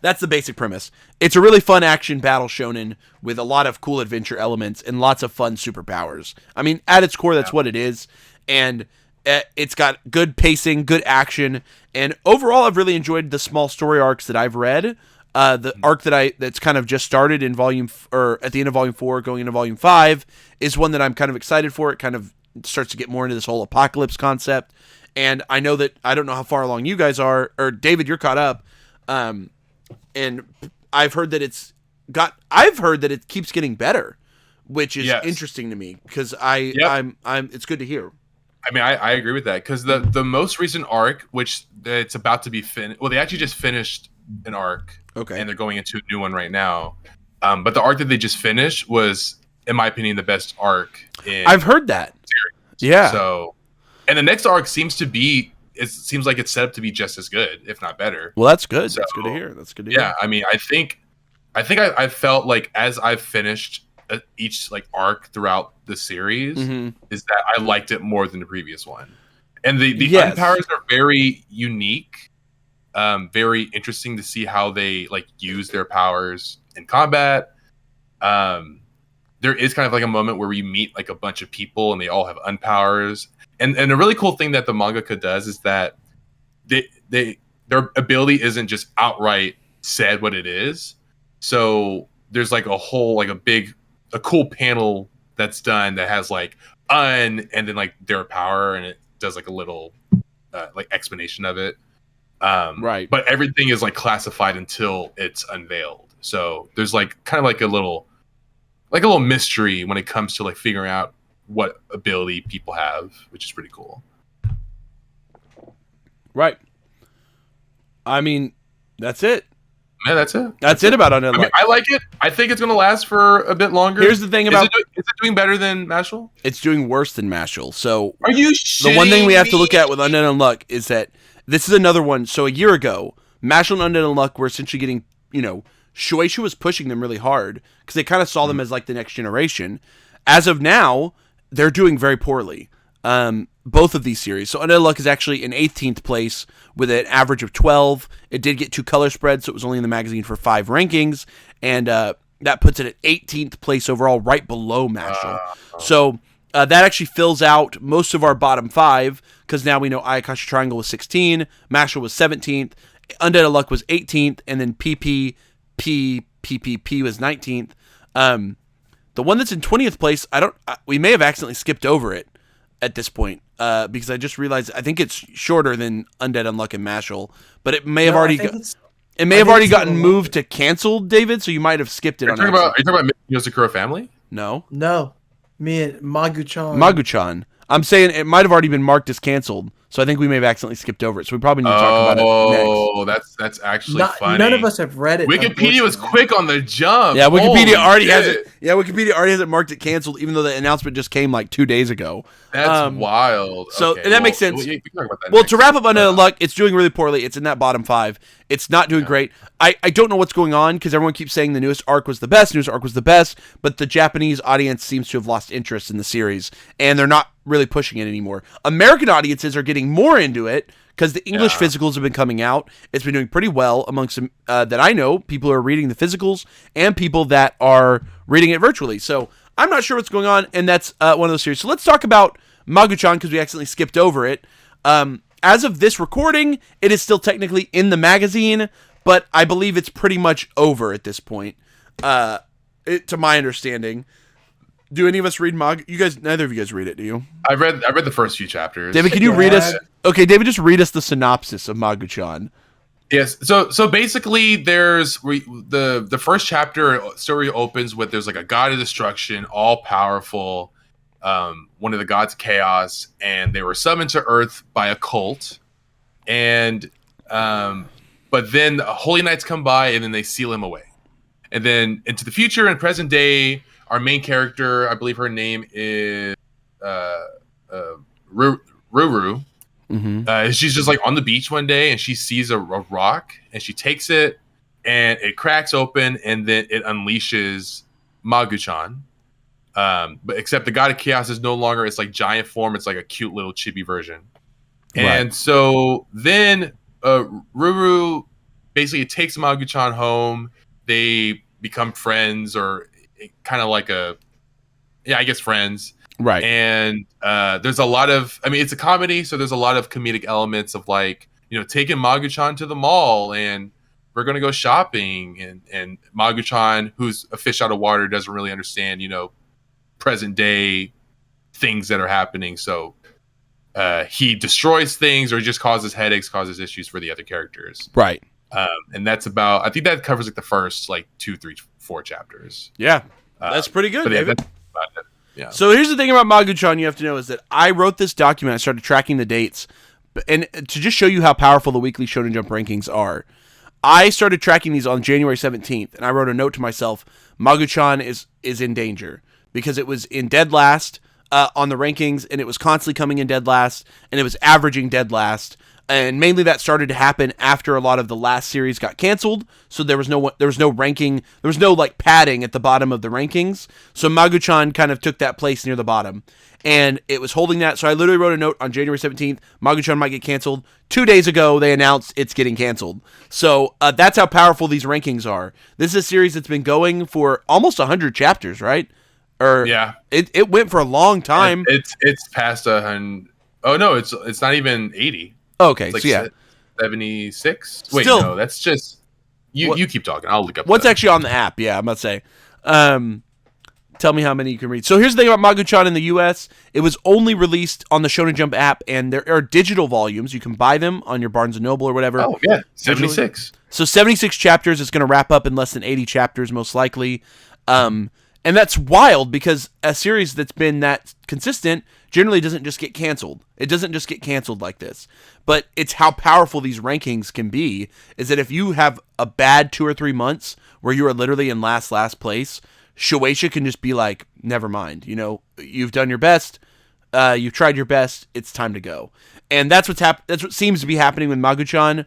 That's the basic premise. It's a really fun action battle shonen with a lot of cool adventure elements and lots of fun superpowers. I mean, at its core, that's what it is. And it's got good pacing, good action. And overall, I've really enjoyed the small story arcs that I've read. The arc that's kind of just started in or at the end of volume 4, going into volume 5, is one that I'm kind of excited for. It kind of starts to get more into this whole apocalypse concept. And I know that I don't know how far along you guys are, or David, you're caught up. And I've heard that it keeps getting better, which is interesting to me because it's good to hear.
I mean, I agree with that because the most recent arc, which it's about to be finished. Well, they actually just finished an arc, and they're going into a new one right now. But the arc that they just finished was, in my opinion, the best arc.
I've heard that.
Series. Yeah. So, and the next arc seems like it's set up to be just as good, if not better.
Well, that's good. So, that's good to hear.
Yeah, I mean, I think I felt like as I've finished each like arc throughout the series, is that I liked it more than the previous one. And the Unpowers are very unique, very interesting to see how they like use their powers in combat. There is kind of like a moment where you meet like a bunch of people and they all have unpowers. And a really cool thing that the mangaka does is that their ability isn't just outright said what it is. So there's like a cool panel that's done that has like and then like their power, and it does like a little like explanation of it.
Right.
But everything is like classified until it's unveiled. So there's like kind of like a little mystery when it comes to like figuring out what ability people have, which is pretty cool.
Right. I mean, that's it.
Yeah, that's it.
That's it about Undead Luck.
I like it. I think it's going to last for a bit longer.
Here's the thing about...
Is it doing better than Mashal?
It's doing worse than Mashal. So
are you shitting
the one thing we have to
me?
look at with Undead Unluck is that this is another one. So a year ago, Mashal and Undead Unluck were essentially getting, Shueisha was pushing them really hard because they kind of saw them as like the next generation. As of now, they're doing very poorly. Both of these series. So Undead Luck is actually in 18th place with an average of 12. It did get 2 color spreads, so it was only in the magazine for 5 rankings, and that puts it at 18th place overall, right below Mashal. So that actually fills out most of our bottom 5, because now we know Ayakashi Triangle was 16, Mashal was 17th, Undead Luck was 18th, and then PPP was 19th. The one that's in 20th place, we may have accidentally skipped over it at this point, because I just realized I think it's shorter than Undead Unluck and Mashal, but it may have already gotten moved to canceled, David. So you might have skipped it.
Are you talking about Yosakura Family?
No,
me and Magu-chan.
Magu-chan. I'm saying it might have already been marked as canceled, so I think we may have accidentally skipped over it. So we probably need to talk about it next.
Oh, that's actually funny.
None of us have read it.
Wikipedia was quick on the jump.
Yeah, Wikipedia already has it. Yeah, Wikipedia already has it marked as canceled, even though the announcement just came like 2 days ago.
That's wild.
So that makes sense.
We can talk about that
well, to wrap up Undead Luck, it's doing really poorly. It's in that bottom 5. It's not doing great. I don't know what's going on because everyone keeps saying the newest arc was the best, but the Japanese audience seems to have lost interest in the series, and they're not really pushing it anymore. American audiences are getting more into it because the English physicals have been coming out. It's been doing pretty well amongst some that I know. People are reading the physicals and people that are reading it virtually. So I'm not sure what's going on, and that's one of those series. So let's talk about Magu-chan because we accidentally skipped over it. As of this recording, it is still technically in the magazine, but I believe it's pretty much over at this point, to my understanding. Do any of us read Mag? Neither of you guys read it, do you?
I read the first few chapters.
David, can you read us? Okay, David, just read us the synopsis of Magu-chan.
Yes. So basically, there's the first chapter story opens with there's like a god of destruction, all powerful, one of the gods of chaos, and they were summoned to Earth by a cult, and but then the Holy Knights come by and then they seal him away, and then into the future and present day. Our main character, I believe her name is Ruru.
Mm-hmm.
She's just like on the beach one day and she sees a rock and she takes it and it cracks open and then it unleashes Magu-chan. But except the God of Chaos is no longer its like giant form. It's like a cute little chibi version. Right. And so then Ruru basically takes Magu-chan home. They become friends or kind of like friends.
Right.
And there's a lot of, it's a comedy, so there's a lot of comedic elements of like, taking Magu-chan to the mall and we're gonna go shopping, and Magu-chan, who's a fish out of water, doesn't really understand, present day things that are happening. So he destroys things, or just causes headaches, causes issues for the other characters.
Right.
And that's about, I think that covers like the first 2, 3, 4 chapters.
Yeah, that's pretty good.
Yeah, that's about it. Yeah.
So here's the thing about Magu-chan you have to know is that I wrote this document. I started tracking the dates, and to just show you how powerful the Weekly Shonen Jump rankings are, I started tracking these on January 17th, and I wrote a note to myself, Magu-chan is in danger, because it was in dead last on the rankings, and it was constantly coming in dead last, and it was averaging dead last. And mainly that started to happen after a lot of the last series got canceled. So there was no ranking, there was no padding at the bottom of the rankings. So Magu-chan kind of took that place near the bottom, and it was holding that. So I literally wrote a note on January 17th, Magu-chan might get canceled. 2 days ago, they announced it's getting canceled. So that's how powerful these rankings are. This is a series that's been going for almost 100 chapters, right?
Yeah.
It went for a long time.
It's past 100. Oh no, it's not even 80.
Okay,
it's
so yeah,
76. Wait,
Still,
no, that's just you keep talking. I'll look up
what's actually on the app. Yeah, I'm about to say. Tell me how many you can read. So here's the thing about Magu-chan in the U.S. It was only released on the Shonen Jump app, and there are digital volumes. You can buy them on your Barnes & Noble or whatever.
Oh, yeah, 76.
So 76 chapters. It's going to wrap up in less than 80 chapters, most likely. And that's wild, because a series that's been that consistent generally doesn't just get canceled. It doesn't just get canceled like this. But it's how powerful these rankings can be, is that if you have a bad 2 or 3 months where you are literally in last place, Shueisha can just be like, never mind. You've done your best. You've tried your best. It's time to go. And that's that's what seems to be happening with Magu-chan.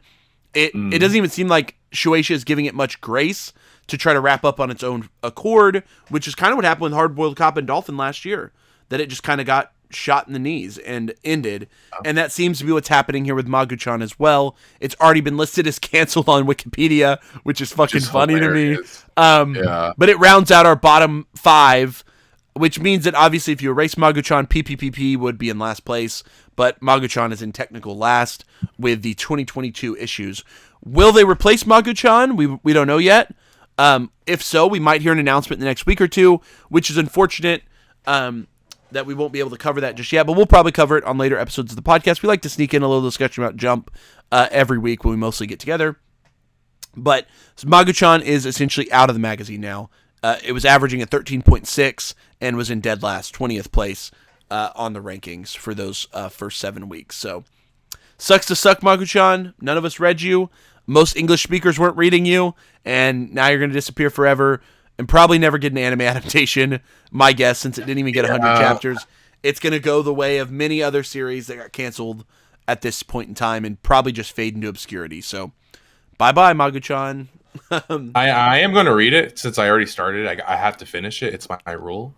It doesn't even seem like Shueisha is giving it much grace to try to wrap up on its own accord, which is kind of what happened with Hard Boiled Cop and Dolphin last year, that it just kind of got shot in the knees and ended. And that seems to be what's happening here with Magu-chan as well. It's already been listed as canceled on Wikipedia, which is fucking funny hilarious to me. But it rounds out our bottom 5, which means that obviously if you erase Magu-chan, PPPP would be in last place, but Magu-chan is in technical last with the 2022 issues. Will they replace Magu-chan? We don't know yet. If so, we might hear an announcement in the next week or two, which is unfortunate that we won't be able to cover that just yet, but we'll probably cover it on later episodes of the podcast. We like to sneak in a little discussion about Jump every week when we mostly get together. But Magu-chan is essentially out of the magazine now. It was averaging at 13.6 and was in dead last, 20th place on the rankings for those first 7 weeks. So, sucks to suck, Magu-chan. None of us read you. Most English speakers weren't reading you, and now you're going to disappear forever and probably never get an anime adaptation, my guess, since it didn't even get 100 chapters. It's going to go the way of many other series that got canceled at this point in time and probably just fade into obscurity. So, bye-bye, Magu-chan.
I am going to read it since I already started. I have to finish it. It's my rule.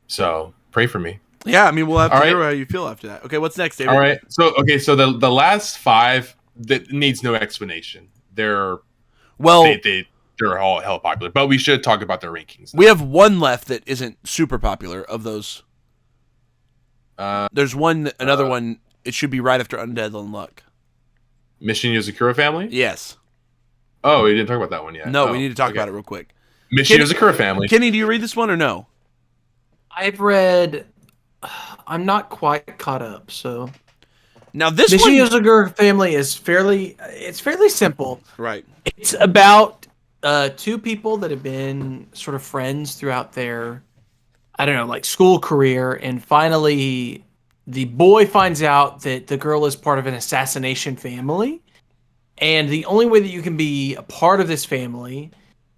So, pray for me.
Yeah, I mean, we'll have to hear how you feel after that. Okay, what's next, David?
All right. So the last 5 that needs no explanation. They're all hell popular, but we should talk about their rankings.
We have one left that isn't super popular of those. There's another one. It should be right after Undead Unluck.
Mission Yozakura Family?
Yes.
Oh, we didn't talk about that one yet.
No, we need to talk about it real quick.
Mission Yozakura Family.
Kenny, do you read this one or no?
I've read. I'm not quite caught up, so.
Now this
Mission Yozakura Family is fairly simple.
Right.
It's about 2 people that have been sort of friends throughout their, school career, and finally the boy finds out that the girl is part of an assassination family, and the only way that you can be a part of this family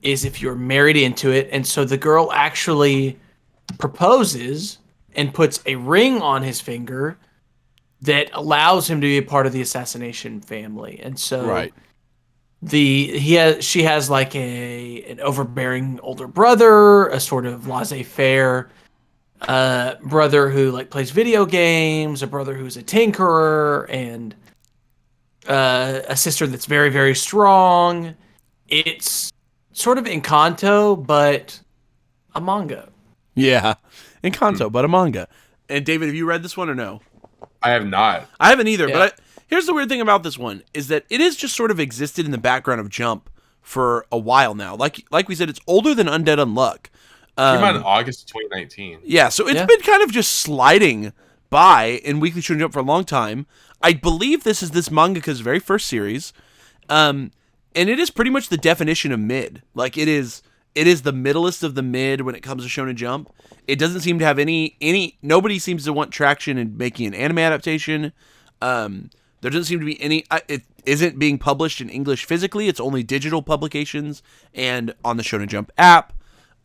is if you're married into it, and so the girl actually proposes and puts a ring on his finger that allows him to be a part of the assassination family. And so she has like an overbearing older brother, a sort of laissez-faire brother who plays video games, a brother who's a tinkerer, and a sister that's very, very strong. It's sort of Encanto, but a manga.
Yeah, Encanto, but a manga. And David, have you read this one or no?
I have not.
I haven't either, but Here's the weird thing about this one, is that it has just sort of existed in the background of Jump for a while now. Like we said, it's older than Undead Unluck.
Came out in August 2019.
Yeah, so it's been kind of just sliding by in Weekly Shonen Jump for a long time. I believe this is this mangaka's very first series. And it is pretty much the definition of mid. Like, it is the middlest of the mid when it comes to Shonen Jump. It doesn't seem to have any nobody seems to want traction in making an anime adaptation. There doesn't seem to be any, it isn't being published in English physically. It's only digital publications and on the Shonen Jump app.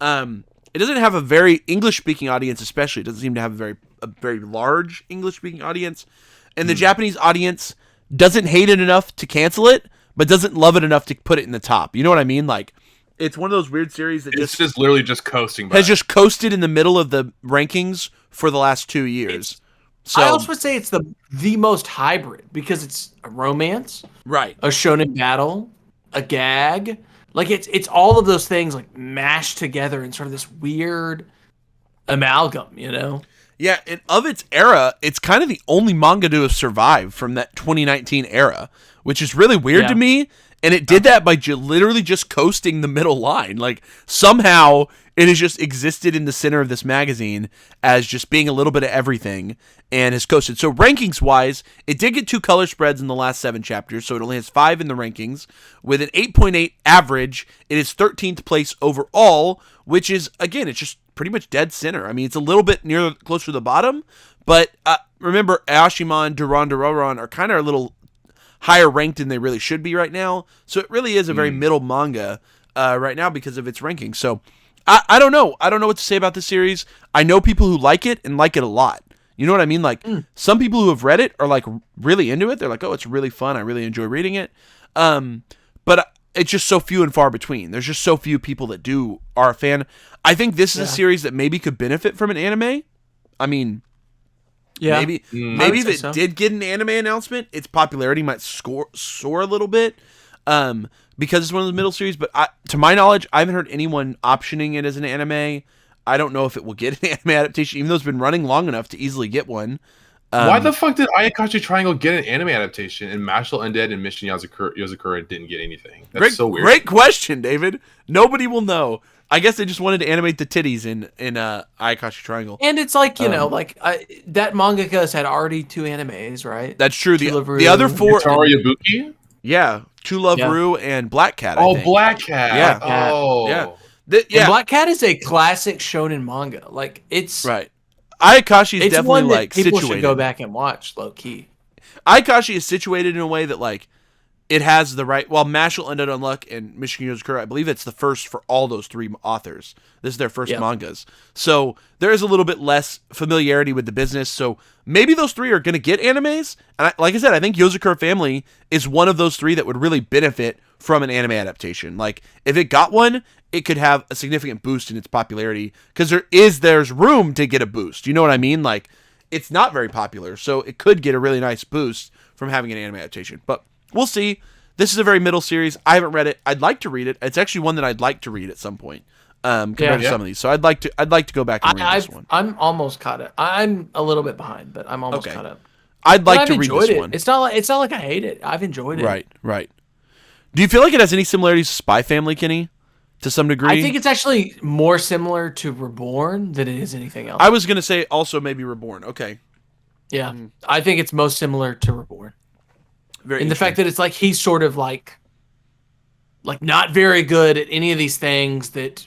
It doesn't have a very English-speaking audience, especially. It doesn't seem to have a very large English-speaking audience. And the Japanese audience doesn't hate it enough to cancel it, but doesn't love it enough to put it in the top. You know what I mean? Like, it's one of those weird series that
it's just literally just coasting by.
Has just coasted in the middle of the rankings for the last 2 years. So,
I also would say it's the most hybrid because it's a romance,
right?
A shonen battle, a gag. Like, it's all of those things, like, mashed together in sort of this weird amalgam, you know?
Yeah, and of its era, it's kind of the only manga to have survived from that 2019 era, which is really weird to me. And it did that by literally just coasting the middle line. Like, somehow it has just existed in the center of this magazine as just being a little bit of everything and has coasted. So rankings-wise, it did get 2 color spreads in the last 7 chapters, so it only has 5 in the rankings. With an 8.8 average, it is 13th place overall, which is, again, it's just pretty much dead center. I mean, it's a little bit closer to the bottom, but remember, Aoshiman, Duran are kind of a little higher ranked than they really should be right now. So it really is a very middle manga right now because of its ranking. So I don't know. I don't know what to say about this series. I know people who like it and like it a lot. You know what I mean? Like, some people who have read it are like really into it. They're like, oh, it's really fun. I really enjoy reading it. But it's just so few and far between. There's just so few people that are a fan. I think this is a series that maybe could benefit from an anime. I mean, maybe if it did get an anime announcement, its popularity might soar a little bit because it's one of the middle series. But to my knowledge, I haven't heard anyone optioning it as an anime. I don't know if it will get an anime adaptation, even though it's been running long enough to easily get one.
Why the fuck did Ayakashi Triangle get an anime adaptation and Mashle Undead and Mission Yozakura didn't get anything? That's so weird.
Great question, David. Nobody will know. I guess they just wanted to animate the titties in Ayakashi Triangle.
And it's like, you know, like that mangaka had already 2 animes, right?
That's true. The other 4...
Taro Yabuki?
Yeah. True Love Ru and Black Cat, I think.
Black Cat.
Yeah.
Oh.
Yeah.
And Black Cat is a classic shonen manga. Like, it's...
Right. Ayakashi is definitely,
one that
like,
people
situated.
should go back and watch, low-key.
Ayakashi is situated in a way that, like, it has the right... While Mashle Undead Unluck and Mission Yozakura, I believe it's the first for all those 3 authors. This is their first mangas. So there is a little bit less familiarity with the business. So maybe those 3 are going to get animes. And like I said, I think Yozakura Family is one of those 3 that would really benefit from an anime adaptation. Like, if it got one, it could have a significant boost in its popularity because there's room to get a boost. You know what I mean? Like, it's not very popular, so it could get a really nice boost from having an anime adaptation. But we'll see. This is a very middle series. I haven't read it. I'd like to read it. It's actually one that I'd like to read at some point compared to some of these. So I'd like to go back and read this one.
I'm almost caught up. I'm a little bit behind, but I'm almost caught up.
I'd like to read this one.
It's not like I hate it. I've enjoyed it.
Right. Do you feel like it has any similarities to Spy Family, Kenny? To some degree?
I think it's actually more similar to Reborn than it is anything else.
I was going to say also maybe Reborn. Okay.
Yeah. I think it's most similar to Reborn. In the fact that it's like he's sort of like not very good at any of these things that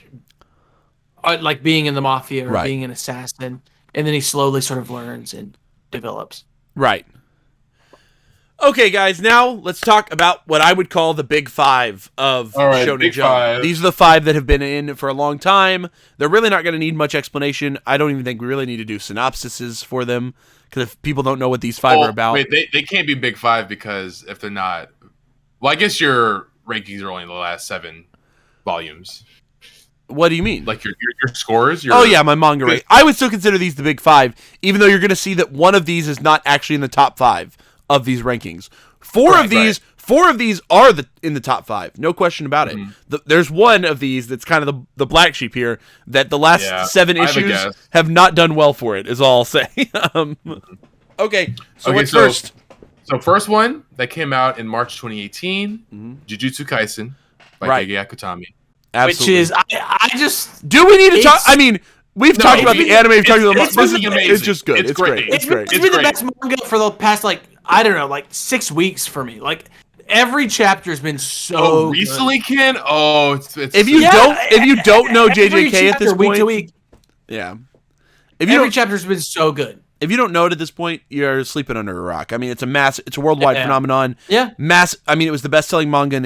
are like being in the mafia or being an assassin, and then he slowly sort of learns and develops.
Right. Okay, guys, now let's talk about what I would call the big 5 of Shonen Jump. These are the 5 that have been in for a long time. They're really not going to need much explanation. I don't even think we really need to do synopsises for them, because if people don't know what these 5 are about...
Wait, they can't be big 5 because if they're not... Well, I guess your rankings are only in the last 7 volumes.
What do you mean?
Like your scores?
My manga rate. I would still consider these the big 5, even though you're going to see that one of these is not actually in the top 5 of these rankings. 4 of these are in the top 5, no question about it. There's one of these that's kind of the black sheep here that the last 7 issues have not done well for it. Is all I'll say. Okay, so what's first?
So first one that came out in March 2018, Jujutsu Kaisen by Gege Akutami.
Absolutely.
Which is I just
do we need to talk? I mean, we've talked about the anime. We've talked about
it's amazing.
It's just good. It's great.
It's been the best manga for the past I don't know 6 weeks for me. Like every chapter has been so
recently,
good.
Ken. It's
if you don't know JJK at this point,
week to week.
Yeah.
Every chapter's been so good.
If you don't know it at this point, you're sleeping under a rock. I mean, it's a worldwide phenomenon.
Yeah.
I mean, it was the best-selling manga in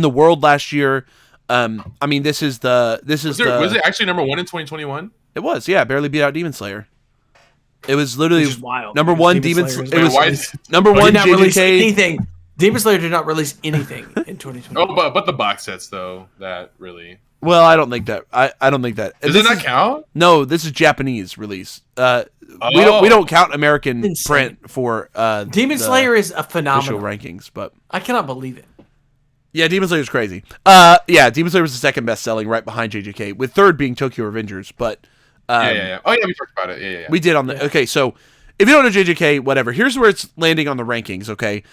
the world last year. I mean, was it
actually number 1 in 2021?
It was, yeah, barely beat out Demon Slayer. It was literally
wild.
number one. Demon Slayer. It was number one.
Did not release
JJK.
anything. Demon Slayer did not release anything in 2020.
Oh, but the box sets though, that really.
Well, I don't think that. I don't think that.
Does it not count?
No, this is Japanese release. We don't count American print for
Demon Slayer is a phenomenal
rankings, but
I cannot believe it.
Yeah, Demon Slayer is crazy. Demon Slayer was the second best selling, right behind JJK, with third being Tokyo Revengers. But
yeah. Oh yeah, we talked about it. Yeah.
We did on the okay. So if you don't know JJK, whatever. Here's where it's landing on the rankings. Okay,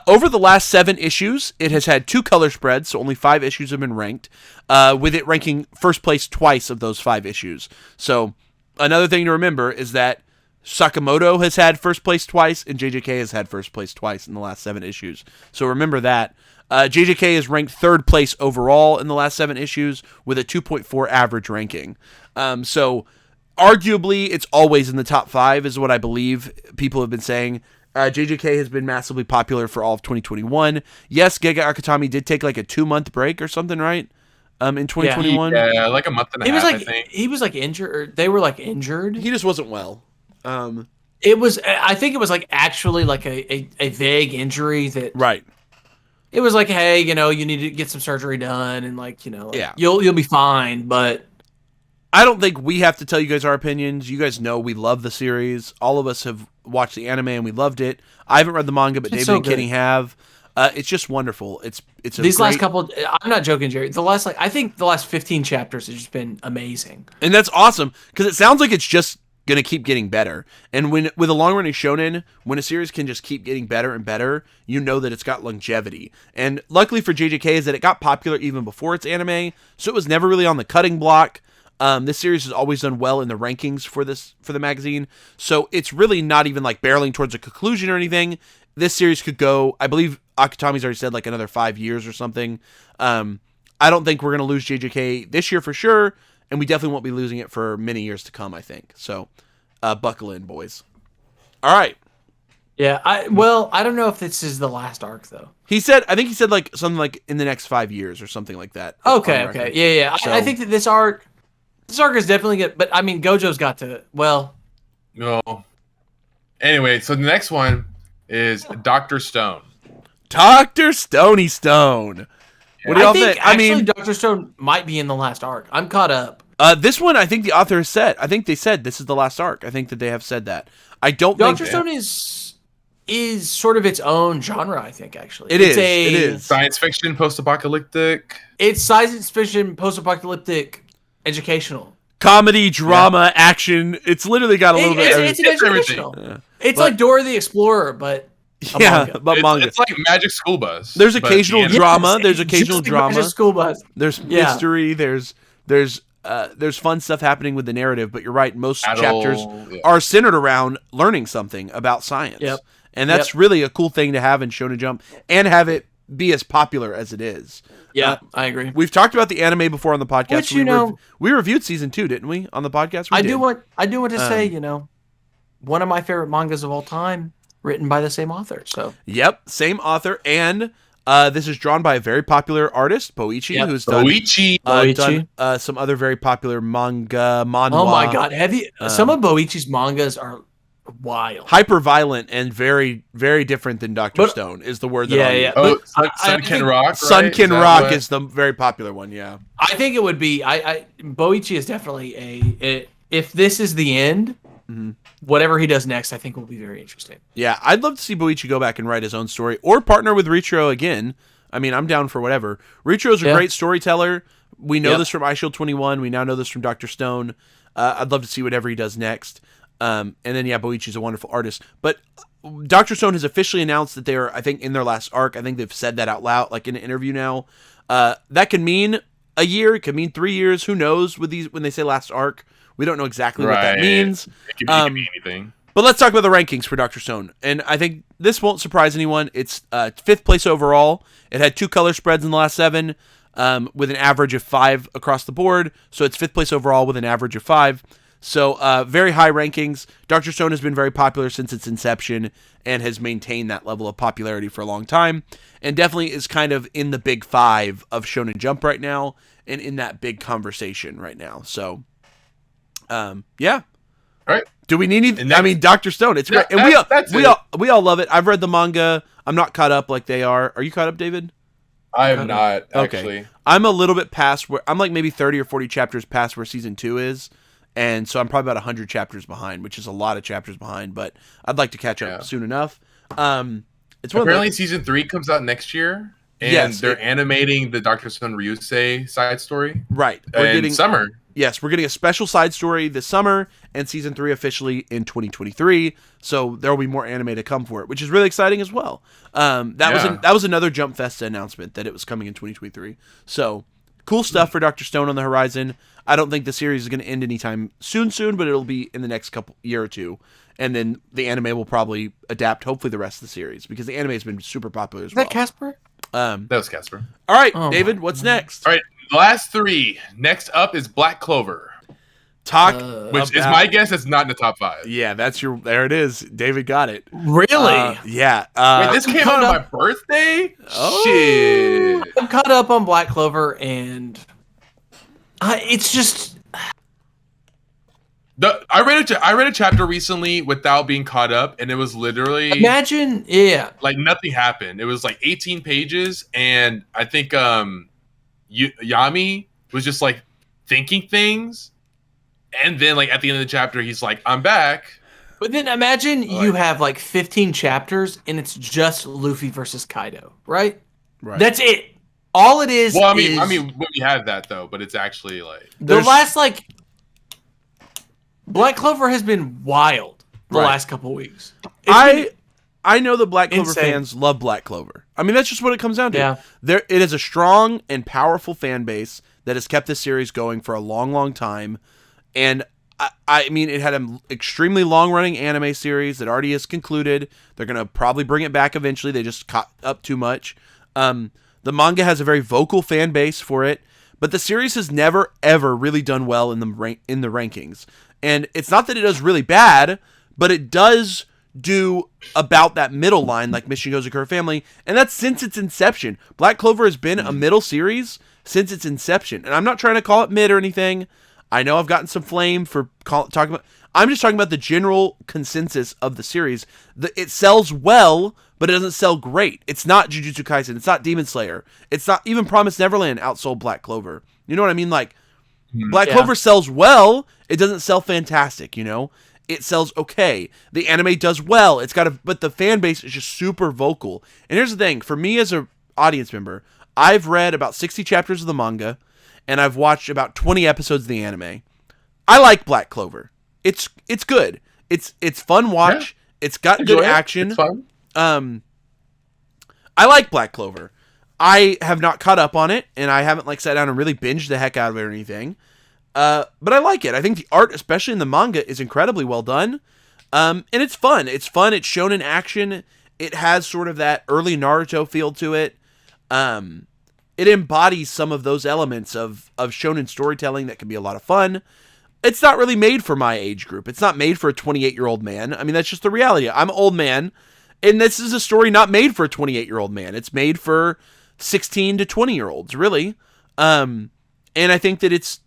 over the last 7 issues, it has had 2 color spreads, so only 5 issues have been ranked. With it ranking first place twice of those 5 issues. So another thing to remember is that Sakamoto has had first place twice, and JJK has had first place twice in the last 7 issues. So remember that. JJK is ranked 3rd place overall in the last 7 issues with a 2.4 average ranking. So arguably, it's always in the top 5 is what I believe people have been saying. JJK has been massively popular for all of 2021. Yes, Gege Akutami did take like a 2-month break or something, right? In 2021.
Yeah, like a month and a half, I think.
He was like injured. Or they were like injured.
He just wasn't well.
It was. I think it was like actually like a vague injury that.
Right.
It was like, hey, you need to get some surgery done, and
yeah,
you'll be fine. But
I don't think we have to tell you guys our opinions. You guys know we love the series. All of us have watched the anime and we loved it. I haven't read the manga, but David and Kenny have. It's just wonderful. It's
last couple. I'm not joking, Jerry. I think the last 15 chapters have just been amazing,
and that's awesome because it sounds like it's just gonna keep getting better. And with a long running shonen, when a series can just keep getting better and better, you know that it's got longevity. And luckily for JJK is that it got popular even before its anime, so it was never really on the cutting block. This series has always done well in the rankings for the magazine, so it's really not even like barreling towards a conclusion or anything. This series could go, I believe Akutami's already said, like another 5 years or something. I don't think we're gonna lose JJK this year for sure. And we definitely won't be losing it for many years to come, I think. So, buckle in, boys. All right.
Yeah. I don't know if this is the last arc though.
I think he said like something like in the next 5 years or something like that.
Okay. Yeah. So, I think that this arc is definitely good. But I mean, Gojo's got to. Well.
No. Anyway, so the next one is Dr. Stone.
Dr. Stony Stone. What do y'all think?
I mean, Dr. Stone might be in the last arc. I'm caught up.
This one, I think the author has said. I think they said this is the last arc. I think that they have said that. I don't think
Dr. Stone is sort of its own genre, I think, actually.
It is.
Science fiction, post-apocalyptic.
It's science fiction, post-apocalyptic, educational.
Comedy, drama, action. It's literally got a little bit of
everything. It's educational. Yeah. It's like Dora the Explorer, but
manga. Manga.
It's like Magic School Bus.
There's occasional drama. There's occasional drama.
Magic School Bus.
There's mystery. There's fun stuff happening with the narrative. But you're right. Most chapters are centered around learning something about science.
Yep.
And that's really a cool thing to have in Shonen Jump and have it be as popular as it is.
Yeah, I agree.
We've talked about the anime before on the podcast.
Which
we reviewed season 2, didn't we, on the podcast?
I do want to say, one of my favorite mangas of all time, written by the same author. So
yep, same author, and this is drawn by a very popular artist, Boichi, who's done some other very popular manhwa.
Oh my god, some of Boichi's mangas are wild,
hyper violent, and very, very different than Dr. Stone is the word that
Sunken Rock. Right?
Sunken Rock is the very popular one. Yeah,
I think it would be. Boichi is definitely if this is the end. Mm-hmm. Whatever he does next, I think will be very interesting.
Yeah, I'd love to see Boichi go back and write his own story or partner with Richo again. I mean, I'm down for whatever. Richo's a great storyteller. We know this from iShield 21. We now know this from Dr. Stone. I'd love to see whatever he does next. And then, Boichi's a wonderful artist. But Dr. Stone has officially announced that they're, I think, in their last arc. I think they've said that out loud, like in an interview now. That can mean a year. It could mean 3 years. Who knows with these when they say last arc? We don't know exactly what that means.
It can mean anything.
But let's talk about the rankings for Dr. Stone. And I think this won't surprise anyone. It's 5th place overall. It had 2 color spreads in the last 7 with an average of 5 across the board. So it's 5th place overall with an average of 5. So very high rankings. Dr. Stone has been very popular since its inception and has maintained that level of popularity for a long time. And definitely is kind of in the big 5 of Shonen Jump right now and in that big conversation right now. So, yeah.
All right.
Do we need anything? I mean, Dr. Stone, it's great. And we all love it. I've read the manga. I'm not caught up like they are. Are you caught up, David?
I am not, actually.
Okay. I'm a little bit past where I'm like maybe 30 or 40 chapters past where season 2 is. And so I'm probably about 100 chapters behind, which is a lot of chapters behind, but I'd like to catch up soon enough. It's
apparently season 3 comes out next year, and they're animating the Dr. Stone Ryusei side story.
Right.
We're getting summer.
Yes, we're getting a special side story this summer, and season 3 officially in 2023. So there will be more anime to come for it, which is really exciting as well. That was another Jump Festa announcement that it was coming in 2023. So cool stuff for Dr. Stone on the horizon. I don't think the series is going to end anytime soon, but it'll be in the next year or two. And then the anime will probably adapt, hopefully, the rest of the series, because the anime has been super popular as well.
Is that Casper?
That was Casper.
All right, David, what's next?
All right, the last 3. Next up is Black Clover. Which is my guess it's not in the top 5.
Yeah, there it is. David got it.
Really?
Yeah.
Wait, this came out on my birthday?
Oh.
Shit.
I'm caught up on Black Clover, and it's just...
I read a chapter recently without being caught up, and it was literally...
Imagine,
like nothing happened. It was like 18 pages, and I think Yami was just like thinking things. And then, like, at the end of the chapter, he's like, I'm back.
But then imagine you have, like, 15 chapters, and it's just Luffy versus Kaido, right?
Right.
That's it. All it is
Well, I mean, we have that, though, but it's actually, like...
The last, like... Black Clover has been wild the last couple weeks.
I know the Black Clover fans love Black Clover. I mean, that's just what it comes down to.
Yeah.
It is a strong and powerful fan base that has kept this series going for a long, long time. And I mean, it had an extremely long-running anime series that already is concluded. They're going to probably bring it back eventually. They just caught up too much. The manga has a very vocal fan base for it, but the series has never, ever really done well in the rankings. And it's not that it does really bad, but it does do about that middle line, like Mission Goes Occur Family, and that's since its inception. Black Clover has been a middle series since its inception, and I'm not trying to call it mid or anything. I know I've gotten some flame for talking about... I'm just talking about the general consensus of the series. It sells well, but it doesn't sell great. It's not Jujutsu Kaisen. It's not Demon Slayer. It's not even Promised Neverland outsold Black Clover. You know what I mean? Like, Black Clover sells well. It doesn't sell fantastic, you know? It sells okay. The anime does well. But the fan base is just super vocal. And here's the thing. For me as an audience member, I've read about 60 chapters of the manga, and I've watched about 20 episodes of the anime. I like Black Clover. It's good. It's fun watch. Yeah. It's got good action.
It's fun.
I like Black Clover. I have not caught up on it, and I haven't sat down and really binged the heck out of it or anything. But I like it. I think the art, especially in the manga, is incredibly well done. And it's fun. It's fun. It's shown in action. It has sort of that early Naruto feel to it. It embodies some of those elements of shonen storytelling that can be a lot of fun. It's not really made for my age group. It's not made for a 28-year-old man. I mean, that's just the reality. I'm an old man, and this is a story not made for a 28-year-old man. It's made for 16 to 20-year-olds, really. And I think that it's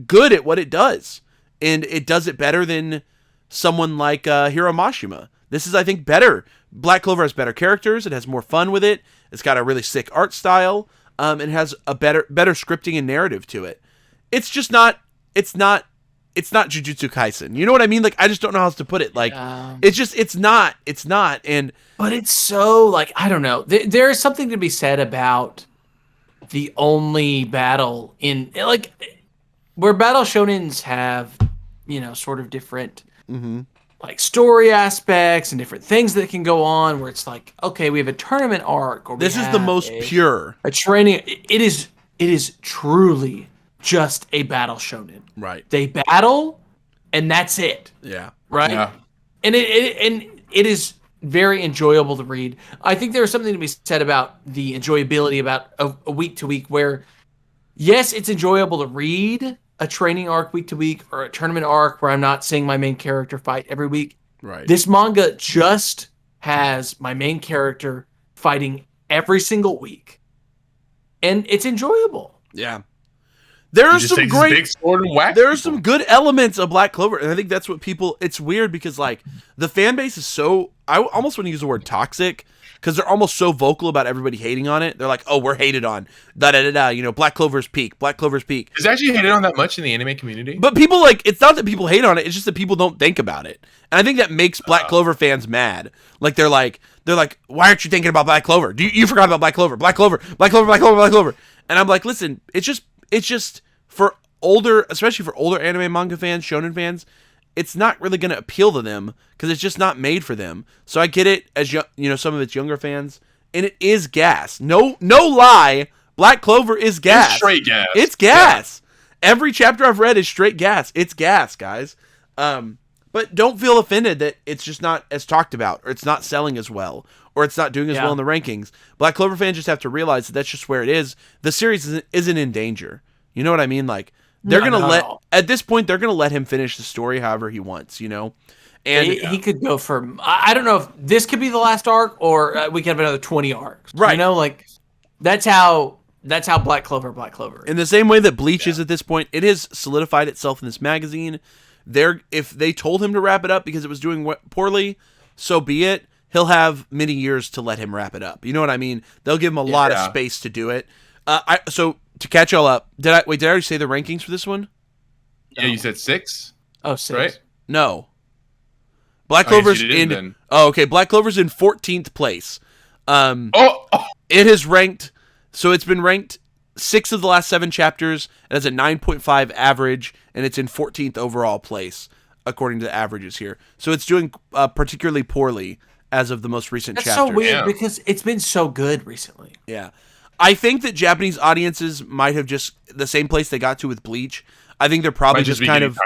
good at what it does, and it does it better than someone like Hiro Mashima. This is, I think, better. Black Clover has better characters. It has more fun with it. It's got a really sick art style. It has a better scripting and narrative to it. It's just not. It's not Jujutsu Kaisen. You know what I mean? Like, I just don't know how else to put it. Like, it's not. And
but it's so I don't know. There is something to be said about the only battle in where battle shonens have, sort of different like story aspects and different things that can go on. Where it's like, okay, we have a tournament arc. Or
this is the most pure.
A training. It is truly just a battle shonen.
Right.
They battle, and that's it.
Yeah.
Right.
Yeah.
And it is very enjoyable to read. I think there's something to be said about the enjoyability about a week to week where, yes, it's enjoyable to read a training arc week to week or a tournament arc where I'm not seeing my main character fight every week.
Right.
This manga just has my main character fighting every single week. And it's enjoyable.
Yeah. There are some great
big sword and whack
there are some good elements of Black Clover, and I think that's what people. It's weird because like the fan base is so. I almost want to use the word toxic because they're almost so vocal about everybody hating on it. They're like, "Oh, we're hated on." Da da da da. You know, Black Clover's peak. Black Clover's peak.
Is it actually hated on that much in the anime community?
But people like it's not that people hate on it. It's just that people don't think about it, and I think that makes Black Clover fans mad. Like they're like, "Why aren't you thinking about Black Clover? You forgot about Black Clover? Black Clover, Black Clover, Black Clover, Black Clover." And I'm like, listen, it's just for older, especially for older anime manga fans, shonen fans, it's not really going to appeal to them because it's just not made for them. So I get it as some of its younger fans, and it is gas. No lie, Black Clover is gas.
It's straight gas.
It's gas. Yeah. Every chapter I've read is straight gas. It's gas, guys. But don't feel offended that it's just not as talked about, or it's not selling as well, or it's not doing as well in the rankings. Black Clover fans just have to realize that that's just where it is. The series isn't in danger. You know what I mean? Like they're at this point they're gonna let him finish the story however he wants. You know, and
he could go for. I don't know if this could be the last arc or we could have another 20 arcs.
Right?
You know, like that's how Black Clover is.
In the same way that Bleach is at this point, it has solidified itself in this magazine. If they told him to wrap it up because it was doing poorly, so be it. He'll have many years to let him wrap it up. You know what I mean? They'll give him a lot of space to do it. So to catch y'all up, did I already say the rankings for this one?
Yeah, you said 6.
Oh, 6.
Right?
No. Black Clover's in. Oh, okay. Black Clover's in 14th place. It has ranked. So it's been ranked 6 of the last 7 chapters. It has a 9.5 average, and it's in 14th overall place according to the averages here. So it's doing particularly poorly as of the most recent chapters.
That's so weird because it's been so good recently.
Yeah. I think that Japanese audiences might have just the same place they got to with Bleach. I think they're probably just kind of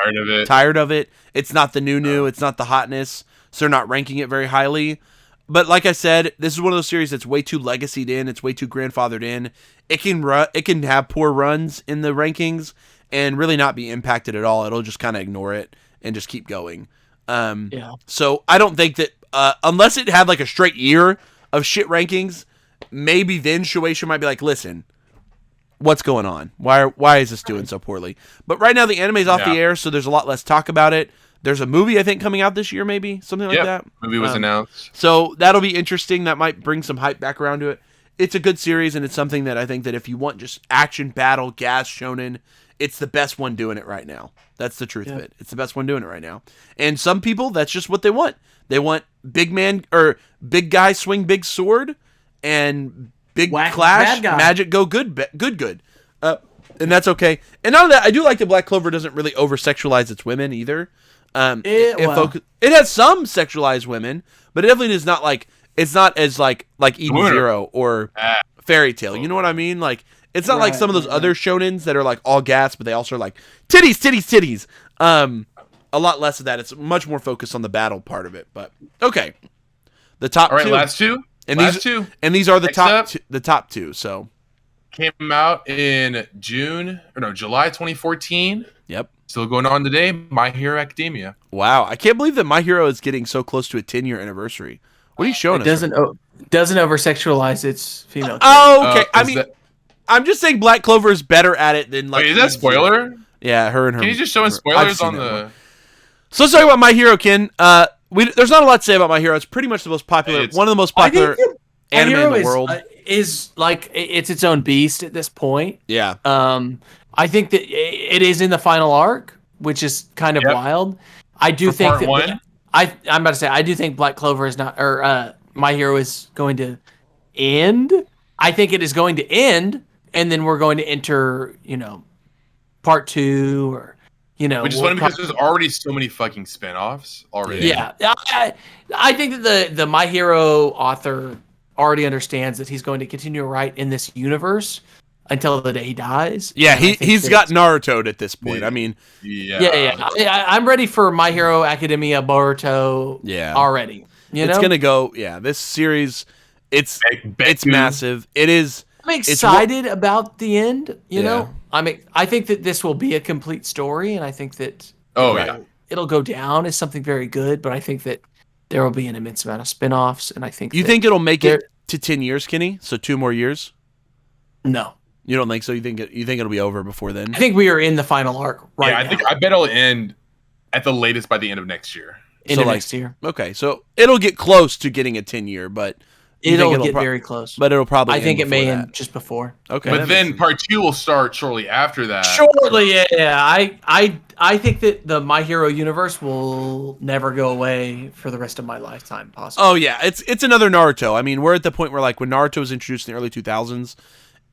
tired of it. It's not the new. It's not the hotness. So they're not ranking it very highly. But like I said, this is one of those series that's way too legacied in. It's way too grandfathered in. It can have poor runs in the rankings and really not be impacted at all. It'll just kind of ignore it and just keep going. So I don't think that unless it had like a straight year of shit rankings, maybe then Shueisha might be like, listen, what's going on? Why is this doing so poorly? But right now the anime's off the air, so there's a lot less talk about it. There's a movie, I think, coming out this year, maybe? Something like that.
Movie was announced.
So that'll be interesting. That might bring some hype back around to it. It's a good series, and it's something that I think that if you want just action, battle, gas, shonen, it's the best one doing it right now. That's the truth of it. It's the best one doing it right now. And some people, that's just what they want. They want big man, or big guy swing big sword, and big clash, magic go good. And that's okay. And none of that, I do like that Black Clover doesn't really over-sexualize its women either. It has some sexualized women, but it definitely is not like, it's not as like Eden Zero or Fairy Tail. You know what I mean? Like, it's not like some of those other shonens that are like all gas, but they also are like titties. A lot less of that. It's much more focused on the battle part of it. But okay, the top.
All right,
2.
last two.
These are the top 2. So
came out in July 2014.
Yep.
Still going on today. My Hero Academia.
Wow, I can't believe that My Hero is getting so close to a 10-year anniversary. What are you showing us?
Doesn't over-sexualize its female.
Oh, okay. I'm just saying Black Clover is better at it than like.
Wait, is that spoiler?
Yeah, her and her.
Can you just show us spoilers on the?
So let's talk about My Hero, Ken. There's not a lot to say about My Hero. It's pretty much the most popular, one of the most popular anime in the world.
Is like it's its own beast at this point.
Yeah.
I think that it is in the final arc, which is kind of wild. I do think that I'm about to say I do think Black Clover is not, or My Hero is going to end. I think it is going to end, and then we're going to enter, part 2, or
Which is funny because there's already so many fucking spinoffs already.
Yeah, I think that the My Hero author already understands that he's going to continue to write in this universe until the day he dies.
Yeah, he's got Naruto'd at this point.
Yeah.
I mean,
I'm ready for My Hero Academia Boruto.
Yeah,
already.
It's gonna go. Yeah, this series, it's massive. It is.
I'm excited about the end. You know, I think that this will be a complete story, and I think that it'll go down as something very good. But I think that there will be an immense amount of spinoffs, and I think
you think it'll make it to 10 years, Kenny? So 2 more years?
No,
you don't think so. You think it'll be over before then?
I think we are in the final arc right now.
I bet it'll end at the latest by the end of next year.
Next year.
Okay, so it'll get close to getting a 10-year, but
it'll get very close.
But it'll probably.
I think it may end just before.
Okay,
but then part 2 will start shortly after that.
Shortly, yeah. I think that the My Hero universe will never go away for the rest of my lifetime, possibly.
Oh yeah, it's another Naruto. I mean, we're at the point where, like, when Naruto was introduced in the early 2000s,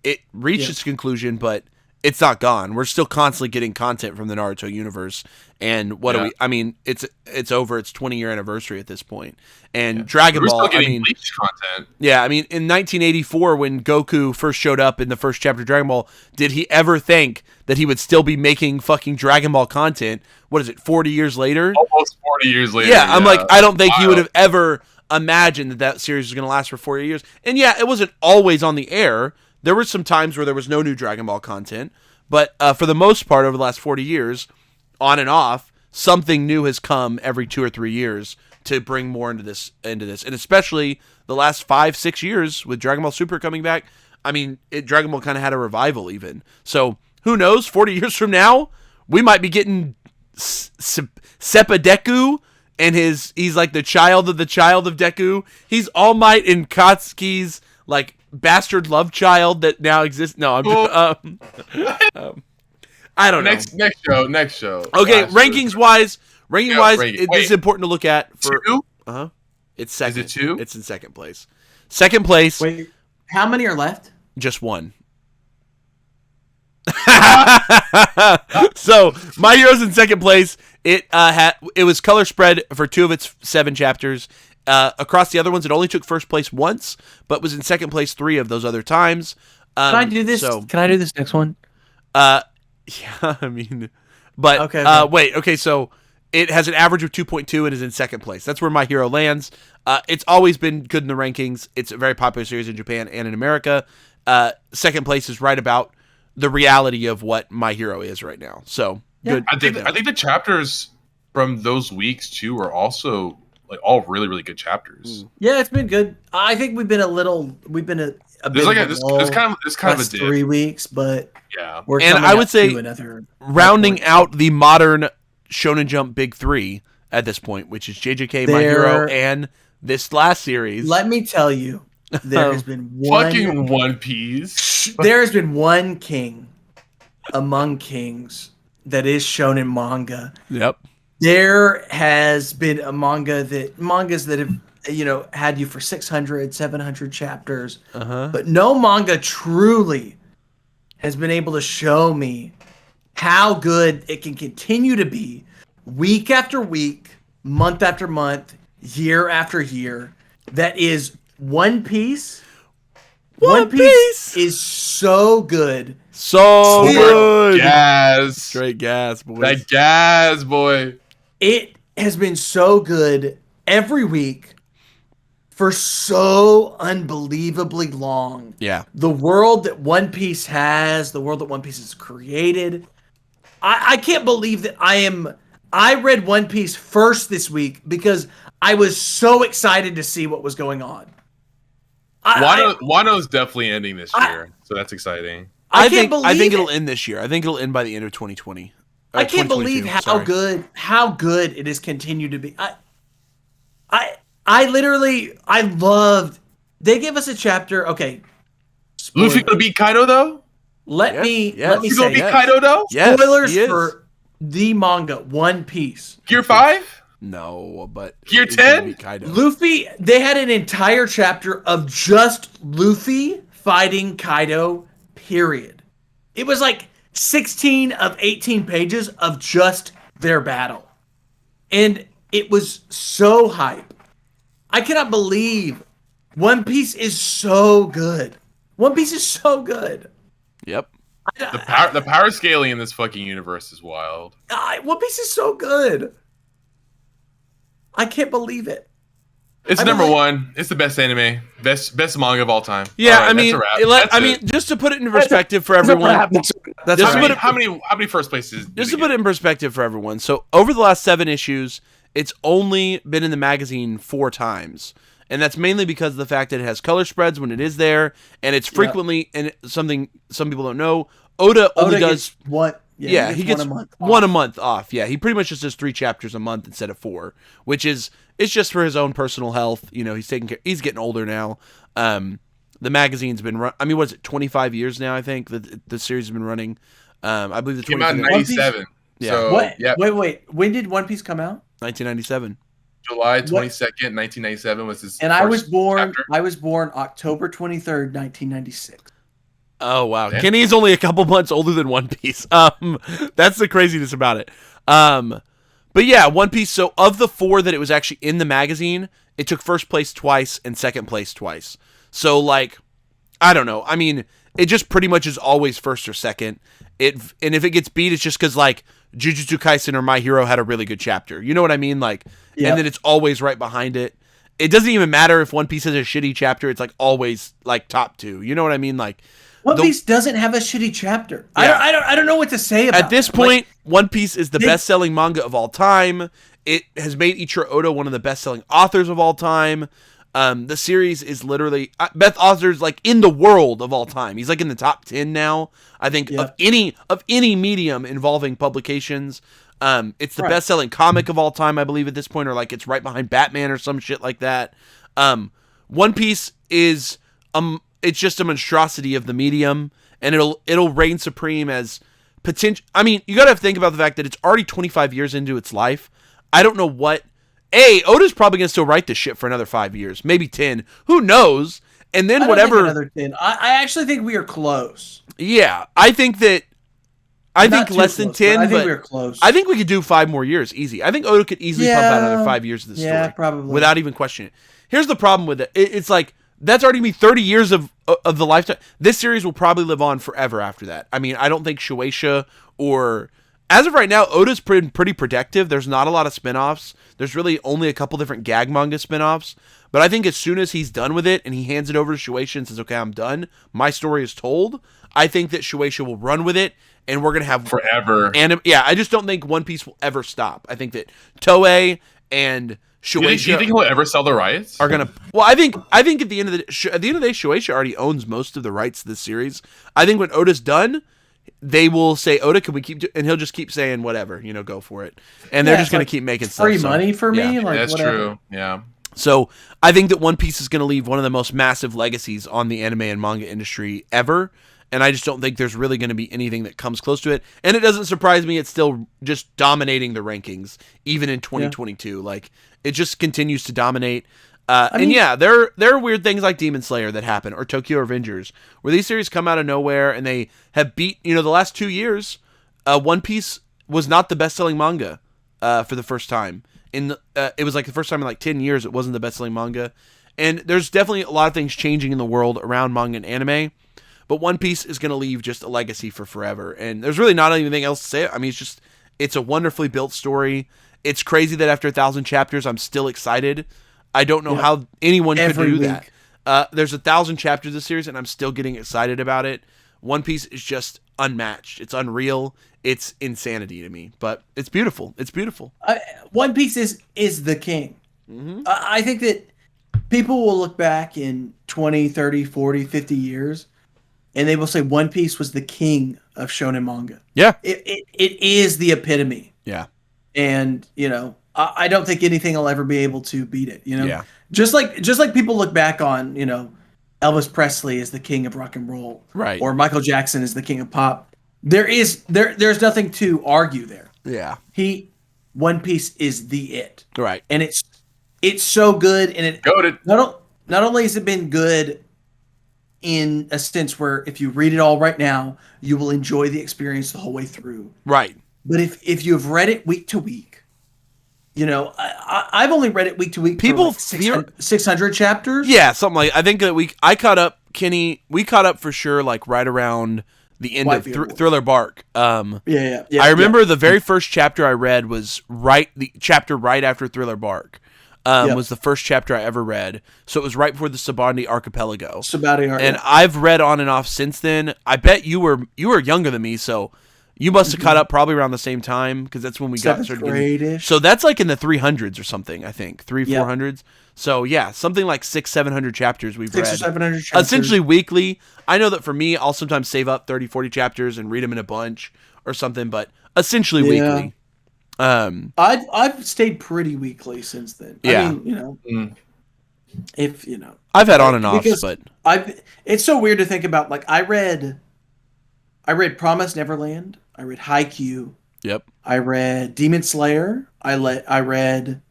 it reached its conclusion, but it's not gone. We're still constantly getting content from the Naruto universe. And what do we? I mean, it's over its 20-year anniversary at this point. And Dragon Ball.
We're still getting Bleach content.
Yeah, I mean, in 1984, when Goku first showed up in the first chapter of Dragon Ball, did he ever think that he would still be making fucking Dragon Ball content? What is it? 40 years later?
Almost 40 years later.
Yeah, I'm like, I don't think he would have ever imagined that series was going to last for 40 years. And yeah, it wasn't always on the air. There were some times where there was no new Dragon Ball content, but for the most part, over the last 40 years, on and off, something new has come every 2 or 3 years to bring more into this, and especially the last 5-6 years with Dragon Ball Super coming back. I mean, Dragon Ball kind of had a revival even. So who knows? 40 years from now, we might be getting Seppa Deku, and he's like the child of Deku. He's All Might and Katsuki's like bastard love child that now exists. No, I'm just, I don't know.
Next show.
Okay, rankings wise, this is important to look at. For
2?
It's second.
Is it 2?
It's in second place. Second place.
Wait, how many are left?
Just 1. So My Hero's in second place. It was color spread for 2 of its 7 chapters. Across the other ones, it only took first place once, but was in second place 3 of those other times.
Can I do this? Can I do this next one?
Yeah, I mean, but
okay.
Wait, okay, so it has an average of 2.2 and is in second place. That's where My Hero lands. It's always been good in the rankings. It's a very popular series in Japan and in America. Second place is right about the reality of what My Hero is right now. So good.
I think the chapters from those weeks too are also like all really, really good chapters.
Yeah, it's been good. I think we've been a bit
like it's kind of a dip.
3 weeks, but
yeah.
And
I would say rounding out the modern Shonen Jump Big 3 at this point, which is JJK, My Hero, and this last series.
Let me tell you, there has been one
fucking One Piece.
There has been one king among kings that is shonen manga.
Yep.
There has been mangas that have had you for 600, 700 chapters, but no manga truly has been able to show me how good it can continue to be week after week, month after month, year after year. That is One Piece. One Piece is so good.
So good.
Gas.
Straight gas, boys.
That gas, boy.
It has been so good every week for so unbelievably long.
Yeah.
The world that One Piece has, the world that One Piece has created. I can't believe that I read One Piece first this week because I was so excited to see what was going on.
Wano's definitely ending this year, so that's exciting.
I think it'll end this year. I think it'll end by the end of 2020.
I can't believe how good it has continued to be. I loved. They gave us a chapter. Okay,
Luffy gonna beat Kaido though.
Let me
Luffy
say
gonna beat Kaido though.
Yes,
spoilers for the manga One Piece.
Gear 5.
No, but
Gear 10.
Luffy. They had an entire chapter of just Luffy fighting Kaido. Period. It was like 16 of 18 pages of just their battle. And it was so hype. I cannot believe One Piece is so good. One Piece is so good.
Yep.
The power scaling in this fucking universe is wild.
One Piece is so good. I can't believe it.
It's number one. It's the best anime, best manga of all time.
Yeah,
right,
I mean, just to put it in perspective for everyone.
That's how many first places?
Just to put it in perspective for everyone. So over the last 7 issues, it's only been in the magazine 4 times. And that's mainly because of the fact that it has color spreads when it is there, and it's frequently, and something some people don't know, Oda only does
what?
Yeah, he gets one a month off. Yeah, he pretty much just does 3 chapters a month instead of 4, which is it's just for his own personal health. You know, he's taking care. He's getting older now. The magazine's been run. I mean, what is it? 25 years now. I think the series has been running. I believe the
came out in 97.
Yeah.
So,
what?
Yeah.
Wait. When did One Piece come out?
1997.
July 22nd, 1997 was his.
And
first
I was born.
chapter.
I was born October 23rd, 1996.
Oh wow,
Yeah.
Kenny's only a couple months older than One Piece. That's the craziness about it. But yeah, One Piece. So of the 4 that it was actually in the magazine, it took first place twice and second place twice. So like, I don't know. I mean, it just pretty much is always first or second. And if it gets beat, it's just because like Jujutsu Kaisen or My Hero had a really good chapter. You know what I mean? Like, and then it's always right behind it. It doesn't even matter if One Piece has a shitty chapter. It's like always like top 2. You know what I mean? Like.
One Piece doesn't have a shitty chapter. Yeah. I don't know what to say about it.
At this point, One Piece is the best-selling manga of all time. It has made Ichiro Oda one of the best-selling authors of all time. The series is literally best authors like in the world of all time. He's like in the top 10 now, I think, of any medium involving publications. It's the best-selling comic of all time, I believe, at this point, or like it's right behind Batman or some shit like that. One Piece is it's just a monstrosity of the medium, and it'll reign supreme as potential. I mean, you gotta think about the fact that it's already 25 years into its life. I don't know what. Oda's probably gonna still write this shit for another 5 years, maybe 10. Who knows? And then whatever.
Another 10. I actually think we are close.
Yeah, I think that. I think less than 10,
I think we're close.
I think we could do 5 more years easy. I think Oda could easily pump out another 5 years of this story.
Yeah, probably.
Without even questioning it. Here's the problem with it. It's like. That's already me 30 years of the lifetime. This series will probably live on forever after that. I mean, I don't think Shueisha or... As of right now, Oda's pretty protective. There's not a lot of spinoffs. There's really only a couple different gag manga spinoffs. But I think as soon as he's done with it and he hands it over to Shueisha and says, okay, I'm done, my story is told, I think that Shueisha will run with it and we're going to have...
Forever.
Yeah, I just don't think One Piece will ever stop. I think that Toei and... Shueisha,
do you think he'll ever sell the rights?
Are gonna? Well, I think at the end of the day, Shueisha already owns most of the rights to this series. I think when Oda's done, they will say, "Oda, can we keep?" And he'll just keep saying, "Whatever, go for it." And they're just gonna keep making
free
stuff.
money for me. Like
that's
whatever.
true. Yeah.
So I think that One Piece is gonna leave one of the most massive legacies on the anime and manga industry ever. And I just don't think there's really going to be anything that comes close to it. And it doesn't surprise me. It's still just dominating the rankings, even in 2022. Yeah. Like, it just continues to dominate. And yeah, there are weird things like Demon Slayer that happen, or Tokyo Revengers, where these series come out of nowhere and they have beat, the last 2 years, One Piece was not the best-selling manga for the first time. It was like the first time in like 10 years it wasn't the best-selling manga. And there's definitely a lot of things changing in the world around manga and anime. But One Piece is going to leave just a legacy for forever. And there's really not anything else to say. I mean, it's a wonderfully built story. It's crazy that after 1,000 chapters, I'm still excited. I don't know how anyone could do that. There's 1,000 chapters of this series, and I'm still getting excited about it. One Piece is just unmatched. It's unreal. It's insanity to me. But it's beautiful. It's beautiful.
One Piece is the king. Mm-hmm. I think that people will look back in 20, 30, 40, 50 years, and they will say One Piece was the king of shonen manga.
Yeah.
It is the epitome.
Yeah.
And, I don't think anything will ever be able to beat it,
Yeah.
Just like people look back on, Elvis Presley is the king of rock and roll.
Right.
Or Michael Jackson is the king of pop. There's nothing to argue there.
Yeah.
One Piece is the it.
Right.
And it's so good, and it
Goated.
not only has it been good in a sense where if you read it all right now, you will enjoy the experience the whole way through.
Right.
But if you have read it week to week, I've only read it week to week.
People
for like 600 chapters.
Yeah, something like. I think that I caught up, Kenny. We caught up for sure, like right around the end of Thriller Bark.
Yeah.
I remember the very first chapter I read was the chapter right after Thriller Bark. Was the first chapter I ever read. So it was right before the Sabandi Archipelago. And I've read on and off since then. I bet you were younger than me, so you must have caught up probably around the same time, because that's when we got started
getting.
So that's like in the 300s or something, I think. 400s. So yeah, something like 600-700 chapters we've read.
600 or 700 chapters.
Essentially weekly. I know that for me, I'll sometimes save up 30-40 chapters and read them in a bunch or something, but essentially weekly.
I've stayed pretty weekly since then.
Yeah.
I've
had on and off, but
it's so weird to think about. Like I read Promised Neverland. I read Haikyuu.
Yep.
I read Demon Slayer. I read.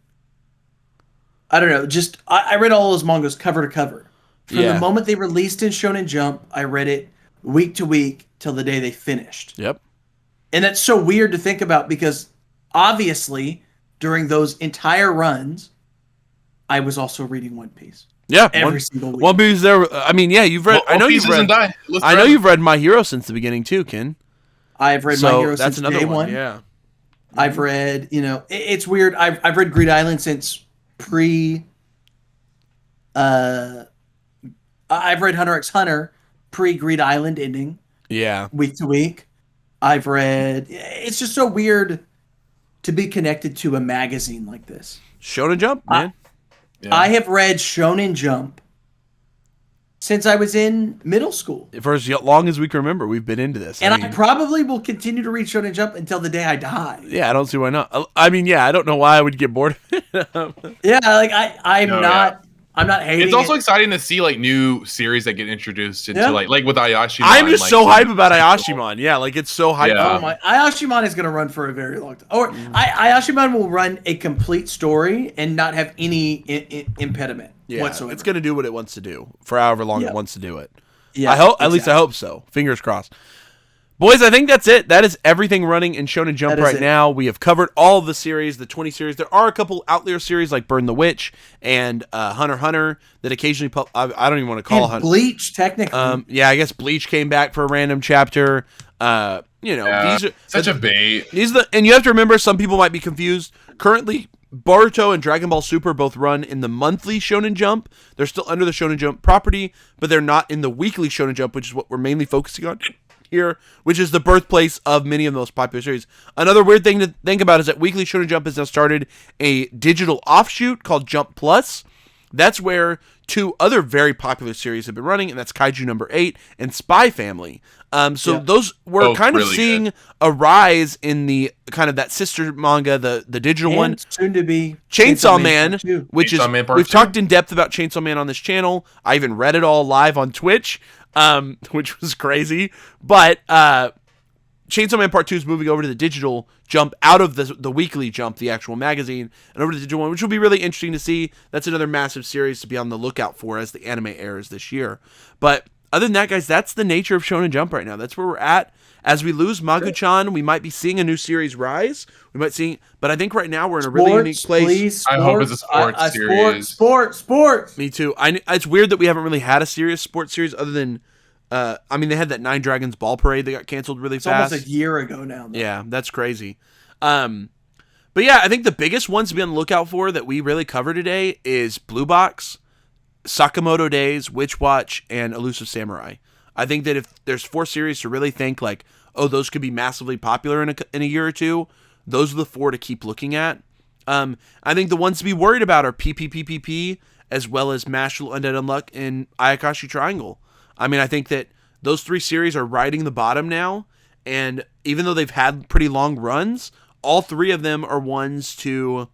I don't know. I read all those mangas cover to cover. From the moment they released in Shonen Jump, I read it week to week till the day they finished.
Yep.
And that's so weird to think about, because obviously during those entire runs, I was also reading One Piece.
Yeah,
every single week.
One Piece there. I mean, yeah, you've read. I know you've read. I know you've read My Hero since the beginning too, Ken.
I've read My Hero since day one.
Yeah.
I've read. It's weird. I've read Greed Island since pre. I've read Hunter x Hunter pre Greed Island ending.
Yeah.
Week to week. I've read. It's just so weird to be connected to a magazine like this.
Shonen Jump, man.
I have read Shonen Jump since I was in middle school.
For as long as we can remember, we've been into this.
And I probably will continue to read Shonen Jump until the day I die.
Yeah, I don't see why not. I mean, I don't know why I would get bored of it.
Yeah, like I'm not hating it.
It's also exciting to see like new series that get introduced into like with Ayashimon.
I'm just so hype about Ayashimon. Yeah, like it's so hype.
Yeah. Oh my! Ayashimon is going to run for a very long time. Or Ayashimon will run a complete story and not have any impediment whatsoever.
It's going to do what it wants to do for however long it wants to do it.
Yeah,
At least I hope so. Fingers crossed. Boys, I think that's it. That is everything running in Shonen Jump right now. We have covered all of the series, the 20 series. There are a couple outlier series like Burn the Witch and Hunter x Hunter that occasionally I don't even want to call Hunter.
Bleach, technically.
Yeah, I guess Bleach came back for a random chapter. These are
such a bait.
And you have to remember, some people might be confused. Currently, Boruto and Dragon Ball Super both run in the monthly Shonen Jump. They're still under the Shonen Jump property, but they're not in the weekly Shonen Jump, which is what we're mainly focusing on here, which is the birthplace of many of the most popular series. Another weird thing to think about is that Weekly Shonen Jump has now started a digital offshoot called Jump Plus. That's where two other very popular series have been running, and that's Kaiju number 8 and Spy Family. Those we're kind of seeing a rise in the kind of that sister manga, the digital one,
soon to be
Chainsaw Man, which
Chainsaw Man
we've talked in depth about Chainsaw Man on this channel. I even read it all live on Twitch, which was crazy. But Chainsaw Man Part 2 is moving over to the digital jump, out of the weekly jump, the actual magazine, and over to the digital one, which will be really interesting to see. That's another massive series to be on the lookout for as the anime airs this year. But other than that, guys, that's the nature of Shonen Jump right now. That's where we're at. As we lose Magu-chan, we might be seeing a new series rise. But I think right now we're in a really unique place.
Please,
I hope it's a sports series.
Sports.
Me too. It's weird that we haven't really had a serious sports series other than, they had that 9 Dragons Ball Parade that got canceled really fast.
Almost a year ago now, though.
Yeah, that's crazy. But yeah, I think the biggest ones to be on the lookout for that we really cover today is Blue Box, Sakamoto Days, Witch Watch, and Elusive Samurai. I think that if there's 4 series to really think like, oh, those could be massively popular in a year or two, those are the 4 to keep looking at. I think the ones to be worried about are PPPPP, as well as Mashal Undead Unluck and Ayakashi Triangle. I mean, I think that those 3 series are riding the bottom now, and even though they've had pretty long runs, all 3 of them are ones to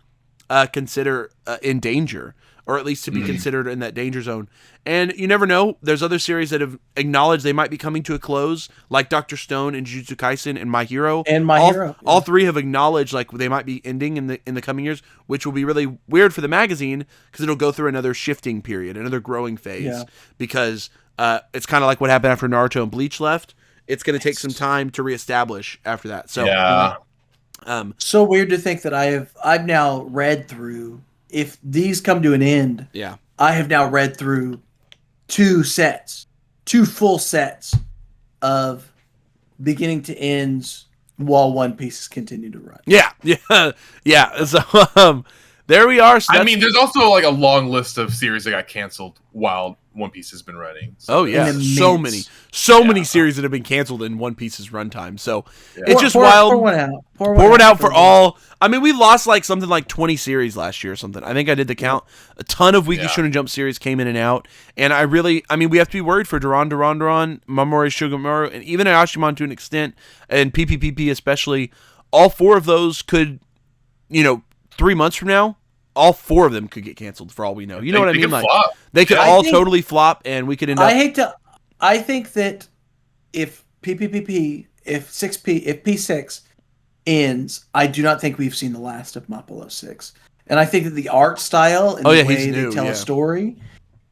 consider in danger. or at least to be considered in that danger zone. And you never know. There's other series that have acknowledged they might be coming to a close, like Dr. Stone and Jujutsu Kaisen and My Hero.
And My Hero.
All three have acknowledged like they might be ending in the coming years, which will be really weird for the magazine because it'll go through another shifting period, another growing phase. Because it's kind of like what happened after Naruto and Bleach left. It's going to take some time to reestablish after that. So
so weird to think that I've now read through. If these come to an end, I have now read through two full sets of beginning to ends while One Piece has continued to run.
Yeah. So there we are. So
I mean, there's also like a long list of series that got canceled while One Piece has been running.
So. So many series that have been canceled in One Piece's runtime. So it's just wild. Pour one out for all. I mean, we lost like something like 20 series last year or something. I think I did the count. A ton of Weekly Shonen Jump series came in and out. And we have to be worried for Duran, Mamori Sugimoru, and even Ayashimon to an extent, and PPPP especially. All four of those could, 3 months from now, all four of them could get canceled for all we know. You know what I mean? Like flop. They could all totally flop, and we could end up.
I think that if PPPP, if P6 ends, I do not think we've seen the last of Mapolo 6. And I think that the art style and the way they tell a story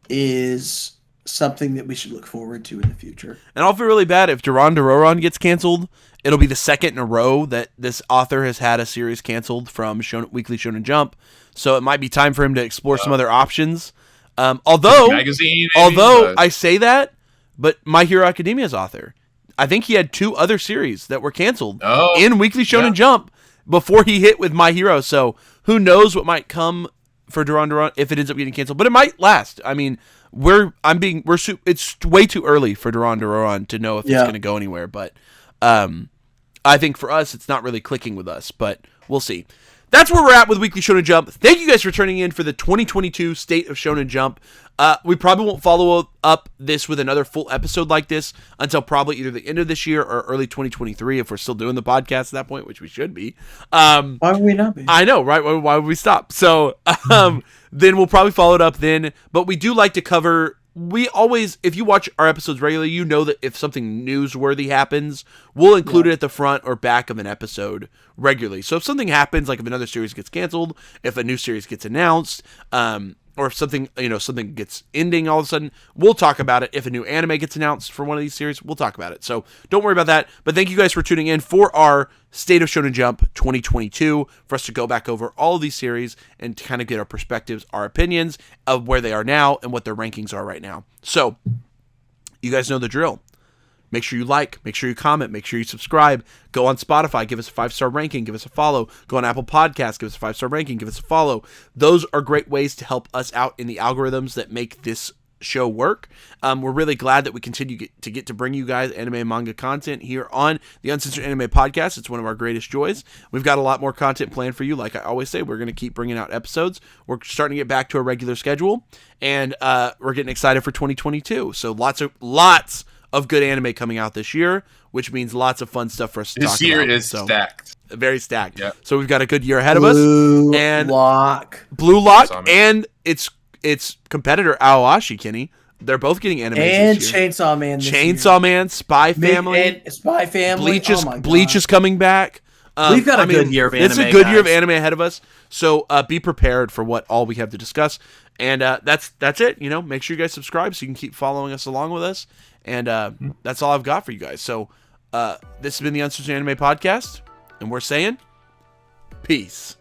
is something that we should look forward to in the future.
And I'll feel really bad if Duran gets canceled. It'll be the second in a row that this author has had a series canceled from Weekly Shonen Jump. So it might be time for him to explore some other options. Although I say that, but My Hero Academia's author, I think he had 2 other series that were canceled in Weekly Shonen Jump before he hit with My Hero. So who knows what might come for Duran if it ends up getting canceled, but it might last. I mean, it's way too early for Duran to know if it's going to go anywhere. But I think for us, it's not really clicking with us, but we'll see. That's where we're at with Weekly Shonen Jump. Thank you guys for tuning in for the 2022 State of Shonen Jump. We probably won't follow up this with another full episode like this until probably either the end of this year or early 2023 if we're still doing the podcast at that point, which we should be.
Why would we not be?
I know, right? Why would we stop? So then we'll probably follow it up then. But we do like to cover... if you watch our episodes regularly, you know that if something newsworthy happens, we'll include it at the front or back of an episode regularly. So if something happens, like if another series gets canceled, if a new series gets announced, or if something gets ending all of a sudden, we'll talk about it. If a new anime gets announced for one of these series, we'll talk about it. So don't worry about that. But thank you guys for tuning in for our State of Shonen Jump 2022, for us to go back over all of these series and to kind of get our perspectives, our opinions of where they are now and what their rankings are right now. So you guys know the drill. Make sure you like, make sure you comment, make sure you subscribe. Go on Spotify, give us a 5-star ranking, give us a follow. Go on Apple Podcasts, give us a 5-star ranking, give us a follow. Those are great ways to help us out in the algorithms that make this show work. We're really glad that we continue to bring you guys anime and manga content here on the Uncensored Anime Podcast. It's one of our greatest joys. We've got a lot more content planned for you. Like I always say, we're going to keep bringing out episodes. We're starting to get back to a regular schedule, and we're getting excited for 2022. So lots of good anime coming out this year, which means lots of fun stuff for us to talk about.
This year is stacked.
Very stacked. Yep. So we've got a good year ahead of us.
Blue Lock,
and its competitor Aoashi, Kenny. They're both getting anime
and
this year.
Chainsaw Man.
Chainsaw Man, Spy Family,
and Spy Family.
Bleach is coming back.
We've got a good year of anime.
It's a good year of anime ahead of us. So be prepared for what all we have to discuss. And that's it. Make sure you guys subscribe so you can keep following us along with us. And that's all I've got for you guys. So this has been the Uncensored Anime Podcast, and we're saying peace.